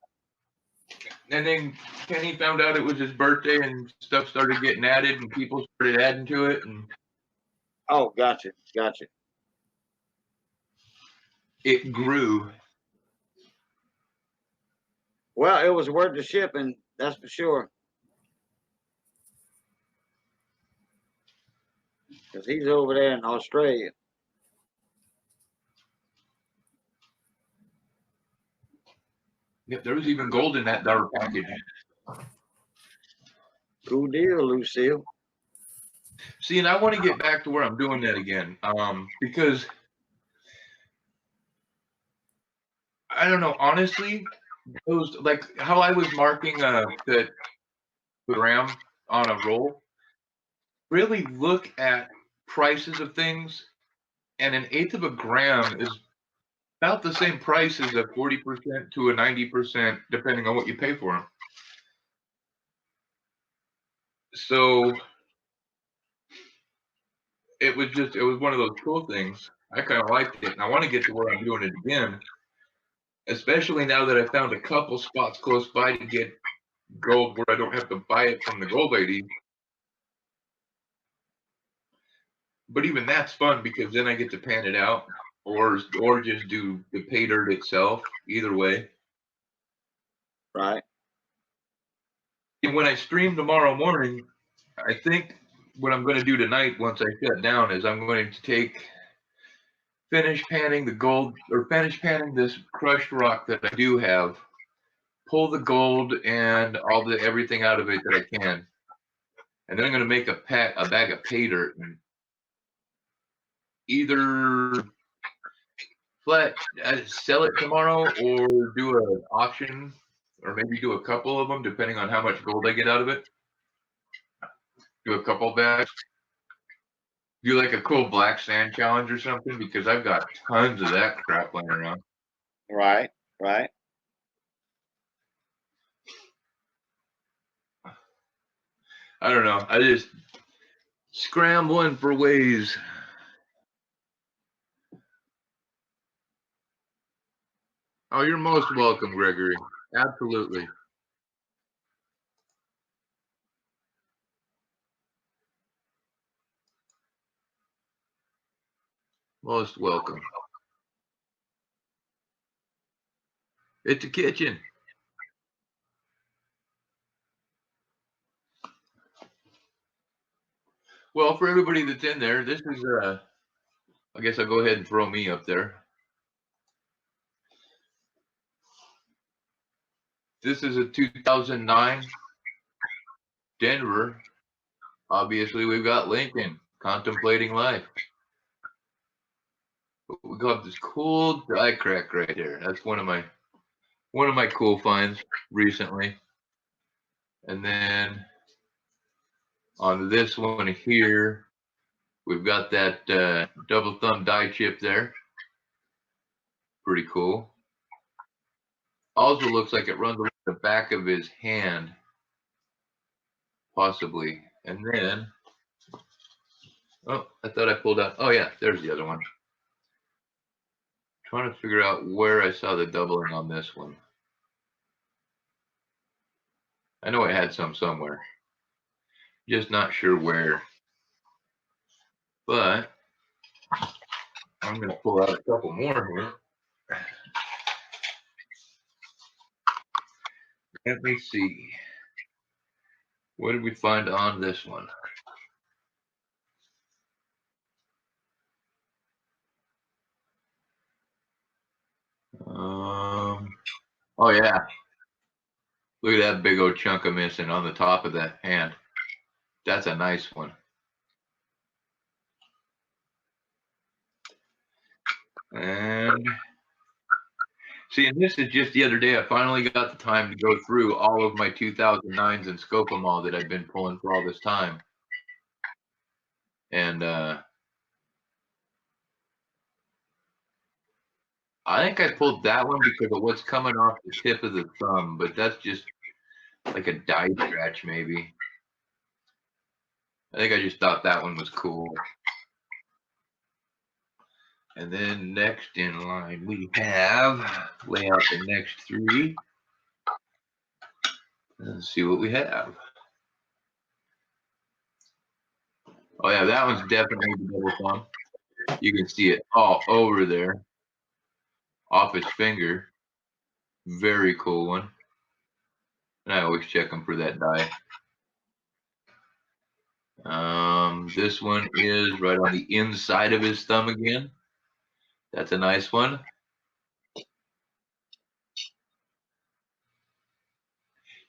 Kenny found out it was his birthday, and stuff started getting added, and people started adding to it, and Oh, gotcha. it grew. Well, it was worth the shipping, that's for sure. Because he's over there in Australia. Yep, there was even gold in that dollar package. Cool deal, Lucille. See, and I want to get back to where I'm doing that again, because I don't know, honestly, those, like how I was marking the gram on a roll, really look at prices of things, and an eighth of a gram is about the same price as a 40% to a 90%, depending on what you pay for them. So it was one of those cool things. I kind of liked it, and I want to get to where I'm doing it again, especially now that I found a couple spots close by to get gold where I don't have to buy it from the gold lady. But even that's fun because then I get to pan it out or just do the pay dirt itself. Either way. Right. And when I stream tomorrow morning, I think what I'm going to do tonight once I shut down is I'm going to finish panning the gold, or finish panning this crushed rock that I do have, pull the gold and everything out of it that I can. And then I'm going to make a bag of pay dirt and either sell it tomorrow or do an auction, or maybe do a couple of them depending on how much gold I get out of it. Do a couple bags. Do like a cool black sand challenge or something, because I've got tons of that crap laying around. Right. I don't know. I just scrambling for ways. Oh, you're most welcome, Gregory. Absolutely. Most welcome. It's a kitchen. Well, for everybody that's in there, this is I guess I'll go ahead and throw me up there. This is a 2009 Denver. Obviously, we've got Lincoln contemplating life. We got this cool die crack right here. That's one of my cool finds recently. And then On this one here, we've got that double thumb die chip there. Pretty cool. Also looks like it runs along the back of his hand, possibly. And then, oh, I thought I pulled out. Oh yeah, there's the other one. Trying to figure out where I saw the doubling on this one. I know I had some somewhere. Just not sure where. But I'm going to pull out a couple more here. Let me see. What did we find on this one? Oh yeah. Look at that big old chunk of missing on the top of the hand. That's a nice one. And see, and this is just the other day. I finally got the time to go through all of my 2009s and scope them all that I've been pulling for all this time. And I think I pulled that one because of what's coming off the tip of the thumb, but that's just like a die scratch maybe. I think I just thought that one was cool. And then next in line, we have, lay out the next three. Let's see what we have. Oh yeah, that one's definitely the double thumb. You can see it all over there, off his finger. Very cool one. And I always check them for that die. This one is right on the inside of his thumb again. That's a nice one.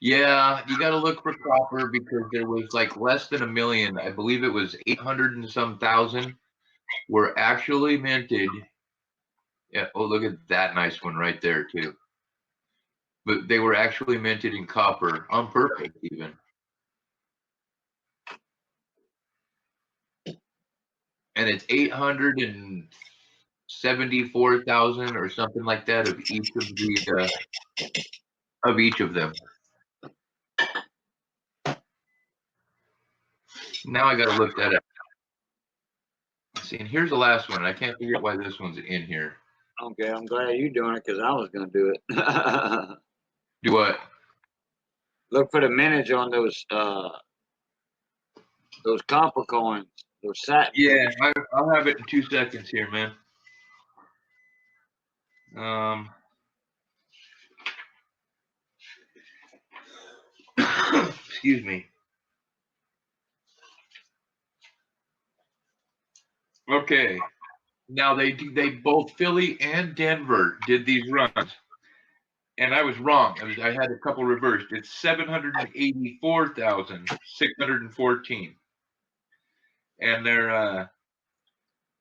Yeah, you got to look for copper because there was like less than 1 million. I believe it was 800 and some thousand were actually minted. Yeah. Oh, look at that nice one right there too. But they were actually minted in copper on purpose even. And it's 874,000 or something like that of each of them. Now I got to look that up. See, and here's the last one. I can't figure out why this one's in here. Okay, I'm glad you're doing it because I was going to do it. Do what? Look for the mintage on those copper coins. Those satin. Yeah, I'll have it in 2 seconds here, man. Excuse me. Okay. Now they both Philly and Denver did these runs, and I was wrong. I had a couple reversed. It's 784,614, and they're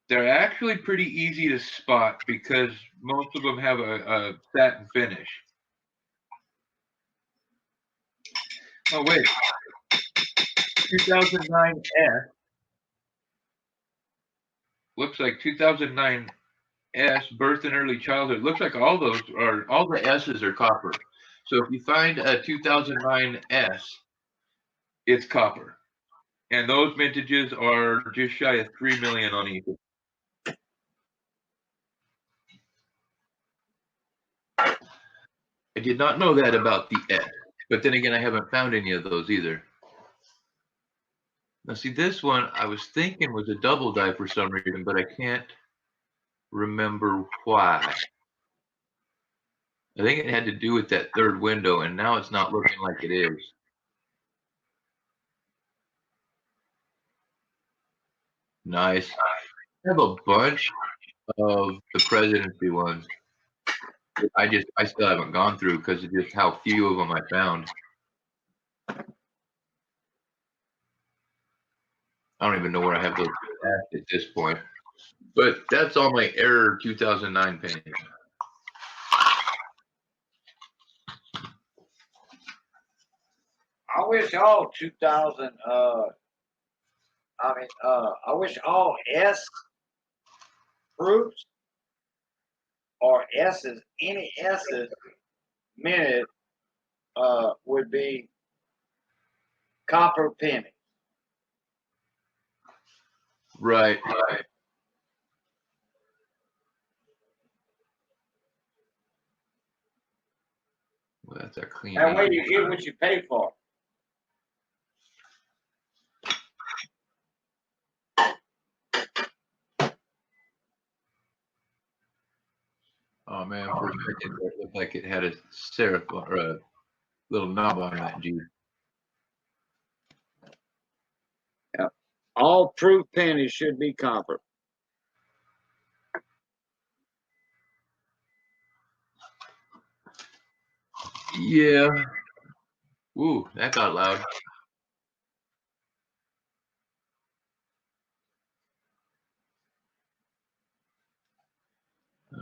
actually pretty easy to spot because most of them have a satin finish. Oh wait, 2009 S. Looks like 2009 S, birth and early childhood. Looks like all the S's are copper. So if you find a 2009 S, it's copper. And those vintages are just shy of 3 million on each. I did not know that about the S, but then again, I haven't found any of those either. Now see, this one I was thinking was a double die for some reason, but I can't remember why. I think it had to do with that third window, and now it's not looking like it is. Nice. I have a bunch of the presidency ones. I still haven't gone through because of just how few of them I found. I don't even know where I have those at this point. But that's all my error 2009 paintings. I wish all 2000 I wish all S fruits or S's, any S's minute would be copper penny. Right. Well, that's a clean. That way you get what you pay for. Oh man, for a second it looked like it had a serif or a little knob on that G. Yeah. All fruit pennies should be copper. Yeah. Ooh, that got loud.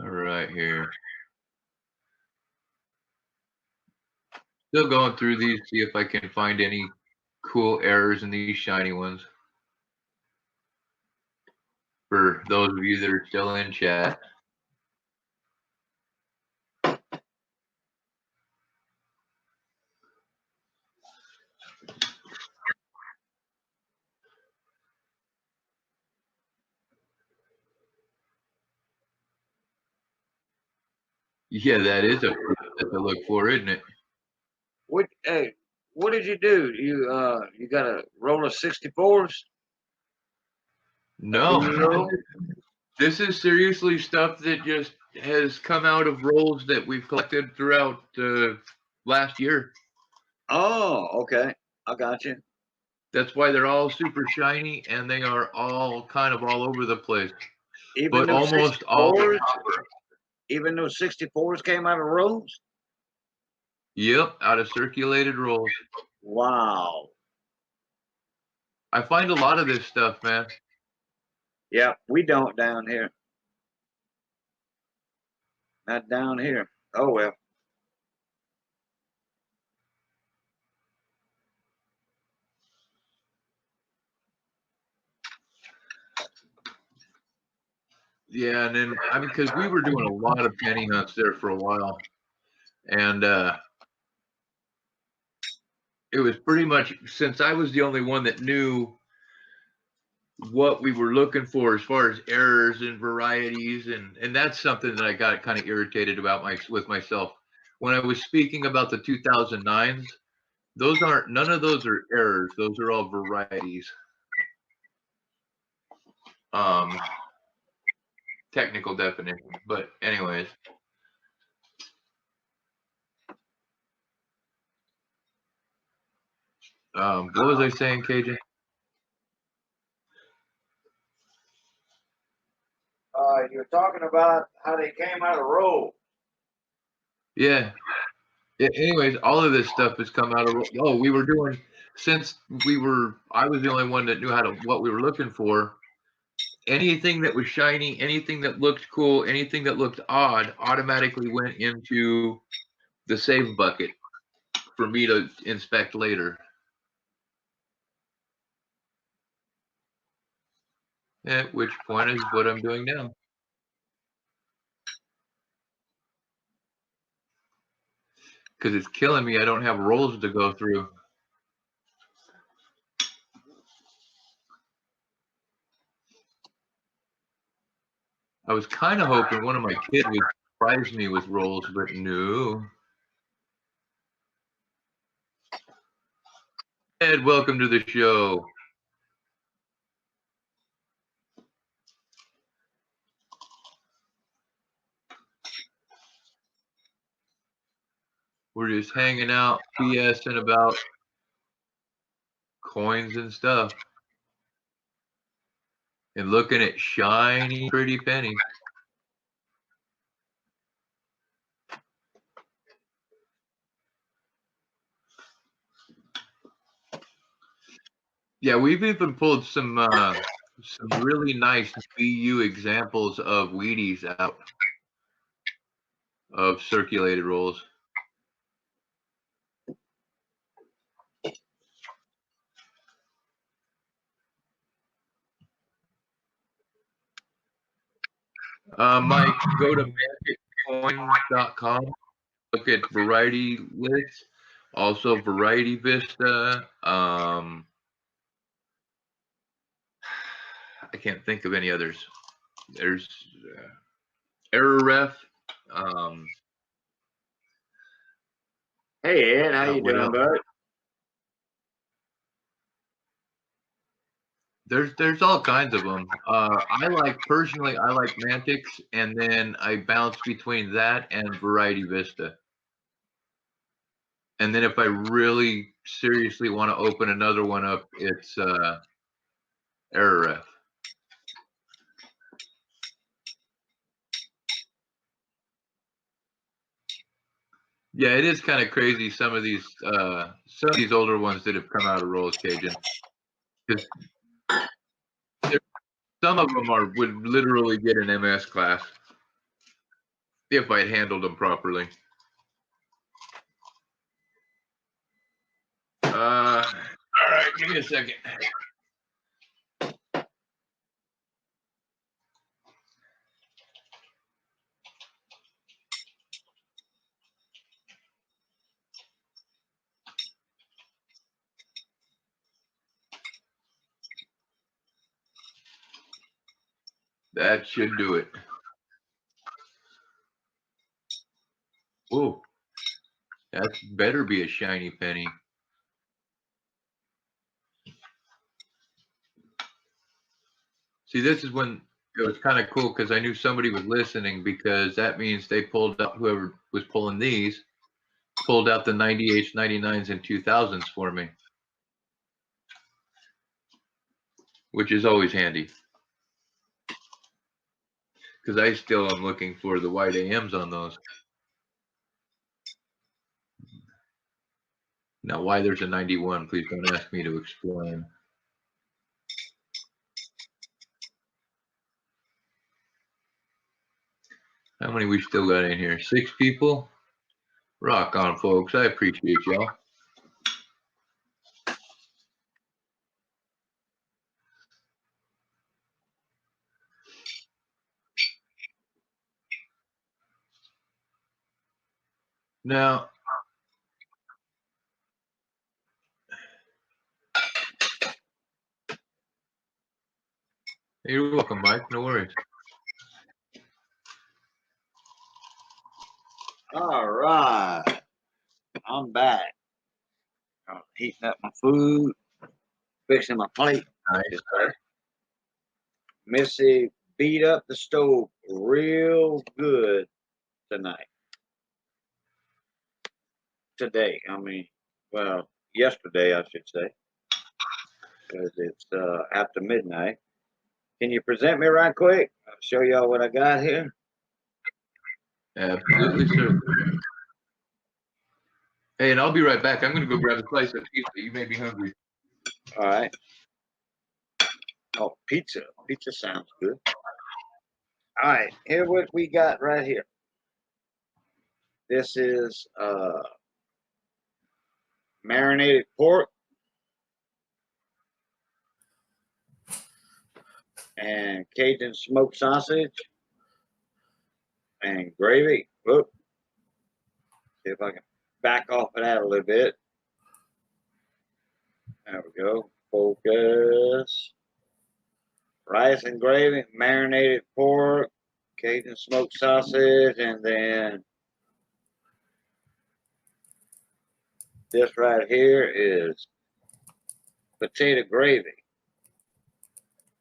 All right, here. Still going through these, see if I can find any cool errors in these shiny ones. For those of you that are still in chat. Yeah, that is a fruit that to look for, isn't it? Hey, what did you do? You got a roll of 64s? No. This is seriously stuff that just has come out of rolls that we've collected throughout last year. Oh, okay. I got you. That's why they're all super shiny and they are all kind of all over the place. Even But almost all. Even those 64s came out of rolls? Yep, out of circulated rolls. Wow. I find a lot of this stuff, man. Yeah, we don't down here. Not down here. Oh, well. Yeah, and then I mean, because we were doing a lot of penny hunts there for a while, and it was pretty much since I was the only one that knew what we were looking for as far as errors and varieties, and that's something that I got kind of irritated about with myself when I was speaking about the 2009s. None of those are errors; those are all varieties. Technical definition, but anyways. What was I saying, KJ? You're talking about how they came out of roll. Yeah. Anyways, all of this stuff has come out of. Oh, we were doing since I was the only one that knew what we were looking for. Anything that was shiny, anything that looked cool, anything that looked odd, automatically went into the save bucket for me to inspect later. At which point is what I'm doing now. Because it's killing me. I don't have rolls to go through. I was kind of hoping one of my kids would surprise me with rolls, but no. Ed, welcome to the show. We're just hanging out, BSing about coins and stuff. And looking at shiny, pretty pennies. Yeah, we've even pulled some really nice BU examples of Wheaties out of circulated rolls. Mike, go to magiccoin.com. Look at variety lists, also Variety Vista. I can't think of any others. There's Error Ref. Hey Ed, how you what doing, else? bud? There's all kinds of them. Personally, I like Mantix, and then I bounce between that and Variety Vista. And then if I really seriously want to open another one up, it's Error Ref. Yeah, it is kind of crazy. Some of these older ones that have come out of Rolls Cajun, because some of them would literally get an MS class if I'd handled them properly. All right, give me a second. That should do it. Whoa, that better be a shiny penny. See, this is when it was kind of cool because I knew somebody was listening, because that means they pulled out, whoever was pulling these, pulled out the 98s, 99s, and 2000s for me, which is always handy. Because I still am looking for the white AMs on those. Now, why there's a 91, please don't ask me to explain. How many we still got in here? 6 people? Rock on, folks. I appreciate y'all. Now, you're welcome, Mike. No worries. All right, I'm back. I'm heating up my food, fixing my plate. Nice. Missy beat up the stove real good tonight. Today, I mean, well, yesterday, I should say, because it's after midnight. Can you present me right quick? I'll show y'all what I got here. Absolutely, sir. Hey, and I'll be right back. I'm going to go grab a slice of pizza. You may be hungry. All right. Oh, pizza. Pizza sounds good. All right, here what we got right here. This is marinated pork and Cajun smoked sausage and gravy. Whoop. See if I can back off of that a little bit. There we go. Focus. Rice and gravy, marinated pork, Cajun smoked sausage, and then this right here is potato gravy.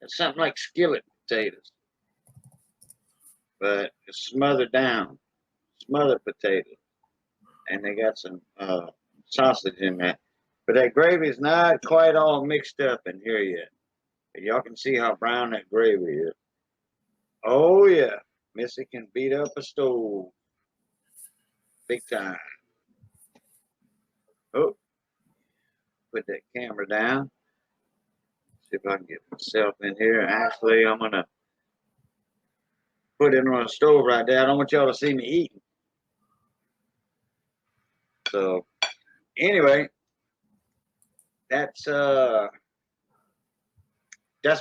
It's something like skillet potatoes, but it's smothered down, smothered potatoes, and they got some sausage in there. But that gravy is not quite all mixed up in here yet. But y'all can see how brown that gravy is. Oh yeah, Missy can beat up a stove, big time. Oh, put that camera down. See if I can get myself in here. Actually, I'm gonna put it on the stove right there. I don't want y'all to see me eating. So anyway, that's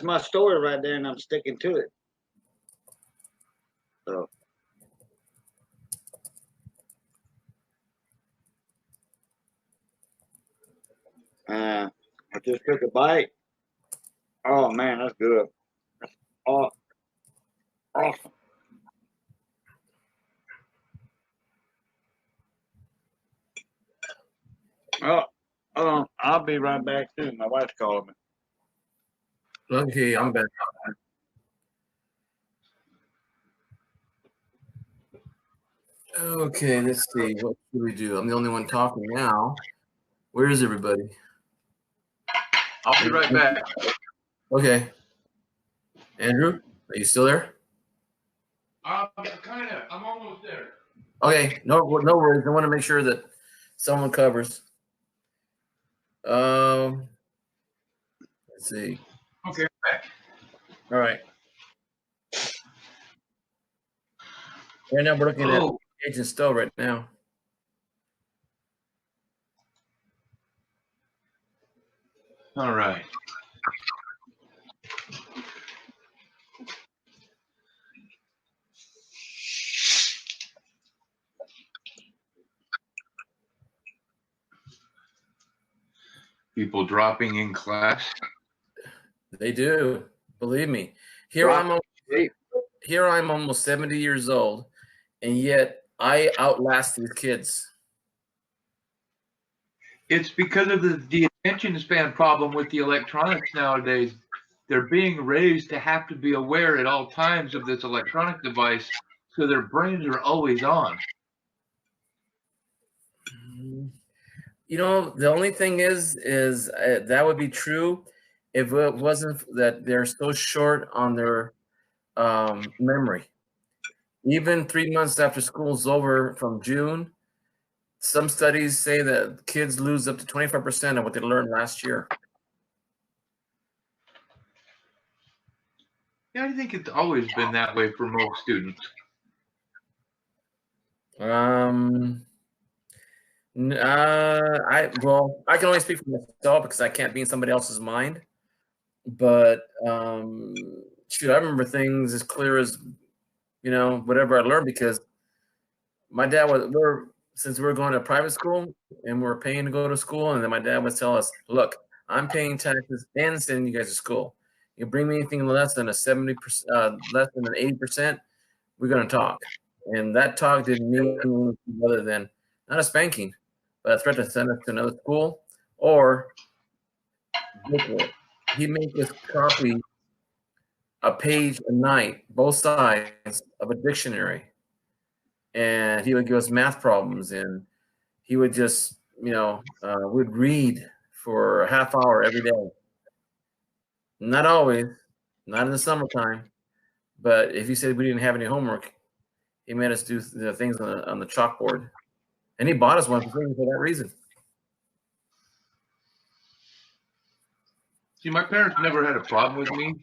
my story right there, and I'm sticking to it. just took a bite. Oh man, that's good. Oh, awesome. Oh, I'll be right back too. My wife's calling me. Okay, I'm back. Okay, let's see. What should we do? I'm the only one talking now. Where is everybody? I'll be right back. Okay. Andrew, are you still there? Kind of. I'm almost there. Okay, no worries. I want to make sure that someone covers. Let's see. Okay, I'm back. All right. Right now, we're looking at Agent Stowe right now. All right. People dropping in class. They do. Believe me. Here I'm almost 70 years old, and yet I outlast these kids. It's because of the attention span problem with the electronics nowadays. They're being raised to have to be aware at all times of this electronic device, so their brains are always on. You know, the only thing is that would be true if it wasn't that they're so short on their memory. Even 3 months after school's over from June, some studies say that kids lose up to 25% of what they learned last year. Yeah, I think it's always been that way for most students. I can only speak for myself because I can't be in somebody else's mind. But shoot, I remember things as clear as, you know, whatever I learned, because my dad since we were going to private school and we were paying to go to school, and then my dad would tell us, look, I'm paying taxes and sending you guys to school. You bring me anything less than a 70%, less than an 80%, we're going to talk. And that talk didn't mean anything other than not a spanking, but a threat to send us to another school, or he made us copy a page a night, both sides of a dictionary. And he would give us math problems, and he would just, would read for a half hour every day. Not always, not in the summertime, but if he said we didn't have any homework, he made us do the things on the chalkboard. And he bought us one for that reason. See, my parents never had a problem with me.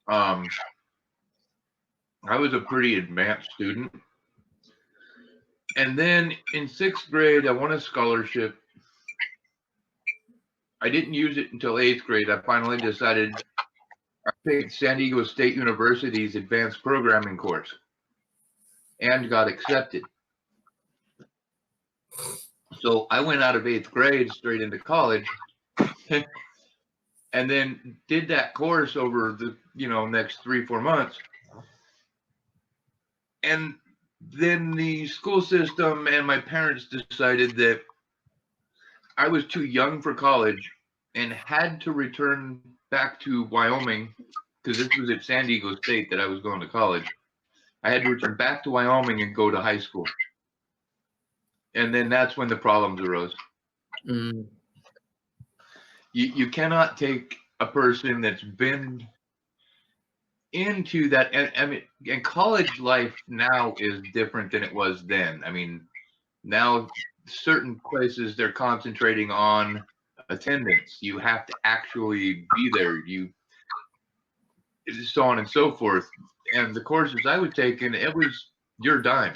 I was a pretty advanced student. And then in 6th grade, I won a scholarship. I didn't use it until 8th grade. I finally decided I picked San Diego State University's advanced programming course and got accepted. So I went out of 8th grade straight into college and then did that course over the, next 3-4 months. And then the school system and my parents decided that I was too young for college and had to return back to Wyoming, because this was at San Diego State that I was going to college. I had to return back to Wyoming and go to high school. And then that's when the problems arose. Mm. You cannot take a person that's been into that, and college life now is different than it was then. I mean, now certain places they're concentrating on attendance. You have to actually be there. So on and so forth. And the courses I was taking, it was your dime.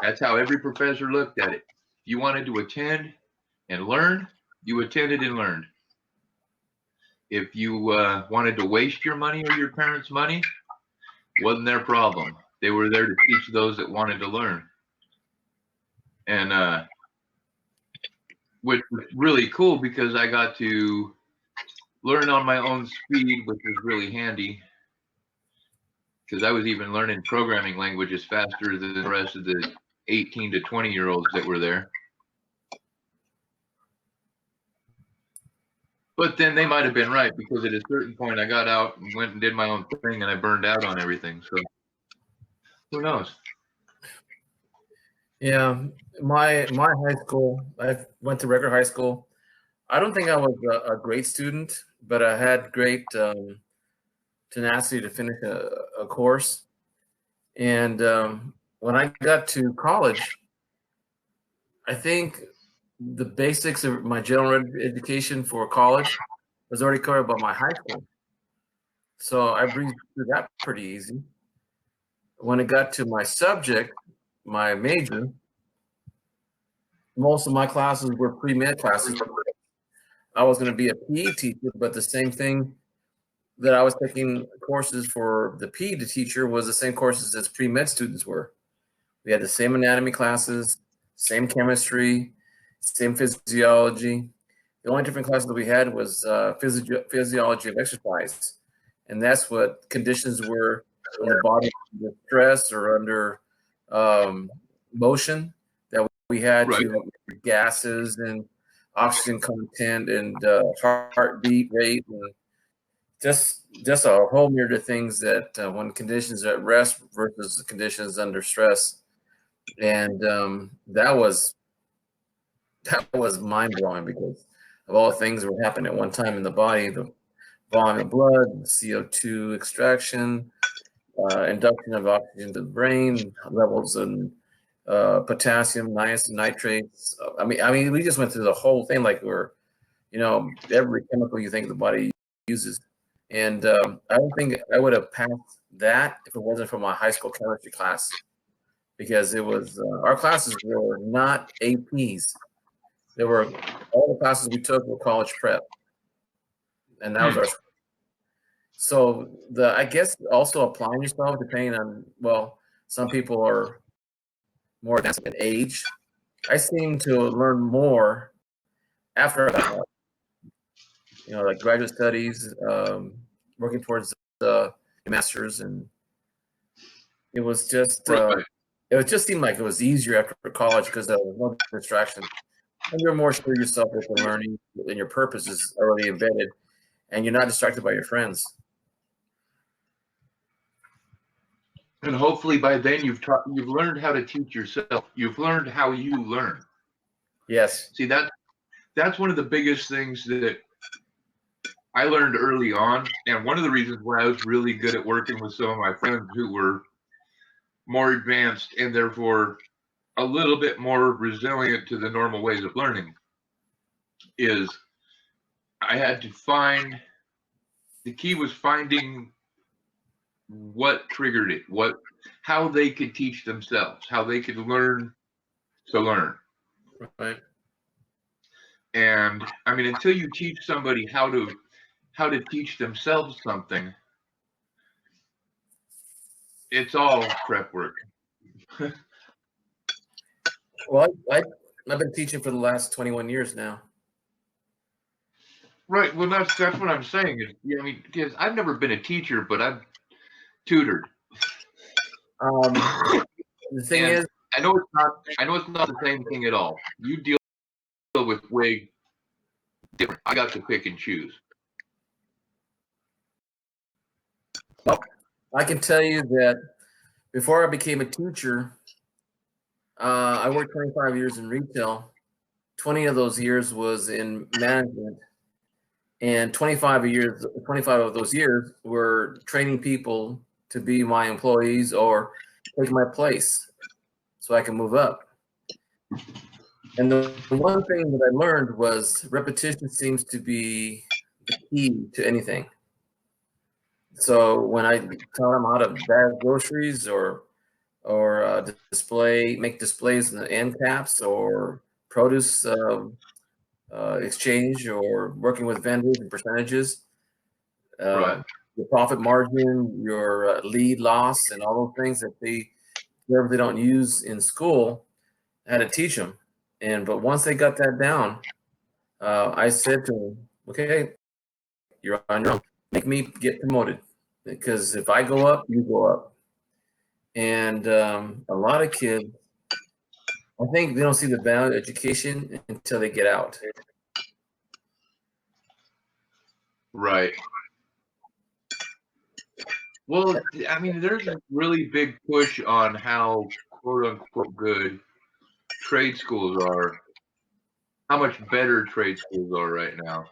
That's how every professor looked at it. If you wanted to attend and learn, you attended and learned. If you wanted to waste your money or your parents' money, wasn't their problem. They were there to teach those that wanted to learn. And which was really cool because I got to learn on my own speed, which was really handy. Because I was even learning programming languages faster than the rest of the 18 to 20-year-olds that were there. But then they might have been right, because at a certain point I got out and went and did my own thing, and I burned out on everything. So who knows? Yeah, my high school, I went to regular high school. I don't think I was a great student, but I had great tenacity to finish a course. And when I got to college, I think the basics of my general education for college was already covered by my high school. So I breezed through that pretty easy. When it got to my subject, my major, most of my classes were pre-med classes. I was going to be a PE teacher, but the same thing that I was taking courses for the PE teacher was the same courses as pre-med students were. We had the same anatomy classes, same chemistry, same physiology. The only different classes that we had was physiology of exercise. And that's what conditions were when the body was under stress or under motion, that we had to gases and oxygen content and heartbeat rate, and just a whole myriad of things that when conditions are at rest versus the conditions under stress. And that was mind blowing, because of all the things that were happening at one time in the body, the volume of blood, CO2 extraction, induction of oxygen to the brain, levels in potassium, niacin, nitrates. I mean, we just went through the whole thing, like we're, every chemical you think the body uses. And I don't think I would have passed that if it wasn't for my high school chemistry class, because it was our classes were not APs. There were all the classes we took were college prep, and that was our. So I guess also applying yourself depending on, well, some people are more advanced in age. I seem to learn more after I got out. Like graduate studies, working towards the master's, and it was just it just seemed like it was easier after college because there was no distraction, and you're more sure yourself with the learning, and your purpose is already embedded, and you're not distracted by your friends. And hopefully by then you've learned how to teach yourself. You've learned how you learn. Yes. See, that's one of the biggest things that I learned early on, and one of the reasons why I was really good at working with some of my friends who were more advanced and therefore a little bit more resilient to the normal ways of learning, is I had to find, the key was finding what triggered it, how they could teach themselves, how they could learn to learn. Right. And I mean, until you teach somebody how to teach themselves something, it's all prep work. Well, I've been teaching for the last 21 years now. Right. Well, that's what I'm saying. I mean, because I've never been a teacher, but I've tutored. The thing is, I know it's not the same thing at all. You deal with way different. I got to pick and choose. Well, I can tell you that before I became a teacher, I worked 25 years in retail. 20 of those years was in management, and 25 of those years were training people to be my employees or take my place so I can move up. And the one thing that I learned was repetition seems to be the key to anything. So when I tell them how to bag groceries or make displays in the end caps, or produce exchange, or working with vendors and percentages, Right. your profit margin, your lead loss, and all those things that they don't use in school, I had to teach them. But once they got that down, I said to them, okay, you're on your own. Make me get promoted, because if I go up, you go up. And a lot of kids, I think they don't see the value of education until they get out. Right. Well, I mean, there's a really big push on how quote unquote good trade schools are, how much better trade schools are right now,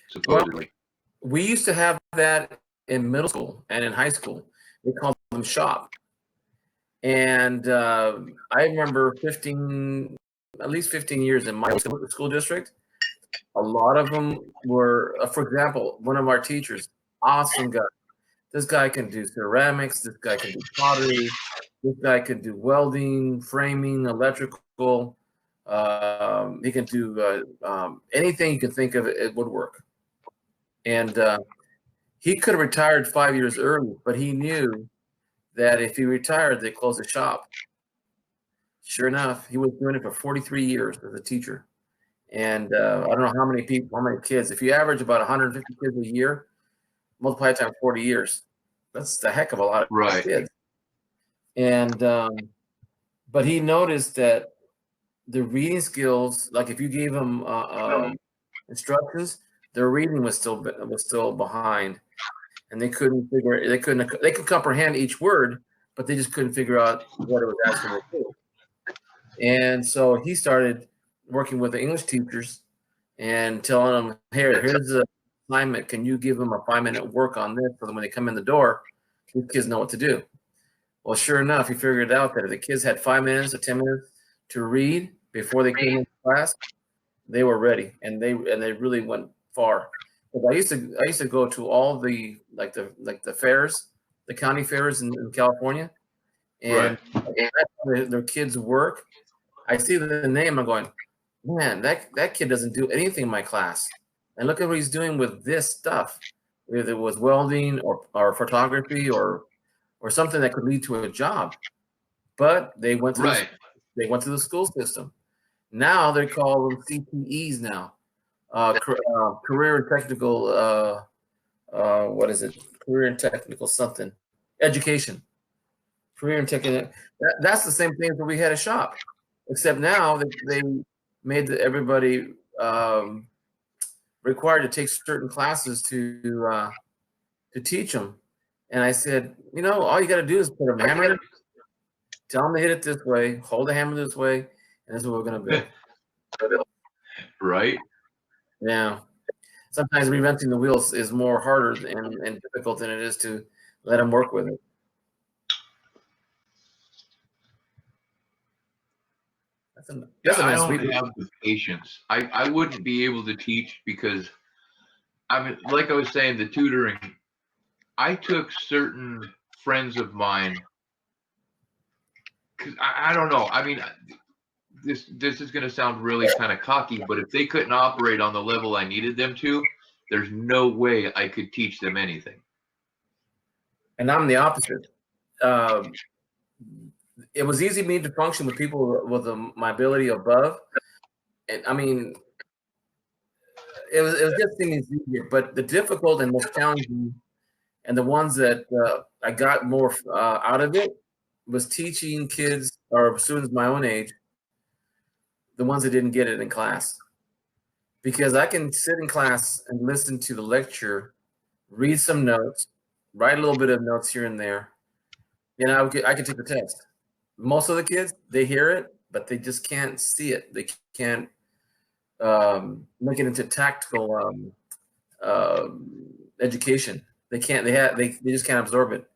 supposedly. Well, we used to have that in middle school and in high school. They called them shop. And I remember at least 15 years in my school district. A lot of them were, for example, one of our teachers, awesome guy. This guy can do ceramics. This guy can do pottery. This guy can do welding, framing, electrical. He can do anything you can think of. It would work. And he could have retired 5 years early, but he knew that if he retired, they closed the shop. Sure enough, he was doing it for 43 years as a teacher. And I don't know how many kids. If you average about 150 kids a year, multiply it times 40 years. That's the heck of a lot of kids. And but he noticed that the reading skills, like if you gave them instructions, their reading was still behind, and they could comprehend each word, but they just couldn't figure out what it was asking them to do. And so he started working with the English teachers and telling them, here's the assignment. Can you give them a 5-minute work on this so that when they come in the door, these kids know what to do? Well, sure enough, he figured out that if the kids had 5 minutes or 10 minutes to read before they came into class, they were ready, and they really went far. But I used to go to all the fairs, the county fairs in California, and their kids work. I see the name, I'm going, man, that kid doesn't do anything in my class. And look at what he's doing with this stuff, whether it was welding or photography or something that could lead to a job. But they went to the school system. Now they call them CTEs now, career and technical. What is it? Career and technical something, education. Career and technical. That's the same thing that we had a shop, except now they made everybody required to take certain classes to teach them. And I said, all you got to do is put a hammer in it, tell them to hit it this way, hold the hammer this way, and this is what we're going to build. Right. Yeah. Sometimes reinventing the wheels is more harder and difficult than it is to let them work with it. I don't have the patience. I wouldn't be able to teach because, like I was saying, the tutoring, I took certain friends of mine, because I don't know. This is going to sound really kind of cocky, but if they couldn't operate on the level I needed them to, there's no way I could teach them anything. And I'm the opposite. It was easy for me to function with people with my ability above. And it was just things easier. But the difficult and most challenging, and the ones that I got more out of it, was teaching kids or students my own age, the ones that didn't get it in class. Because I can sit in class and listen to the lecture, read some notes, write a little bit of notes here and there, and I can take the test. Most of the kids, they hear it, but they just can't see it. They can't make it into tactical education. They can't. They just can't absorb it.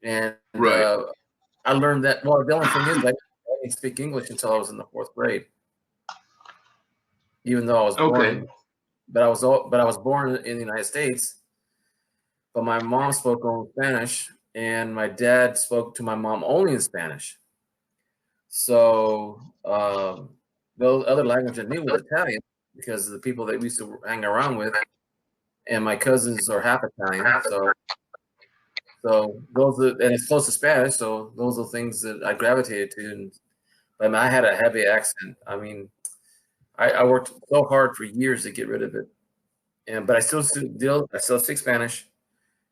And I learned that. Well, the only thing is, I didn't speak English until I was in the 4th grade. Even though I was born, but I was born in the United States. But my mom spoke only Spanish, and my dad spoke to my mom only in Spanish. So the other language I knew was Italian, because of the people that we used to hang around with, and my cousins are half Italian. So those and it's close to Spanish. So those are things that I gravitated to, I mean, I had a heavy accent. I mean, I worked so hard for years to get rid of it, but I still speak Spanish.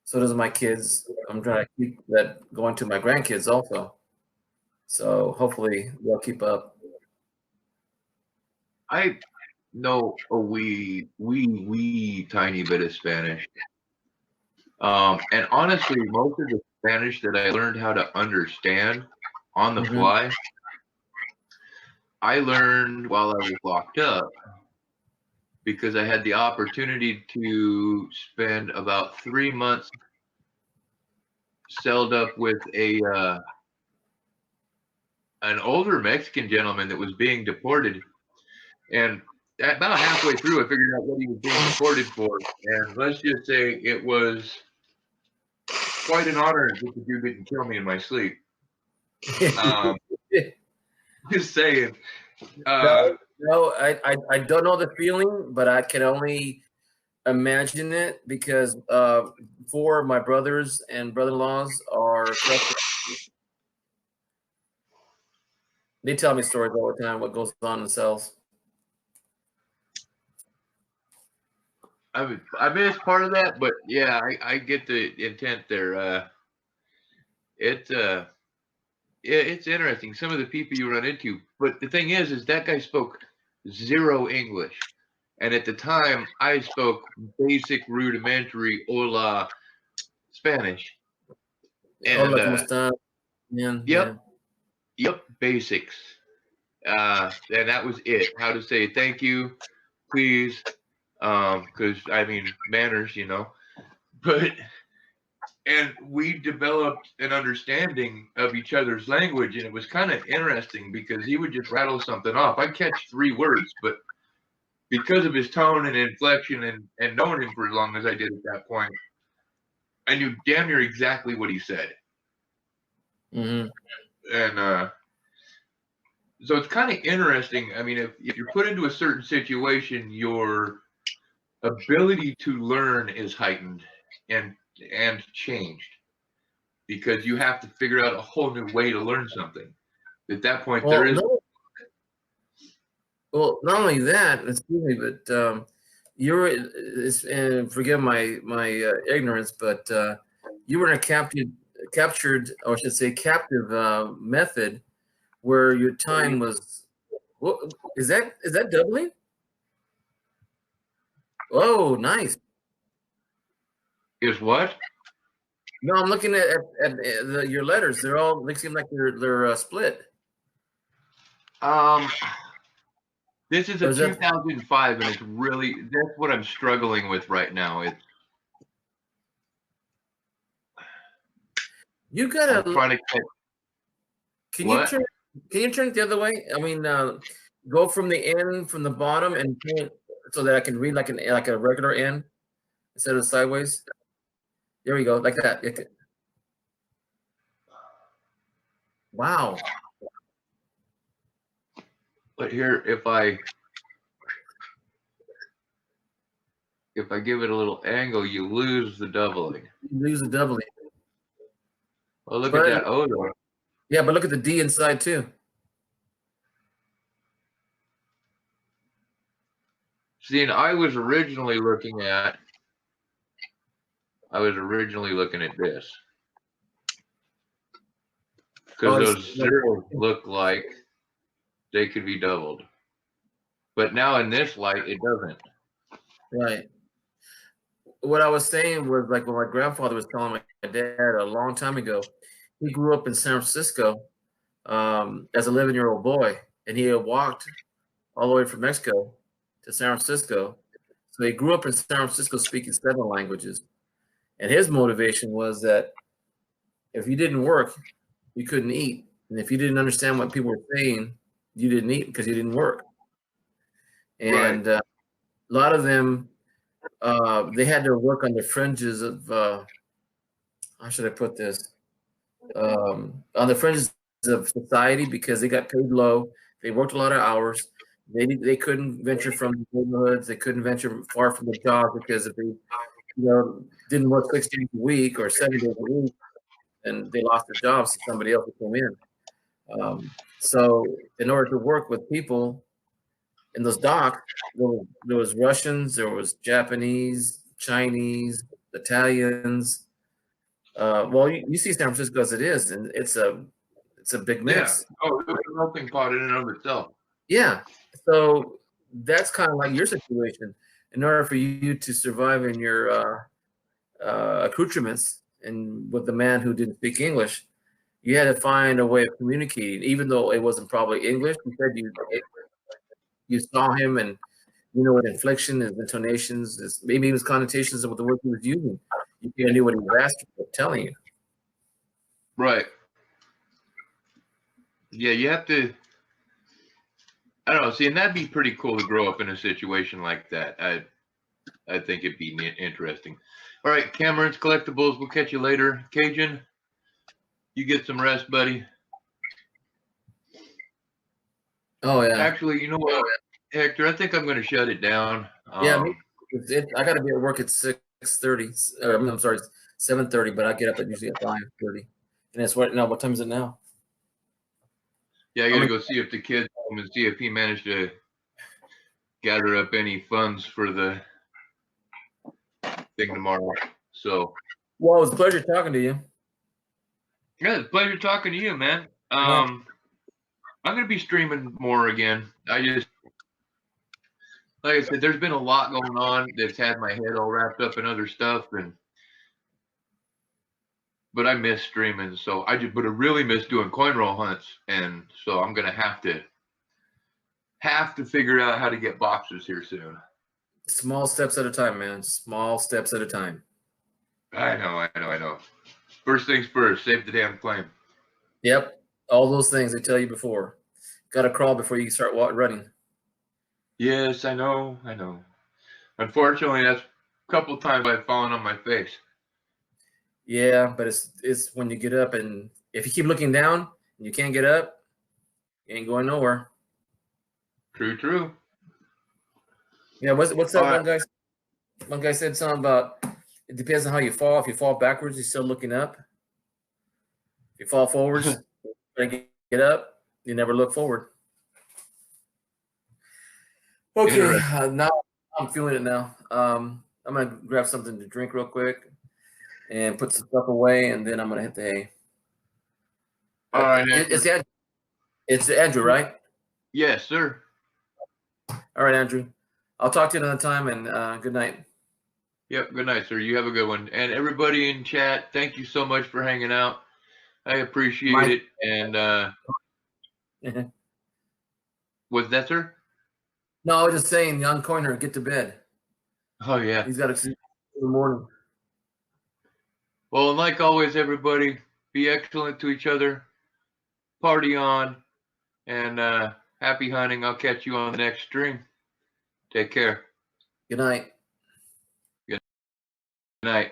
So does my kids. I'm trying to keep that going to my grandkids also. So hopefully they'll keep up. I know a wee tiny bit of Spanish. And honestly, most of the Spanish that I learned how to understand on the fly, I learned while I was locked up because I had the opportunity to spend about 3 months celled up with an older Mexican gentleman that was being deported. And about halfway through, I figured out what he was being deported for. And let's just say it was quite an honor that the dude didn't kill me in my sleep. Just saying. No, I don't know the feeling, but I can only imagine it because 4 of my brothers and brother-in-laws are. They tell me stories all the time. What goes on in the cells. I missed part of that, but yeah, I get the intent there. It's interesting. Some of the people you run into, but the thing is that guy spoke 0 English, and at the time I spoke basic, rudimentary hola Spanish. And yep, basics. And that was it. How to say thank you, please. Because I mean manners, and we developed an understanding of each other's language, and it was kind of interesting because he would just rattle something off. I'd catch 3 words, but because of his tone and inflection and knowing him for as long as I did at that point, I knew damn near exactly what he said. And so it's kind of interesting. I mean, if you're put into a certain situation, your ability to learn is heightened and changed because you have to figure out a whole new way to learn something. At that point, there is. Well, not only that, excuse me, but and forgive my ignorance, but you were in a captured, or I should say, captive method where your time was. What is that doubling? Oh, nice. Is what? No, I'm looking at your letters. They seem like they're split. This is a 2005, and it's really that's what I'm struggling with right now. You gotta try to catch. Can you turn it the other way? I mean, go from the end, from the bottom, and so that I can read like a regular N instead of sideways. There we go, like that. Wow. But here, if I give it a little angle, you lose the doubling. You lose the doubling. Well, look at that O though. Yeah, but look at the D inside too. See, and I was originally looking at this because those zeros look like they could be doubled, but now in this light, it doesn't. Right. What I was saying was like when my grandfather was telling my dad a long time ago, he grew up in San Francisco as a 11-year-old boy, and he had walked all the way from Mexico to San Francisco. So he grew up in San Francisco speaking 7 languages. And his motivation was that if you didn't work, you couldn't eat. And if you didn't understand what people were saying, you didn't eat because you didn't work. And a lot of them, they had to work on the fringes of, how should I put this? On the fringes of society because they got paid low. They worked a lot of hours. They couldn't venture from the neighborhoods. They couldn't venture far from the job because if they didn't work 6 days a week or 7 days a week, and they lost their jobs to somebody else who came in. So in order to work with people in those docks, there was Russians, there was Japanese, Chinese, Italians. Well, you see San Francisco as it is, and it's a big Yeah. mix. Oh, it's a melting pot in and of itself. Yeah. So that's kind of like your situation. In order for you to survive in your accoutrements and with the man who didn't speak English, you had to find a way of communicating, even though it wasn't probably English. You said you saw him and you know what inflection, his intonations, maybe his connotations of the word he was using. You knew what he was asking or telling you. Right. Yeah, you have to. I don't know. See, and that'd be pretty cool to grow up in a situation like that. I think it'd be interesting. All right, Cameron's Collectibles. We'll catch you later. Cajun, you get some rest, buddy. Oh yeah. Actually, you know what, Hector? I think I'm going to shut it down. Yeah, I got to be at work at 6:30. I'm sorry, 7:30, but I get up at usually at 5:30. And that's what now. What time is it now? Yeah, I got to go see if the kid's home and see if he managed to gather up any funds for the thing tomorrow. So, well, it was a pleasure talking to you. Yeah, it's a pleasure talking to you, man. Yeah. I'm going to be streaming more again. Like I said, there's been a lot going on that's had my head all wrapped up in other stuff, but I miss streaming. So but I really miss doing coin roll hunts, and so I'm going to have to figure out how to get boxes here soon. Small steps at a time, man. Small steps at a time. I know. First things first, save the damn claim. Yep. All those things they tell you before. Got to crawl before you start running. Yes, I know. Unfortunately, that's a couple times I've fallen on my face. Yeah, but it's when you get up, and if you keep looking down and you can't get up, you ain't going nowhere. True. Yeah, what's that one guy? One guy said something about it depends on how you fall. If you fall backwards, you're still looking up. If you fall forwards, trying to get up, you never look forward. Okay, now I'm feeling it now. I'm gonna grab something to drink real quick and put some stuff away, and then I'm gonna hit the hay. All right, it's Andrew, right? Yes, sir. All right, Andrew. I'll talk to you another time, and good night. Yep, good night, sir. You have a good one. And everybody in chat, thank you so much for hanging out. I appreciate it. And what's that, sir? No, I was just saying, young Coiner, get to bed. Oh, yeah. He's got to sleep in the morning. Well, and like always, everybody, be excellent to each other. Party on. And happy hunting. I'll catch you on the next stream. Take care. Good night. Good night.